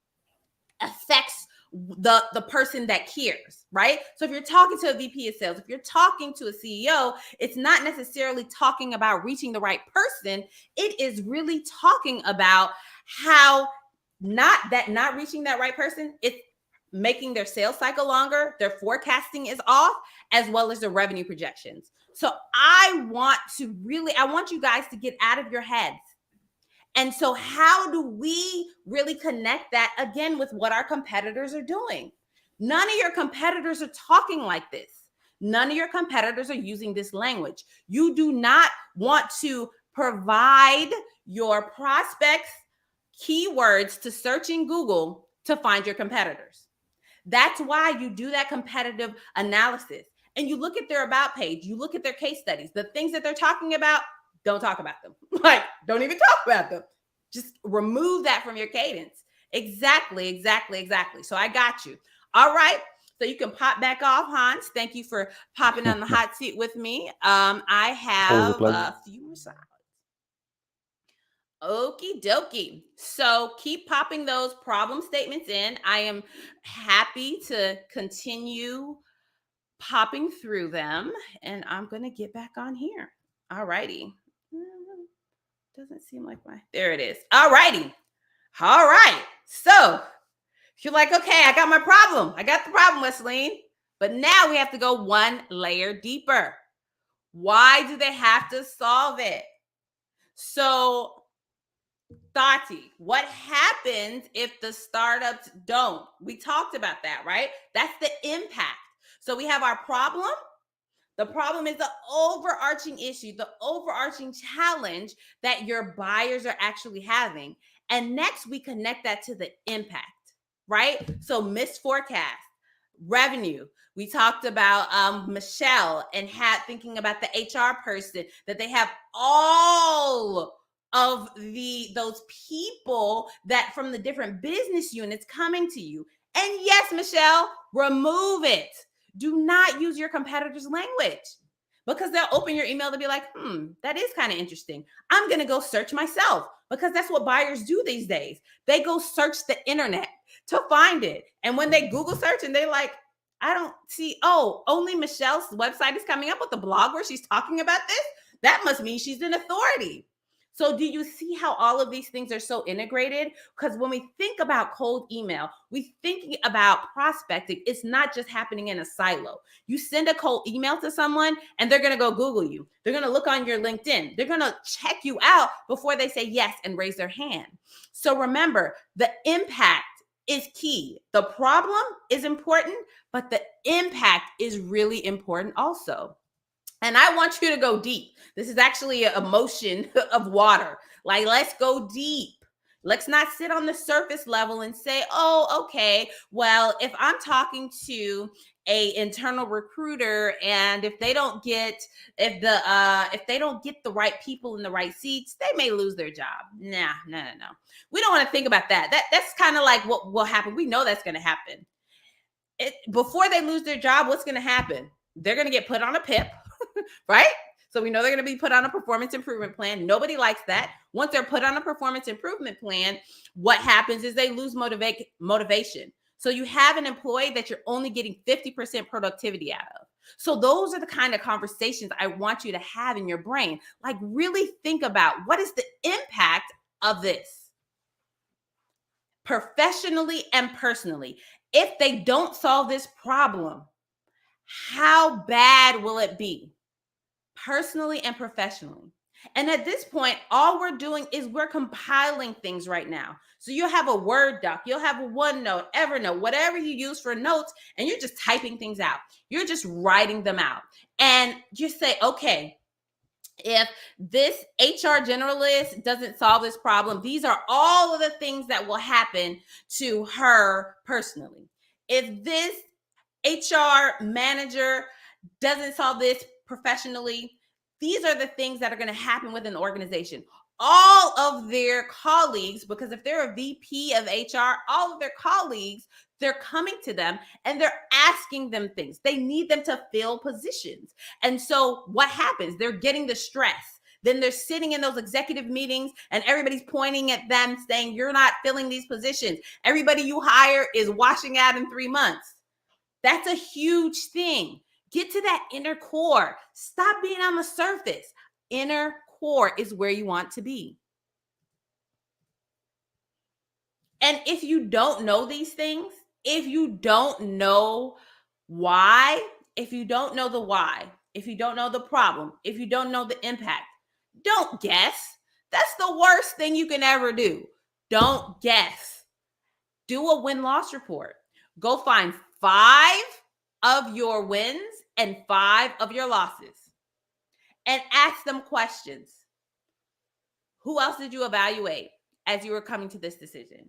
affects the person that cares, right? So if you're talking to a VP of sales, if you're talking to a CEO, it's not necessarily talking about reaching the right person. It is really talking about how not reaching that right person, it's making their sales cycle longer, their forecasting is off, as well as their revenue projections. So I want you guys to get out of your heads. And so how do we really connect that again with what our competitors are doing? None of your competitors are talking like this. None of your competitors are using this language. You do not want to provide your prospects keywords to search in Google to find your competitors. That's why you do that competitive analysis. And you look at their about page, you look at their case studies, the things that they're talking about. Don't talk about them. Like, don't even talk about them. Just remove that from your cadence. Exactly. So I got you. All right. So you can pop back off, Hans. Thank you for popping on the hot seat with me. I have a few more slides. Okie dokie. So keep popping those problem statements in. I am happy to continue popping through them. And I'm going to get back on here. All righty. Doesn't seem like there it is. All righty. All right. So if you're like, okay, I got my problem. I got the problem, Wesleyne. But now we have to go one layer deeper. Why do they have to solve it? So, Thati, what happens if the startups don't? We talked about that, right? That's the impact. So we have our problem. The problem is the overarching issue, the overarching challenge that your buyers are actually having. And next, we connect that to the impact, right? So missed forecast, revenue. We talked about Michelle and thinking about the HR person, that they have all of those people that from the different business units coming to you. And yes, Michelle, remove it. Do not use your competitor's language, because they'll open your email to be like, that is kind of interesting. I'm going to go search myself, because that's what buyers do these days. They go search the internet to find it. And when they Google search and they like, I don't see, only Michelle's website is coming up with a blog where she's talking about this. That must mean she's an authority. So do you see how all of these things are so integrated? Because when we think about cold email, we're thinking about prospecting. It's not just happening in a silo. You send a cold email to someone and they're going to go Google you. They're going to look on your LinkedIn. They're going to check you out before they say yes and raise their hand. So remember, the impact is key. The problem is important, but the impact is really important also. And I want you to go deep. This is actually a motion of water. Like, let's go deep. Let's not sit on the surface level and say, okay, well, if I'm talking to a internal recruiter and if they don't get the right people in the right seats, they may lose their job. No. We don't want to think about that. That's kind of like what will happen. We know that's going to happen. Before they lose their job, what's going to happen? They're going to get put on a PIP. Right? So we know they're going to be put on a performance improvement plan. Nobody likes that. Once they're put on a performance improvement plan, what happens is they lose motivation. So you have an employee that you're only getting 50% productivity out of. So those are the kind of conversations I want you to have in your brain. Like, really think about, what is the impact of this professionally and personally? If they don't solve this problem, how bad will it be personally and professionally? And at this point, all we're doing is we're compiling things right now. So you'll have a Word doc, you'll have a OneNote, Evernote, whatever you use for notes, and you're just typing things out. You're just writing them out. And you say, okay, if this HR generalist doesn't solve this problem, these are all of the things that will happen to her personally. If this HR manager doesn't solve this professionally, these are the things that are going to happen with an organization. All of their colleagues, because if they're a VP of HR, all of their colleagues, they're coming to them and they're asking them things. They need them to fill positions. And so what happens? They're getting the stress. Then they're sitting in those executive meetings and everybody's pointing at them saying, you're not filling these positions. Everybody you hire is washing out in 3 months. That's a huge thing. Get to that inner core. Stop being on the surface. Inner core is where you want to be. And if you don't know these things, if you don't know why, if you don't know the why, if you don't know the problem, if you don't know the impact, don't guess. That's the worst thing you can ever do. Don't guess. Do a win-loss report. Go find 5 of your wins and 5 of your losses and ask them questions. Who else did you evaluate as you were coming to this decision?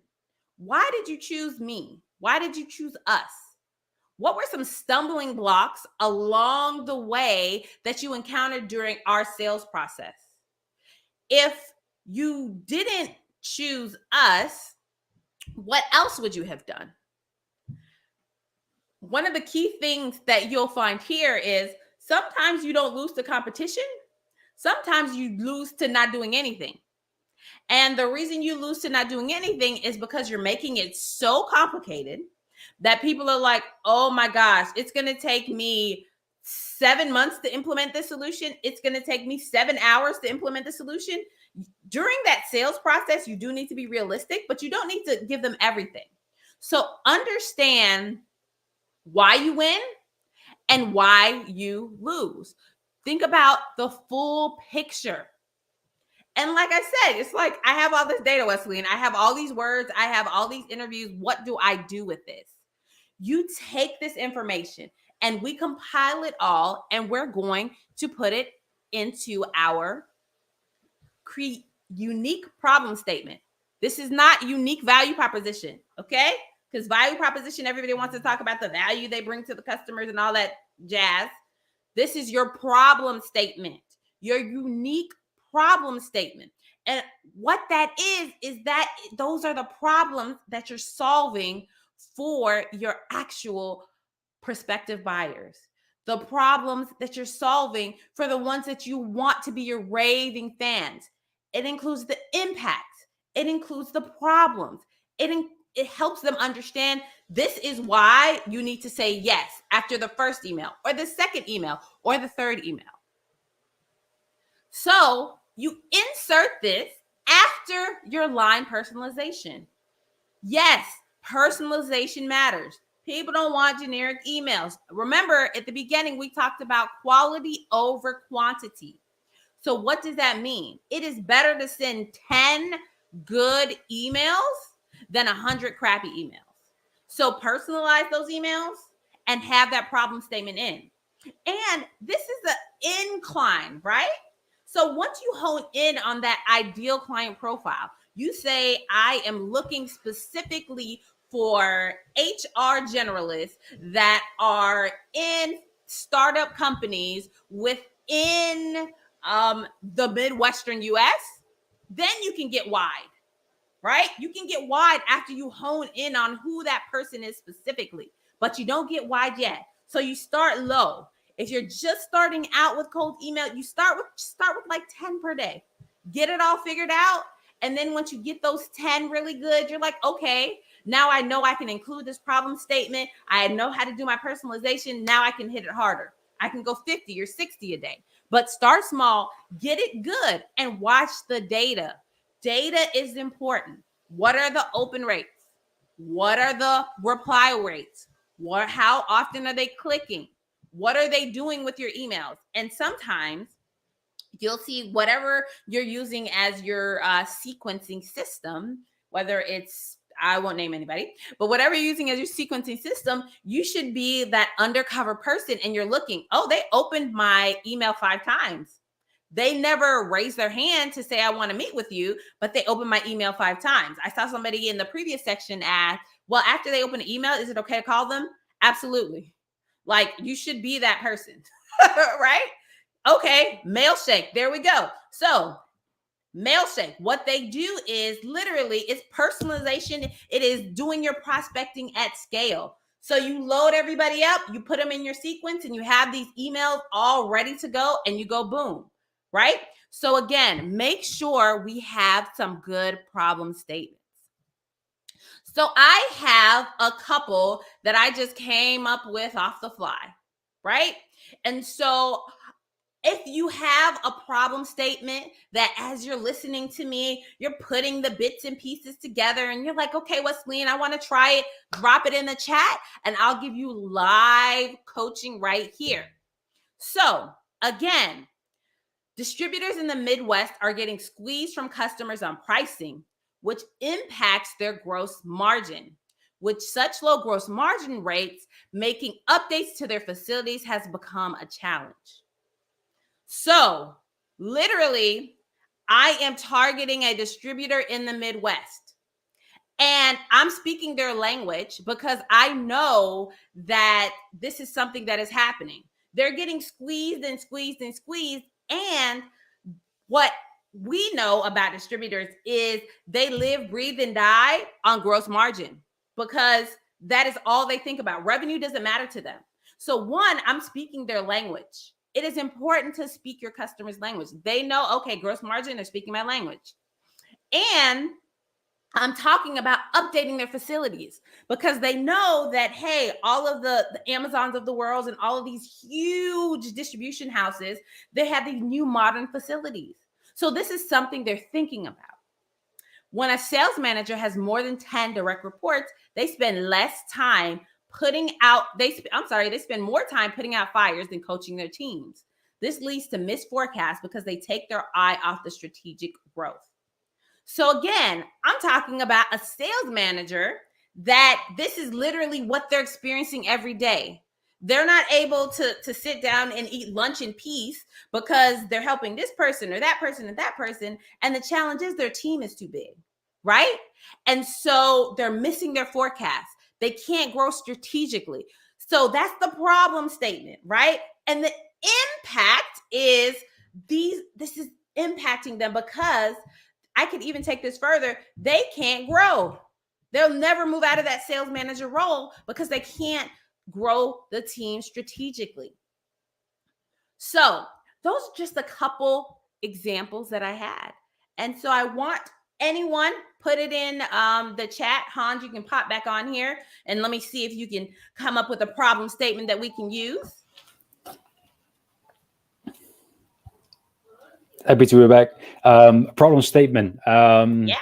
Why did you choose me? Why did you choose us? What were some stumbling blocks along the way that you encountered during our sales process? If you didn't choose us, what else would you have done? One of the key things that you'll find here is sometimes you don't lose to competition. Sometimes you lose to not doing anything. And the reason you lose to not doing anything is because you're making it so complicated that people are like, oh my gosh, it's going to take me 7 months to implement this solution. It's going to take me 7 hours to implement the solution. During that sales process, you do need to be realistic, but you don't need to give them everything. So understand why you win and why you lose. Think about the full picture. And like I said, it's like, I have all this data, Wesleyne. I have all these words. I have all these interviews. What do I do with this? You take this information and we compile it all, and we're going to put it into our unique problem statement. This is not unique value proposition, okay? Because value proposition, everybody wants to talk about the value they bring to the customers and all that jazz. This is your problem statement, your unique problem statement. And what that is that those are the problems that you're solving for your actual prospective buyers. the problems that you're solving for the ones that you want to be your raving fans. It includes the impact. It includes the problems. It helps them understand this is why you need to say yes after the first email or the second email or the third email. So you insert this after your line personalization. Yes, personalization matters. People don't want generic emails. Remember, at the beginning, we talked about quality over quantity. So what does that mean? It is better to send 10 good emails than 100 crappy emails. So personalize those emails and have that problem statement in. And this is the incline, right? So once you hone in on that ideal client profile, you say, I am looking specifically for HR generalists that are in startup companies within the Midwestern US, then you can get wide, right? You can get wide after you hone in on who that person is specifically, but you don't get wide yet. So you start low. If you're just starting out with cold email, you start with like 10 per day. Get it all figured out. And then once you get those 10 really good, you're like, okay, now I know I can include this problem statement. I know how to do my personalization. Now I can hit it harder. I can go 50 or 60 a day. But start small, get it good, and watch the data. Data is important. What are the open rates? What are the reply rates? How often are they clicking? What are they doing with your emails? And sometimes you'll see whatever you're using as your sequencing system, whether it's, I won't name anybody, but whatever you're using as your sequencing system, you should be that undercover person and you're looking, oh, they opened my email 5 times. They never raised their hand to say, I want to meet with you, but they opened my email 5 times. I saw somebody in the previous section ask, well, after they open an email, is it okay to call them? Absolutely. Like, you should be that person, right? Okay, Mailshake, there we go. So Mailshake, what they do is literally, it's personalization. It is doing your prospecting at scale. So you load everybody up, you put them in your sequence, and you have these emails all ready to go, and you go boom, right? So again, make sure we have some good problem statements. So I have a couple that I just came up with off the fly, right? And so if you have a problem statement that as you're listening to me, you're putting the bits and pieces together and you're like, okay, Wesleyne, I want to try it, drop it in the chat and I'll give you live coaching right here. So again, distributors in the Midwest are getting squeezed from customers on pricing, which impacts their gross margin. With such low gross margin rates, making updates to their facilities has become a challenge. So literally, I am targeting a distributor in the Midwest and I'm speaking their language because I know that this is something that is happening. They're getting squeezed and squeezed and squeezed. And what we know about distributors is they live, breathe, and die on gross margin because that is all they think about. Revenue doesn't matter to them. So one, I'm speaking their language. It is important to speak your customer's language. They know, okay, gross margin, they're speaking my language. And I'm talking about updating their facilities because they know that, hey, all of the Amazons of the world and all of these huge distribution houses, they have these new modern facilities. So this is something they're thinking about. When a sales manager has more than 10 direct reports, they spend less time they spend more time putting out fires than coaching their teams. This leads to missed forecasts because they take their eye off the strategic growth. So again, I'm talking about a sales manager that this is literally what they're experiencing every day. They're not able to sit down and eat lunch in peace because they're helping this person or that person and that person. And the challenge is their team is too big, right? And so they're missing their forecast. They can't grow strategically. So that's the problem statement, right? And the impact is this is impacting them because I could even take this further. They can't grow. They'll never move out of that sales manager role because they can't grow the team strategically. So those are just a couple examples that I had. And so I want anyone put it in the chat. Hans, you can pop back on here and let me see if you can come up with a problem statement that we can use. Happy to be back. Problem statement. Yeah,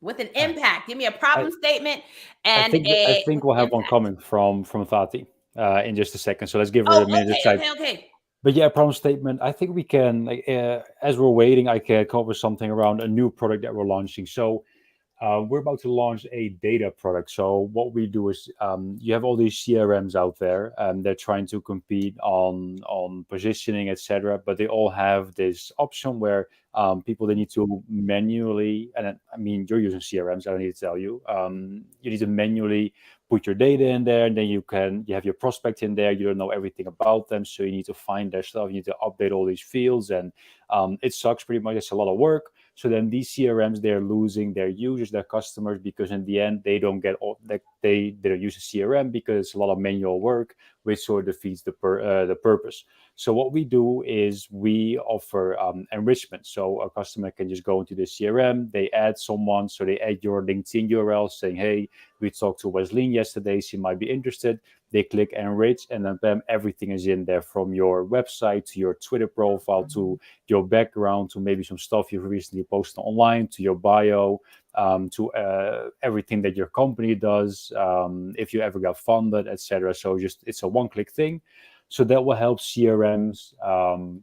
with an impact. Give me a problem statement and I think we'll have one impact. coming from Fati in just a second. So let's give her a minute to type. Okay. But yeah, problem statement. I think we can, as we're waiting, I can come up with something around a new product that we're launching. So we're about to launch a data product. So what we do is you have all these CRMs out there, and they're trying to compete on positioning, etc. But they all have this option where people, they need to manually, and I mean, you're using CRMs, I don't need to tell you. You need to manually put your data in there, and then you have your prospect in there. You don't know everything about them, so you need to find their stuff. You need to update all these fields, and it sucks pretty much. It's a lot of work. So then these CRMs, they're losing their users, their customers, because in the end they don't get all that. They don't use a CRM because it's a lot of manual work, which sort of defeats the purpose. So what we do is we offer enrichment. So a customer can just go into the CRM, they add someone, so they add your LinkedIn URL saying, hey, we talked to Wesleyne yesterday, she might be interested. They click enrich, and then bam, everything is in there, from your website to your Twitter profile to your background to maybe some stuff you've recently posted online to your bio, to everything that your company does, if you ever got funded, etc. So just it's a one-click thing. So that will help CRMs.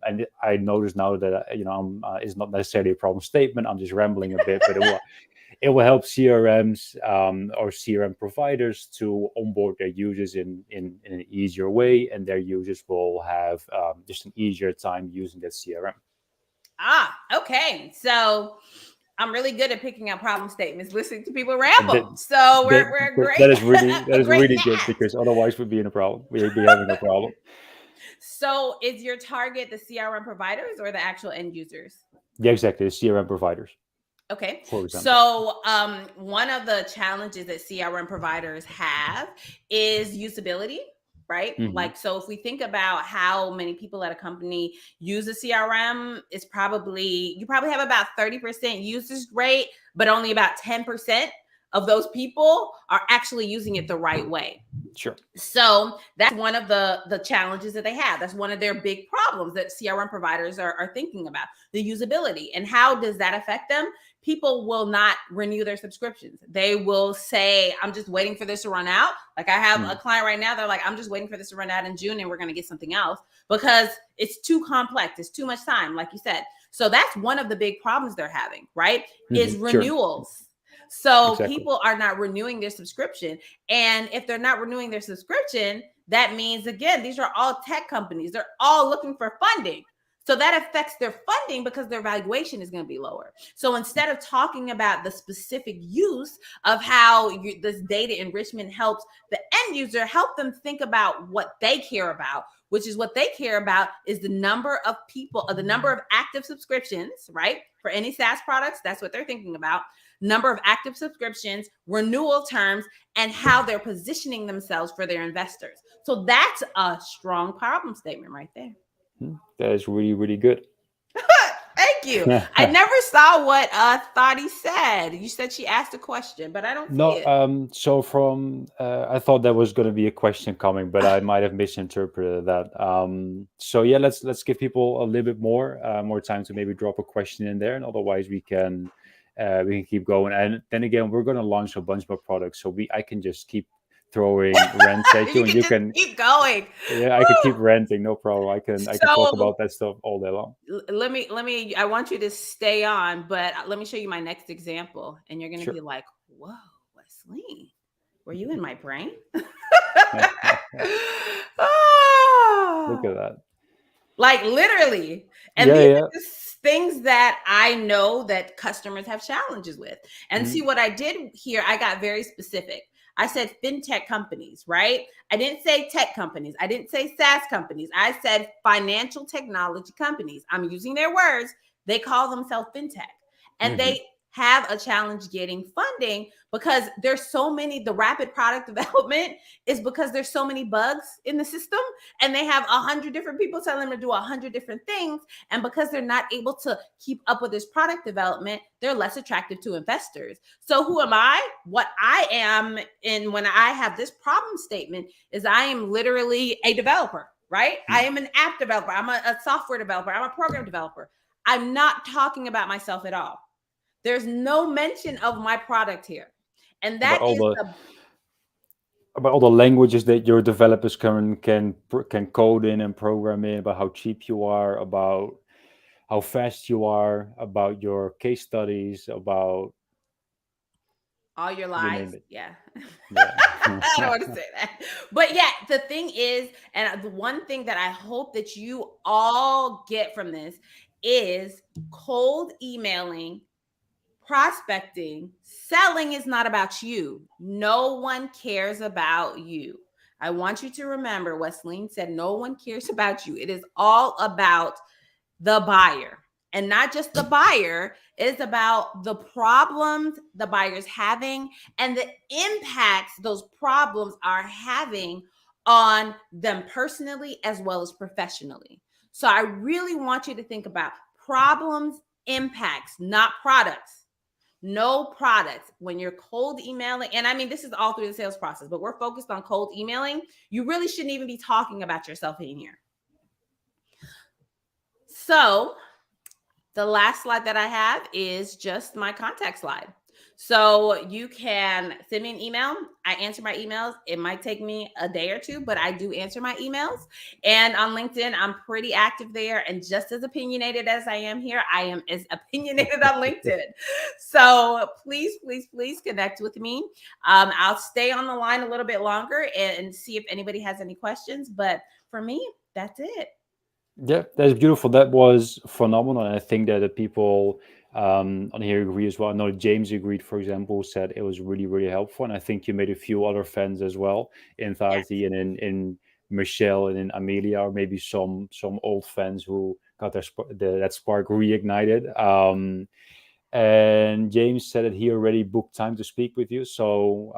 And I notice now that it's not necessarily a problem statement. I'm just rambling a bit, but it will help CRMs or CRM providers to onboard their users in an easier way, and their users will have just an easier time using that CRM. Okay. So I'm really good at picking out problem statements, listening to people ramble. So we're great. That is really good, because otherwise we'd be in a problem. We'd be having a problem. So is your target the CRM providers or the actual end users? Yeah, exactly. The CRM providers. Okay. For example. So one of the challenges that CRM providers have is usability, right? Mm-hmm. Like, so if we think about how many people at a company use a CRM, you probably have about 30% usage rate, but only about 10% of those people are actually using it the right way. Sure. So that's one of the challenges that they have. That's one of their big problems that CRM providers are thinking about, the usability. And how does that affect them? People will not renew their subscriptions. They will say, I'm just waiting for this to run out. Like I have a client right now, they're like, I'm just waiting for this to run out in June and we're going to get something else because it's too complex. It's too much time, like you said. So that's one of the big problems they're having, right? Is renewals. Sure. So people are not renewing their subscription. And if they're not renewing their subscription, that means, again, these are all tech companies. They're all looking for funding. So that affects their funding because their valuation is going to be lower. So instead of talking about the specific use of how this data enrichment helps the end user, help them think about what they care about, which is what they care about is the number of people, or the number of active subscriptions, right? For any SaaS products, that's what they're thinking about. Number of active subscriptions, renewal terms, and how they're positioning themselves for their investors. So that's a strong problem statement right there. That is really, really good. Thank you. I never saw what Thadi said. You said she asked a question, but I don't see it. So from I thought that was going to be a question coming, but I might have misinterpreted that. So yeah, let's give people a little bit more time to maybe drop a question in there, and otherwise we can keep going. And then again, we're going to launch a bunch more products, so I can just keep throwing rants at you, and you can keep going. Yeah, I could keep ranting, no problem. I can talk about that stuff all day long. Let me. I want you to stay on, but let me show you my next example, and you're going to be like, "Whoa, Wesleyne, were you in my brain?" Look at that. Like literally, and these are things that I know that customers have challenges with. And see what I did here. I got very specific. I said fintech companies, right? I didn't say tech companies. I didn't say SaaS companies. I said financial technology companies. I'm using their words. They call themselves fintech. And they have a challenge getting funding because there's so many, the rapid product development is because there's so many bugs in the system and they have 100 different people telling them to do 100 different things. And because they're not able to keep up with this product development, they're less attractive to investors. So who am I? What I am, and when I have this problem statement is I am literally a developer, right? I am an app developer. I'm a software developer. I'm a program developer. I'm not talking about myself at all. There's no mention of my product here. And About that all is the the about all the languages that your developers can code in and program in, about how cheap you are, about how fast you are, about your case studies, about all your you lies. name it. Yeah. Yeah. I don't want to say that. But yeah, the thing is, and the one thing that I hope that you all get from this is cold emailing, prospecting, selling is not about you. No one cares about you. I want you to remember, Wesleyne said, no one cares about you. It is all about the buyer. And not just the buyer, it's about the problems the buyer's having and the impacts those problems are having on them personally as well as professionally. So I really want you to think about problems, impacts, not products. No products. When you're cold emailing, and I mean, this is all through the sales process, but we're focused on cold emailing. You really shouldn't even be talking about yourself in here. So the last slide that I have is just my contact slide. So you can send me an email. I answer my emails. It might take me a day or two, but I do answer my emails. And on LinkedIn, I'm pretty active there. And just as opinionated as I am here, I am as opinionated on LinkedIn. So please, please, please connect with me. I'll stay on the line a little bit longer and see if anybody has any questions. But for me, that's it. Yeah, that's beautiful. That was phenomenal. And I think that the people on here agree as well. I know James agreed, for example, said it was really, really helpful. And I think you made a few other fans as well in Yes. Tati and in Michelle and in Amelia, or maybe some old fans who got that spark reignited. And James said that he already booked time to speak with you. So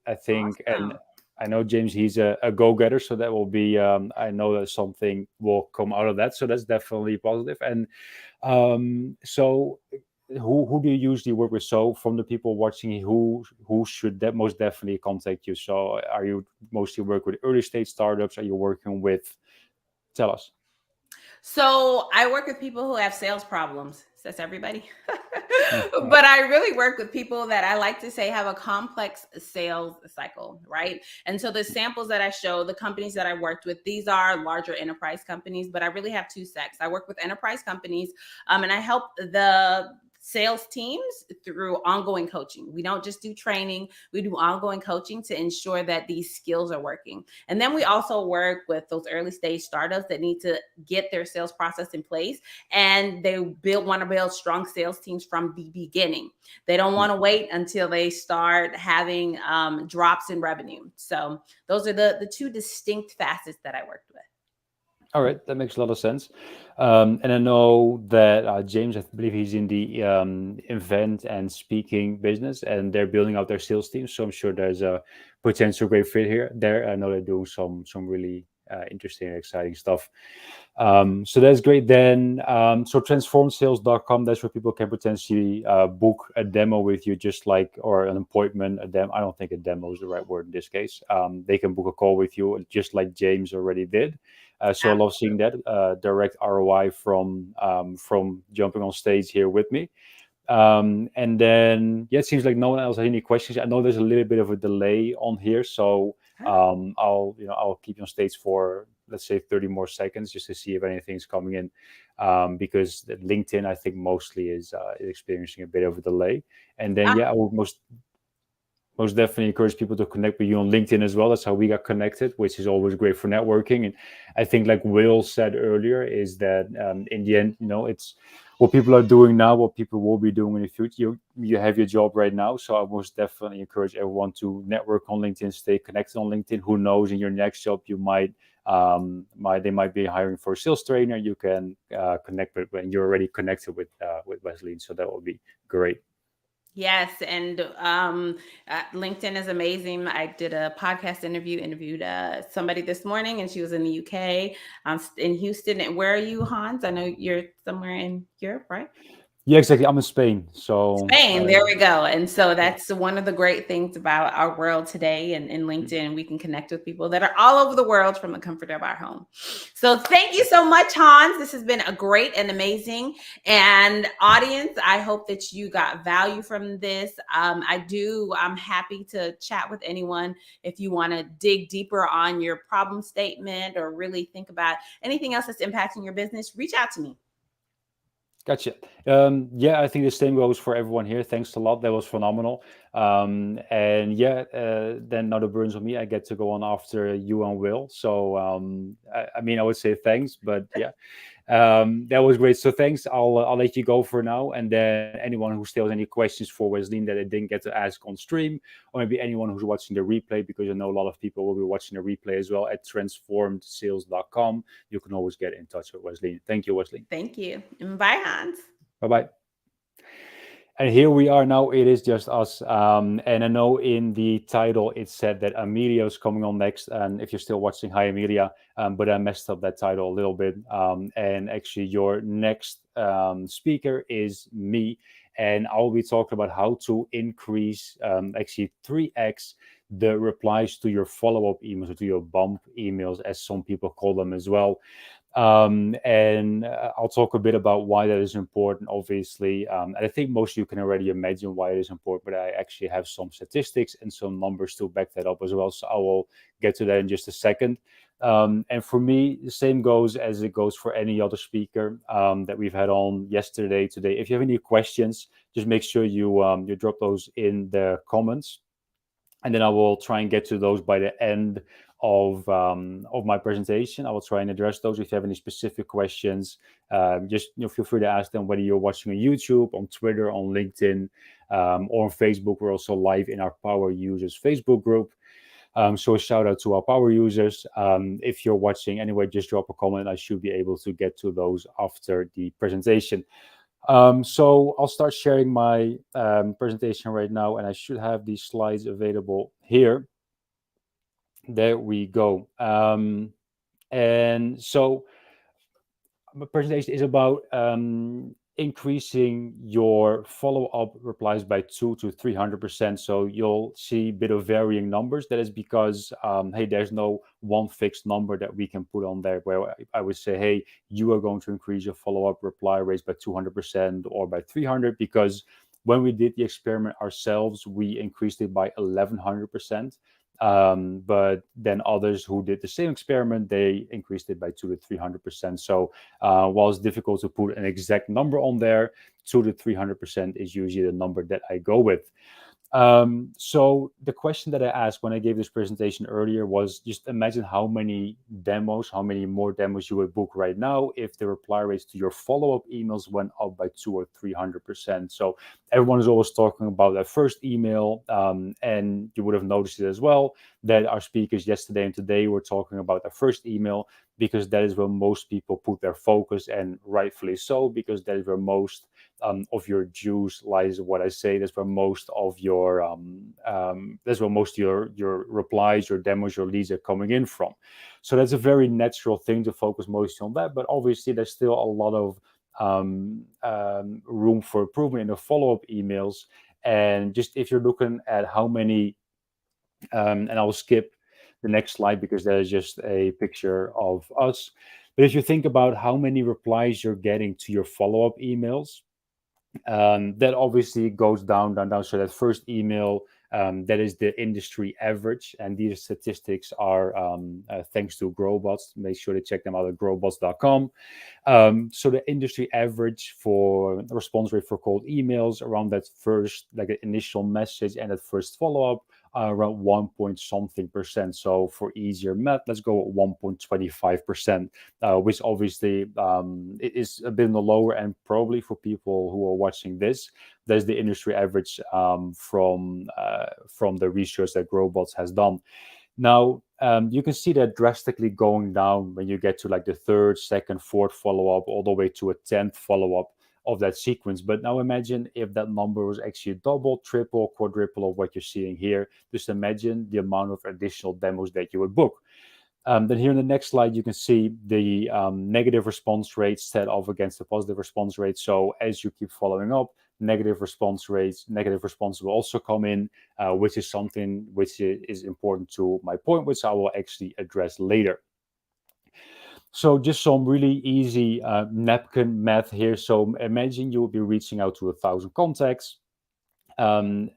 I think, and Awesome. I know James, he's a go-getter, so that will be. I know that something will come out of that, so that's definitely positive. And so, who do you usually work with? So, from the people watching, who should that most definitely contact you? So, are you mostly work with early stage startups? Are you working with? Tell us. So I work with people who have sales problems. That's everybody. But I really work with people that I like to say have a complex sales cycle, right? And so the samples that I show, the companies that I worked with, these are larger enterprise companies, but I really have two sets. I work with enterprise companies, and I help the sales teams through ongoing coaching. We don't just do training, we do ongoing coaching to ensure that these skills are working. And then we also work with those early stage startups that need to get their sales process in place, and they want to build strong sales teams from the beginning. They don't want to wait until they start having drops in revenue. So those are the two distinct facets that I worked with. All right, that makes a lot of sense. And I know that James, I believe he's in the event and speaking business, and they're building out their sales team. So I'm sure there's a potential great fit here. There, I know they're doing some really interesting and exciting stuff. So that's great. Then, so transformsales.com, that's where people can potentially book a demo with you, just like, or an appointment, a demo. I don't think a demo is the right word in this case. They can book a call with you, just like James already did. So I love seeing that direct ROI from jumping on stage here with me. And then, yeah, it seems like no one else has any questions. I know there's a little bit of a delay on here, so I'll keep you on stage for, let's say, 30 more seconds just to see if anything's coming in, because LinkedIn, I think, mostly is experiencing a bit of a delay. And then, yeah, I will most definitely encourage people to connect with you on LinkedIn as well. That's how we got connected, which is always great for networking. And I think, like Will said earlier, is that in the end, it's what people are doing now, what people will be doing in the future. You have your job right now. So I most definitely encourage everyone to network on LinkedIn, stay connected on LinkedIn. Who knows, in your next job, you might They might be hiring for a sales trainer. You can connect with when you're already connected with Wesleyne. So that will be great. Yes, and LinkedIn is amazing. I did a podcast interviewed somebody this morning, and she was in the UK, in Houston. And where are you, Hans? I know you're somewhere in Europe, right? Yeah, exactly. I'm in Spain, so Spain, there we go. And so that's one of the great things about our world today, and in LinkedIn, we can connect with people that are all over the world from the comfort of our home. So thank you so much, Hans. This has been a great and amazing. And audience, I hope that you got value from this. I'm happy to chat with anyone if you want to dig deeper on your problem statement or really think about anything else that's impacting your business. Reach out to me. Gotcha. Yeah, I think the same goes for everyone here. Thanks a lot. That was phenomenal. And yeah, then now the burns on me. I get to go on after you and Will. So I mean, I would say thanks, but yeah, that was great. So thanks. I'll let you go for now. And then anyone who still has any questions for Wesleyne that I didn't get to ask on stream, or maybe anyone who's watching the replay, because I know a lot of people will be watching the replay as well at transformedsales.com. You can always get in touch with Wesleyne. Thank you, Wesleyne. Thank you. And bye, Hans. Bye-bye. And here we are now. It is just us. And I know in the title it said that Amelia is coming on next. And if you're still watching, hi Amelia. But I messed up that title a little bit. And actually, your next speaker is me. And I'll be talking about how to increase actually 3x the replies to your follow-up emails, or to your bump emails, as some people call them as well. And I'll talk a bit about why that is important, obviously. And I think most of you can already imagine why it is important, but I actually have some statistics and some numbers to back that up as well. So I will get to that in just a second. And for me, the same goes as it goes for any other speaker that we've had on yesterday, today. If you have any questions, just make sure you drop those in the comments, and then I will try and get to those by the end of my presentation. I will try and address those. If you have any specific questions, just feel free to ask them, whether you're watching on YouTube, on Twitter, on LinkedIn, or on Facebook. We're also live in our Power Users Facebook group. So a shout out to our power users. If you're watching anyway, just drop a comment. I should be able to get to those after the presentation. So I'll start sharing my presentation right now, and I should have these slides available here. There we go. And so my presentation is about increasing your follow-up replies by 200 to 300%. So you'll see a bit of varying numbers. That is because, hey, there's no one fixed number that we can put on there where I would say, hey, you are going to increase your follow-up reply rates by 200% or by 300, because when we did the experiment ourselves, we increased it by 1100%. But then others who did the same experiment, they increased it by 200 to 300%. So while it's difficult to put an exact number on there, 200 to 300% is usually the number that I go with. So the question that I asked when I gave this presentation earlier was, just imagine how many more demos you would book right now if the reply rates to your follow-up emails went up by 200 or 300%. So everyone is always talking about that first email, and you would have noticed it as well, that our speakers yesterday and today were talking about their first email, because that is where most people put their focus, and rightfully so, because that is where most of your juice lies. What I say, that's where most of your your replies, your demos, your leads are coming in from. So that's a very natural thing to focus mostly on that. But obviously, there's still a lot of room for improvement in the follow-up emails. And just if you're looking at how many, and I will skip the next slide because that is just a picture of us. But if you think about how many replies you're getting to your follow-up emails, that obviously goes down. So that first email, that is the industry average, and these statistics are thanks to Growbots. Make sure to check them out at growbots.com. So the industry average for response rate for cold emails around that first, like an initial message and that first follow-up, around 1 point something percent. So for easier math, let's go at 1.25%, which obviously is a bit on the lower end, probably for people who are watching this. That's the industry average from the research that Growbots has done. Now, you can see that drastically going down when you get to like the third, second, fourth follow-up, all the way to a 10th follow-up of that sequence. But now imagine if that number was actually double, triple, quadruple of what you're seeing here. Just imagine the amount of additional demos that you would book. Then here in the next slide, you can see the negative response rate set off against the positive response rate. So as you keep following up, negative responses will also come in, which is something which is important to my point, which I will actually address later. So just some really easy napkin math here. So imagine you will be reaching out to 1,000 contacts.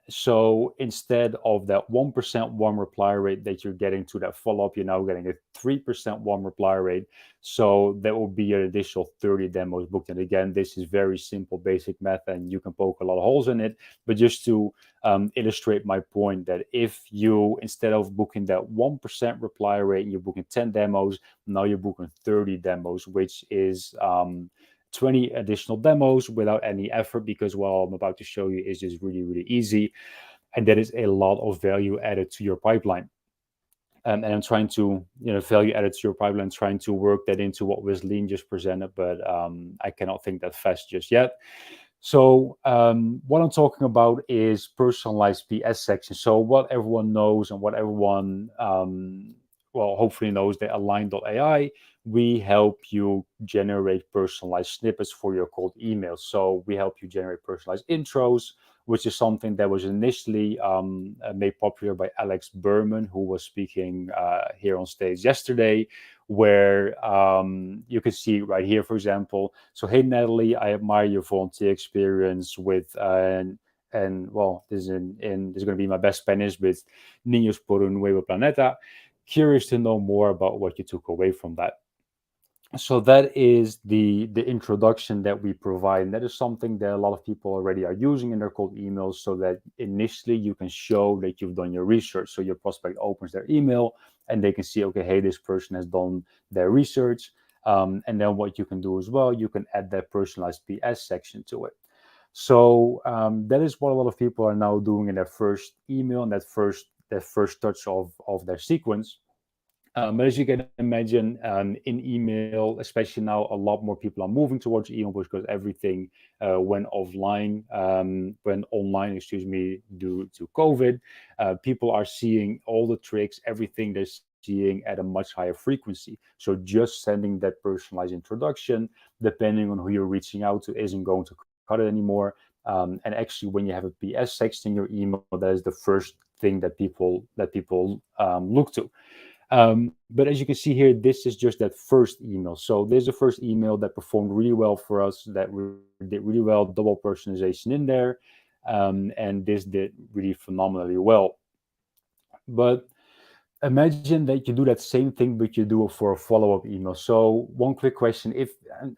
So instead of that 1% warm reply rate that you're getting to that follow-up, you're now getting a 3% warm reply rate. So that will be an additional 30 demos booked. And again, this is very simple, basic math, and you can poke a lot of holes in it. But just to illustrate my point, that if you, instead of booking that 1% reply rate, you're booking 10 demos, now you're booking 30 demos, which is 20 additional demos without any effort, because what I'm about to show you is just really, really easy. And that is a lot of value added to your pipeline. And I'm trying to, value added to your pipeline, trying to work that into what Wesleyne just presented, but I cannot think that fast just yet. So what I'm talking about is personalized PS section. So what everyone knows and what everyone, hopefully knows, that Align.ai, we help you generate personalized snippets for your cold emails. So we help you generate personalized intros, which is something that was initially made popular by Alex Berman, who was speaking here on stage yesterday, where you can see right here, for example. So, hey, Natalie, I admire your volunteer experience with, this is going to be my best Spanish, with Niños por un Nuevo Planeta. Curious to know more about what you took away from that. So that is the introduction that we provide, and that is something that a lot of people already are using in their cold emails, so that initially you can show that you've done your research. So your prospect opens their email and they can see, okay, hey, this person has done their research. And then what you can do as well, you can add that personalized PS section to it. So that is what a lot of people are now doing in their first email and that first touch of their sequence. But as you can imagine, in email, especially now, a lot more people are moving towards email because everything went online, due to COVID. People are seeing all the tricks, everything they're seeing at a much higher frequency. So just sending that personalized introduction, depending on who you're reaching out to, isn't going to cut it anymore. And actually, when you have a PS section in your email, that is the first thing that people look to. But as you can see here, this is just that first email. So there's the first email that performed really well for us, that did really well, double personalization in there. And this did really phenomenally well. But imagine that you do that same thing, but you do it for a follow-up email. So one quick question, if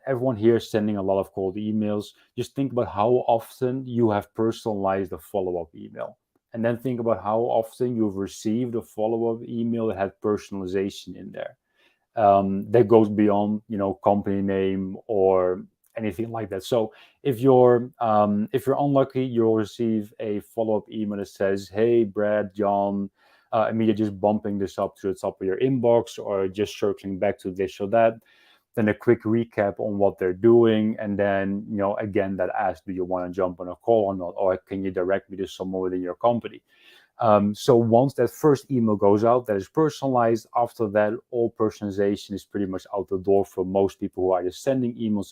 everyone here is sending a lot of cold emails, just think about how often you have personalized a follow-up email. And then think about how often you've received a follow-up email that had personalization in there. That goes beyond, company name or anything like that. So if you're unlucky, you'll receive a follow-up email that says, "Hey, Brad, John," immediately just bumping this up to the top of your inbox, or just circling back to this or that. Then a quick recap on what they're doing, and then again that asks, do you want to jump on a call or not, or can you direct me to someone within your company? So once that first email goes out, that is personalized. After that, all personalization is pretty much out the door for most people who are just sending emails,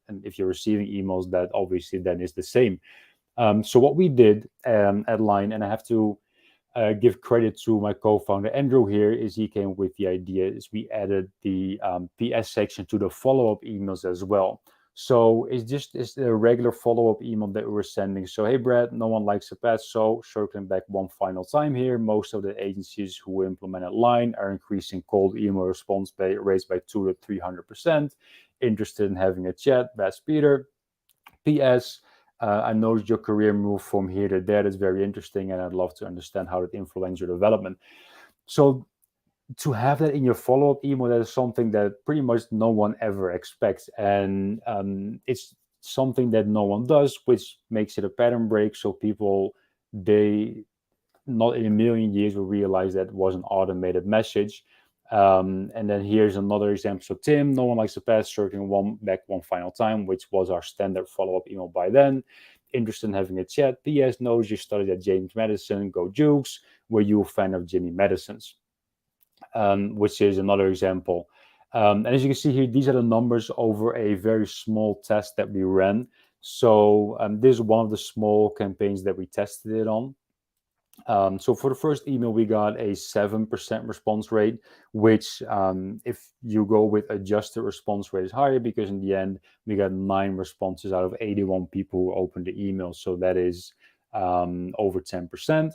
and if you're receiving emails, that obviously then is the same. So what we did at Line, and I have to give credit to my co-founder Andrew here, is he came with the idea, is we added the PS section to the follow-up emails as well. So it's a regular follow-up email that we're sending. So, hey, Brad, no one likes a pass. So circling back one final time here, most of the agencies who implemented Line are increasing cold email response rates by 200 to 300%. Interested in having a chat? That's Peter. PS, I noticed your career move from here to there. That's very interesting, and I'd love to understand how it influenced your development. So to have that in your follow-up email, that is something that pretty much no one ever expects, and it's something that no one does, which makes it a pattern break. So people, they not in a million years we realized that was an automated message. And then here's another example. So Tim, no one likes to pass, circling one final time, which was our standard follow-up email by then. Interested in having a chat. P.S. knows you studied at James Madison. Go Jukes. Were you a fan of Jimmy Madison's? Which is another example. And as you can see here, these are the numbers over a very small test that we ran. So this is one of the small campaigns that we tested it on. So for the first email, we got a 7% response rate, which if you go with adjusted response rate is higher, because in the end, we got 9 responses out of 81 people who opened the email. So that is over 10%.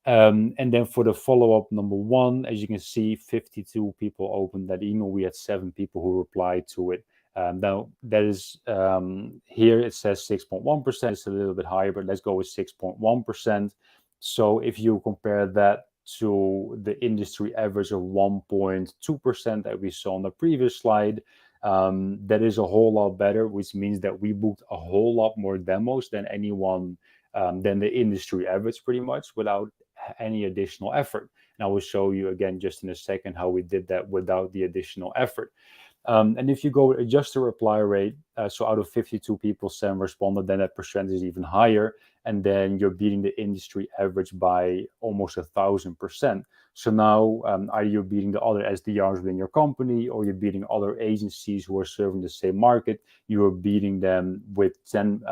And then for the follow-up number 1, as you can see, 52 people opened that email. We had 7 people who replied to it. Now that is here it says 6.1%. It's a little bit higher, but let's go with 6.1%. So if you compare that to the industry average of 1.2% that we saw on the previous slide, that is a whole lot better, which means that we booked a whole lot more demos than anyone, than the industry average, pretty much, without any additional effort. And I will show you again just in a second how we did that without the additional effort. And if you go with adjusted reply rate, so out of 52 people, 7 responded, then that percentage is even higher. And then you're beating the industry average by almost 1,000%. So now either you're beating the other SDRs within your company, or you're beating other agencies who are serving the same market. You are beating them with 10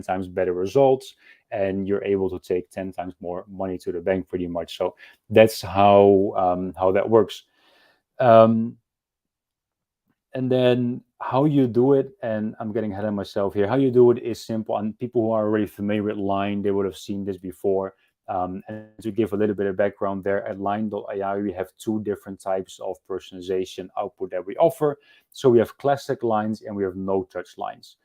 times better results, and you're able to take 10 times more money to the bank, pretty much. So that's how that works. And then how you do it, and I'm getting ahead of myself here, how you do it is simple. And people who are already familiar with Line, they would have seen this before. And to give a little bit of background there, at Line.ai, we have 2 different types of personalization output that we offer. So we have classic lines and we have no-touch lines.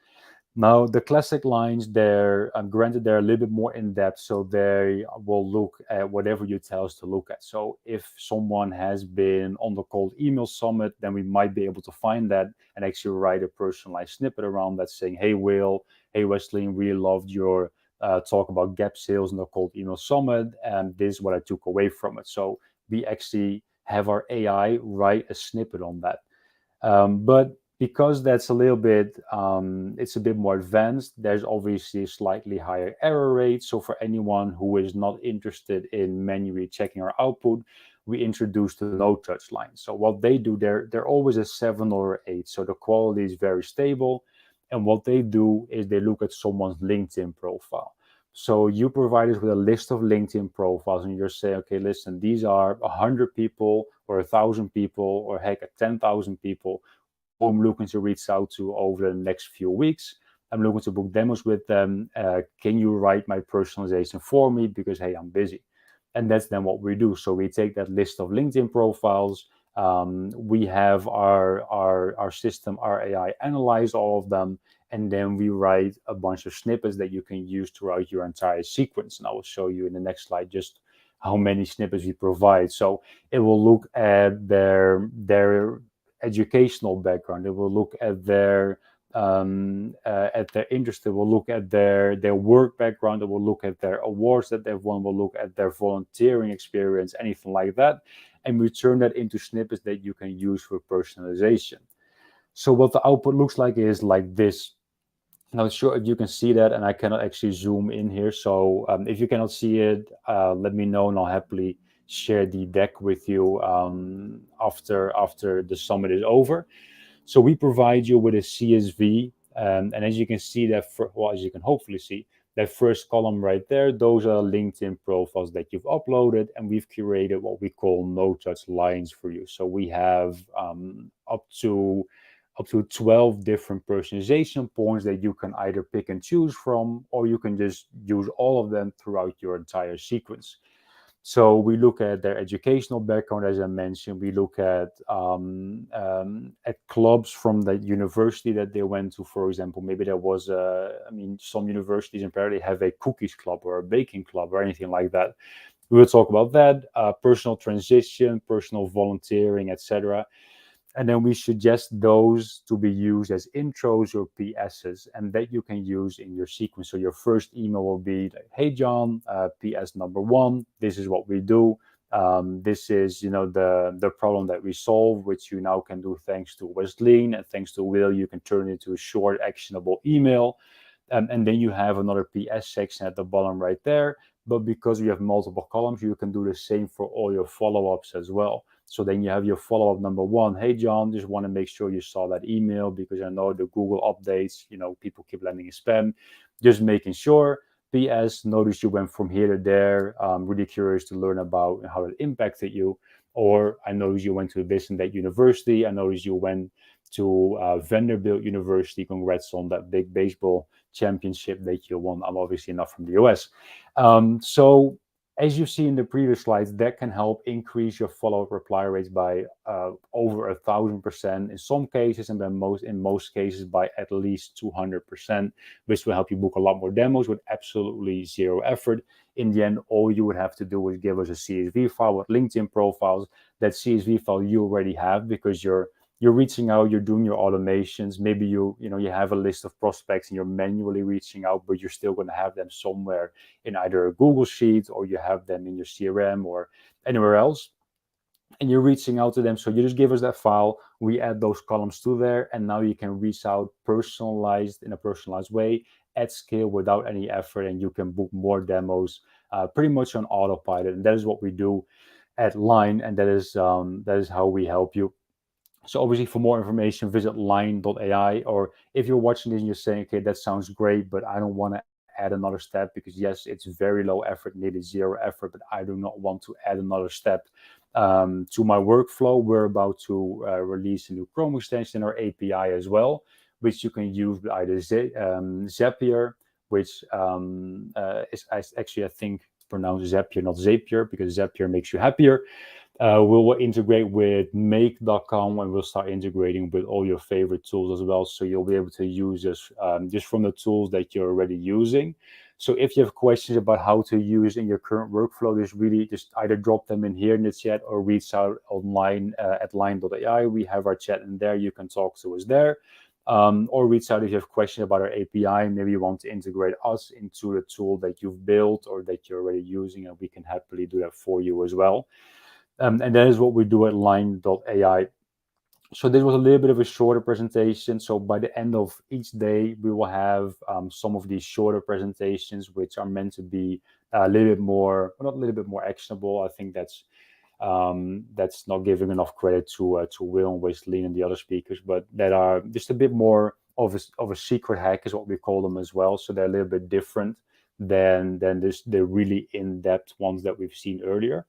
Now, the classic lines, they're granted they're a little bit more in depth, so they will look at whatever you tell us to look at. So if someone has been on the cold email summit, then we might be able to find that and actually write a personalized snippet around that saying, hey, Will, hey, Wesleyne, really loved your talk about gap sales in the cold email summit, and this is what I took away from it. So we actually have our AI write a snippet on that. But because that's a little bit, it's a bit more advanced, there's obviously a slightly higher error rate. So for anyone who is not interested in manually checking our output, we introduced the no-touch line. So what they do, they're always a 7 or 8. So the quality is very stable. And what they do is they look at someone's LinkedIn profile. So you provide us with a list of LinkedIn profiles, and you're saying, okay, listen, these are 100 people or 1,000 people, or heck, 10,000 people who I'm looking to reach out to over the next few weeks. I'm looking to book demos with them. Can you write my personalization for me? Because, hey, I'm busy. And that's then what we do. So we take that list of LinkedIn profiles. We have our system, our AI, analyze all of them. And then we write a bunch of snippets that you can use throughout your entire sequence. And I will show you in the next slide just how many snippets we provide. So it will look at their educational background. It will look at their interest. It will look at their work background. It will look at their awards that they've won. Will look at their volunteering experience, anything like that, and we turn that into snippets that you can use for personalization. So what the output looks like is like this. Not sure if you can see that, and I cannot actually zoom in here. So if you cannot see it, let me know, and I'll happily share the deck with you after the summit is over. So we provide you with a CSV, and as you can see that, as you can hopefully see, that first column right there, those are LinkedIn profiles that you've uploaded, and we've curated what we call no-touch lines for you. So we have up to 12 different personalization points that you can either pick and choose from, or you can just use all of them throughout your entire sequence. So we look at their educational background, as I mentioned. We look at clubs from the university that they went to. For example, maybe there was some universities apparently have a cookies club or a baking club or anything like that. We will talk about that, personal transition, personal volunteering, etc. And then we suggest those to be used as intros or PSs, and that you can use in your sequence. So your first email will be like, "Hey John, PS number one. This is what we do. This is, the problem that we solve, which you now can do thanks to Wesleyne, and thanks to Will, you can turn it into a short, actionable email." And then you have another PS section at the bottom right there. But because we have multiple columns, you can do the same for all your follow-ups as well. So then you have your follow-up number one. "Hey John, just want to make sure you saw that email because I know the Google updates, people keep landing in spam. Just making sure. PS, notice you went from here to there. Really curious to learn about how it impacted you." Or, "I noticed you went to this and that university. I noticed you went to Vanderbilt University. Congrats on that big baseball championship that you won." I'm obviously not from the US. So as you see in the previous slides, that can help increase your follow-up reply rates by over 1,000% in some cases, and then in most cases by at least 200%, which will help you book a lot more demos with absolutely zero effort. In the end, all you would have to do is give us a CSV file with LinkedIn profiles. That CSV file you already have because you're reaching out, you're doing your automations. Maybe you have a list of prospects and you're manually reaching out, but you're still going to have them somewhere in either a Google Sheet, or you have them in your CRM or anywhere else, and you're reaching out to them. So you just give us that file, we add those columns to there, and now you can reach out in a personalized way at scale without any effort, and you can book more demos pretty much on autopilot. And that is what we do at Line, and that is how we help you. So obviously, for more information, visit line.ai. Or if you're watching this and you're saying, "Okay, that sounds great, but I don't want to add another step because yes, it's very low effort, nearly zero effort, but I do not want to add another step to my workflow." We're about to release a new Chrome extension or API as well, which you can use with either Zapier, which is actually, I think, pronounced Zapier, not Zapier, because Zapier makes you happier. We will integrate with make.com, and we'll start integrating with all your favorite tools as well. So you'll be able to use this just from the tools that you're already using. So if you have questions about how to use in your current workflow, just either drop them in here in the chat or reach out online at line.ai. We have our chat in there. You can talk to us there. Or reach out if you have questions about our API. Maybe you want to integrate us into the tool that you've built or that you're already using, and we can happily do that for you as well. And that is what we do at line.ai. So this was a little bit of a shorter presentation. So by the end of each day, we will have some of these shorter presentations, which are meant to be a little bit more, not a little bit more actionable. I think that's not giving enough credit to Will and Wesleyne and the other speakers, but that are just a bit more of a secret hack is what we call them as well. So they're a little bit different than the really in-depth ones that we've seen earlier.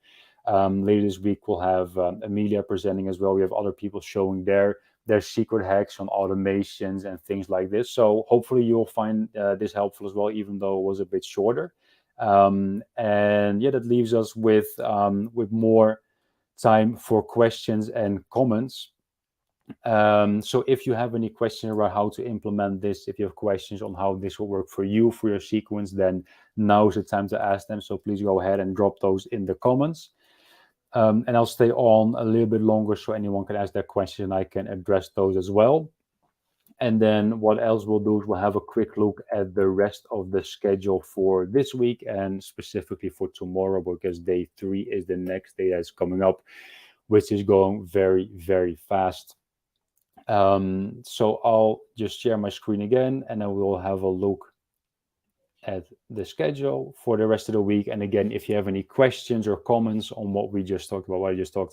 Later this week, we'll have Amelia presenting as well. We have other people showing their secret hacks on automations and things like this. So hopefully you'll find this helpful as well, even though it was a bit shorter. And yeah, that leaves us with more time for questions and comments. So if you have any questions about how to implement this, if you have questions on how this will work for you, for your sequence, then now is the time to ask them. So please go ahead and drop those in the comments. And I'll stay on a little bit longer so anyone can ask their question and I can address those as well. And then what else we'll do is we'll have a quick look at the rest of the schedule for this week and specifically for tomorrow, because day 3 is the next day that's coming up, which is going very, very fast. So I'll just share my screen again, and then we'll have a look at the schedule for the rest of the week. And again, if you have any questions or comments on what I just talked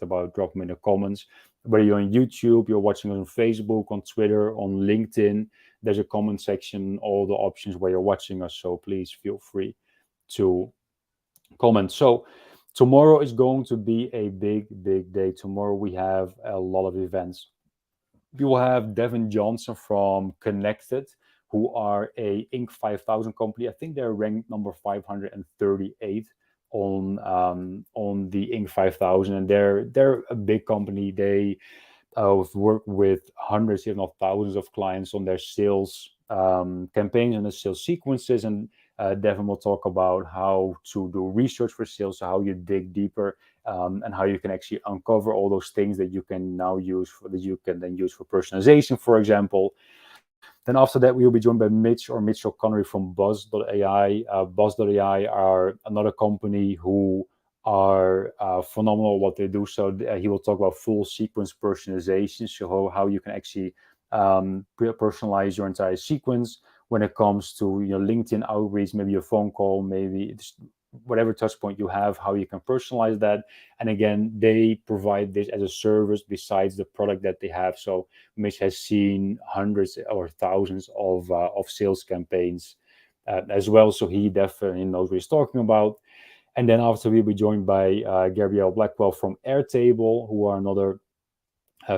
about, drop them in the comments. Whether you're on YouTube, you're watching us on Facebook, on Twitter, on LinkedIn, there's a comment section, all the options where you're watching us. So please feel free to comment. So tomorrow is going to be a big, big day. Tomorrow we have a lot of events. We will have Devin Johnson from Connected, who are a Inc. 5000 company. I think they're ranked number 538 on the Inc. 5000, and they're a big company. They work with hundreds, if not thousands, of clients on their sales campaigns and the sales sequences. And Devin will talk about how to do research for sales, so how you dig deeper, and how you can actually uncover all those things that you can now use that you can then use for personalization, for example. Then after that, we will be joined by Mitch O'Connor from Buzz.ai. Buzz.ai are another company who are phenomenal what they do. So he will talk about full sequence personalization, so how you can actually personalize your entire sequence when it comes to LinkedIn outreach, maybe a phone call, maybe just whatever touch point you have, how you can personalize that. And again, they provide this as a service besides the product that they have. So Mitch has seen hundreds or thousands of sales campaigns as well, so he definitely knows what he's talking about. And then after, we'll be joined by Gabrielle Blackwell from Airtable, who are another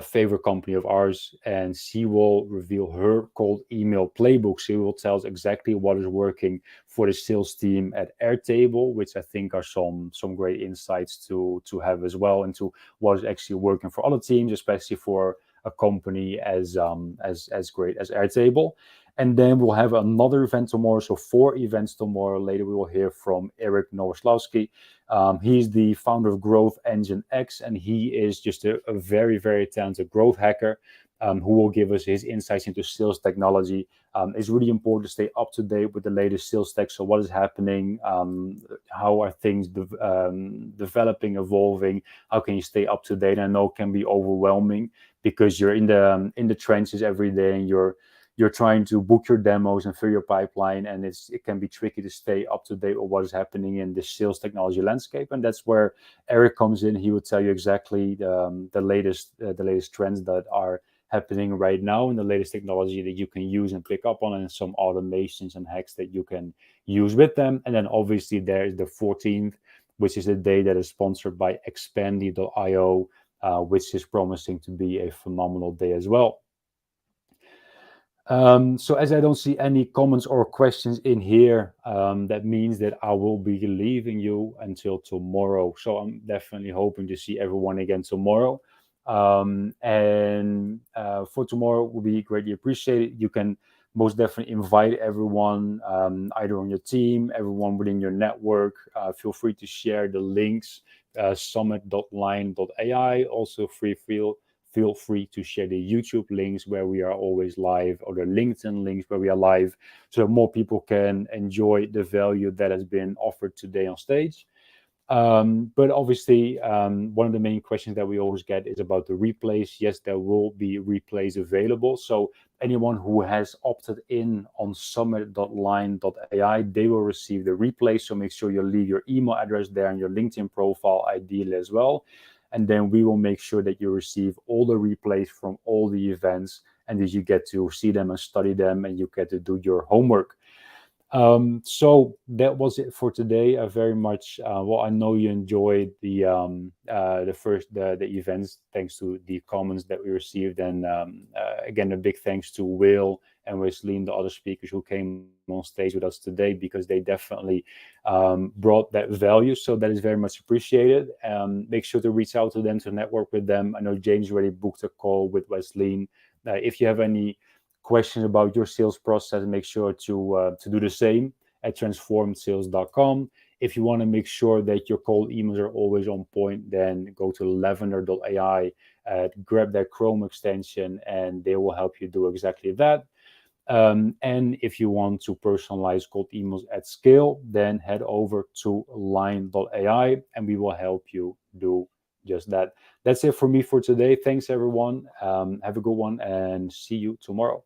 favorite company of ours, and she will reveal her cold email playbook. She will tell us exactly what is working for the sales team at Airtable, which I think are some great insights to have as well, into what is actually working for other teams, especially for a company as great as Airtable. And then we'll have another event tomorrow, so 4 events tomorrow. Later, we will hear from Eric Nowoslawski. He's the founder of Growth Engine X, and he is just a very, very talented growth hacker who will give us his insights into sales technology. It's really important to stay up to date with the latest sales tech. So what is happening? How are things developing, evolving? How can you stay up to date? I know it can be overwhelming because you're in the trenches every day, and you're trying to book your demos and fill your pipeline, and it can be tricky to stay up to date with what is happening in the sales technology landscape. And that's where Eric comes in. He would tell you exactly the latest trends that are happening right now, and the latest technology that you can use and pick up on, and some automations and hacks that you can use with them. And then obviously there is the 14th, which is the day that is sponsored by Expandy.io, which is promising to be a phenomenal day as well. So as I don't see any comments or questions in here, that means that I will be leaving you until tomorrow. So I'm definitely hoping to see everyone again tomorrow. And for tomorrow will be greatly appreciated. You can most definitely invite everyone, either on your team, everyone within your network. Feel free to share the links, summit.line.ai. Also feel free to share the YouTube links where we are always live, or the LinkedIn links where we are live, so that more people can enjoy the value that has been offered today on stage. But obviously, one of the main questions that we always get is about the replays. Yes, there will be replays available. So anyone who has opted in on summit.line.ai, they will receive the replay. So make sure you leave your email address there and your LinkedIn profile ideally as well. And then we will make sure that you receive all the replays from all the events, and that you get to see them and study them, and you get to do your homework. So that was it for today. Very much. I know you enjoyed the events, thanks to the comments that we received, and again, a big thanks to Will and Wesleyne, the other speakers who came on stage with us today, because they definitely brought that value. So that is very much appreciated. Make sure to reach out to them, to network with them. I know James already booked a call with Wesleyne. If you have any questions about your sales process, make sure to do the same at transformedsales.com. If you want to make sure that your cold emails are always on point, then go to lavender.ai, grab that Chrome extension, and they will help you do exactly that. And if you want to personalize cold emails at scale, then head over to line.ai, and we will help you do just that. That's it for me for today. Thanks, everyone. Have a good one, and see you tomorrow.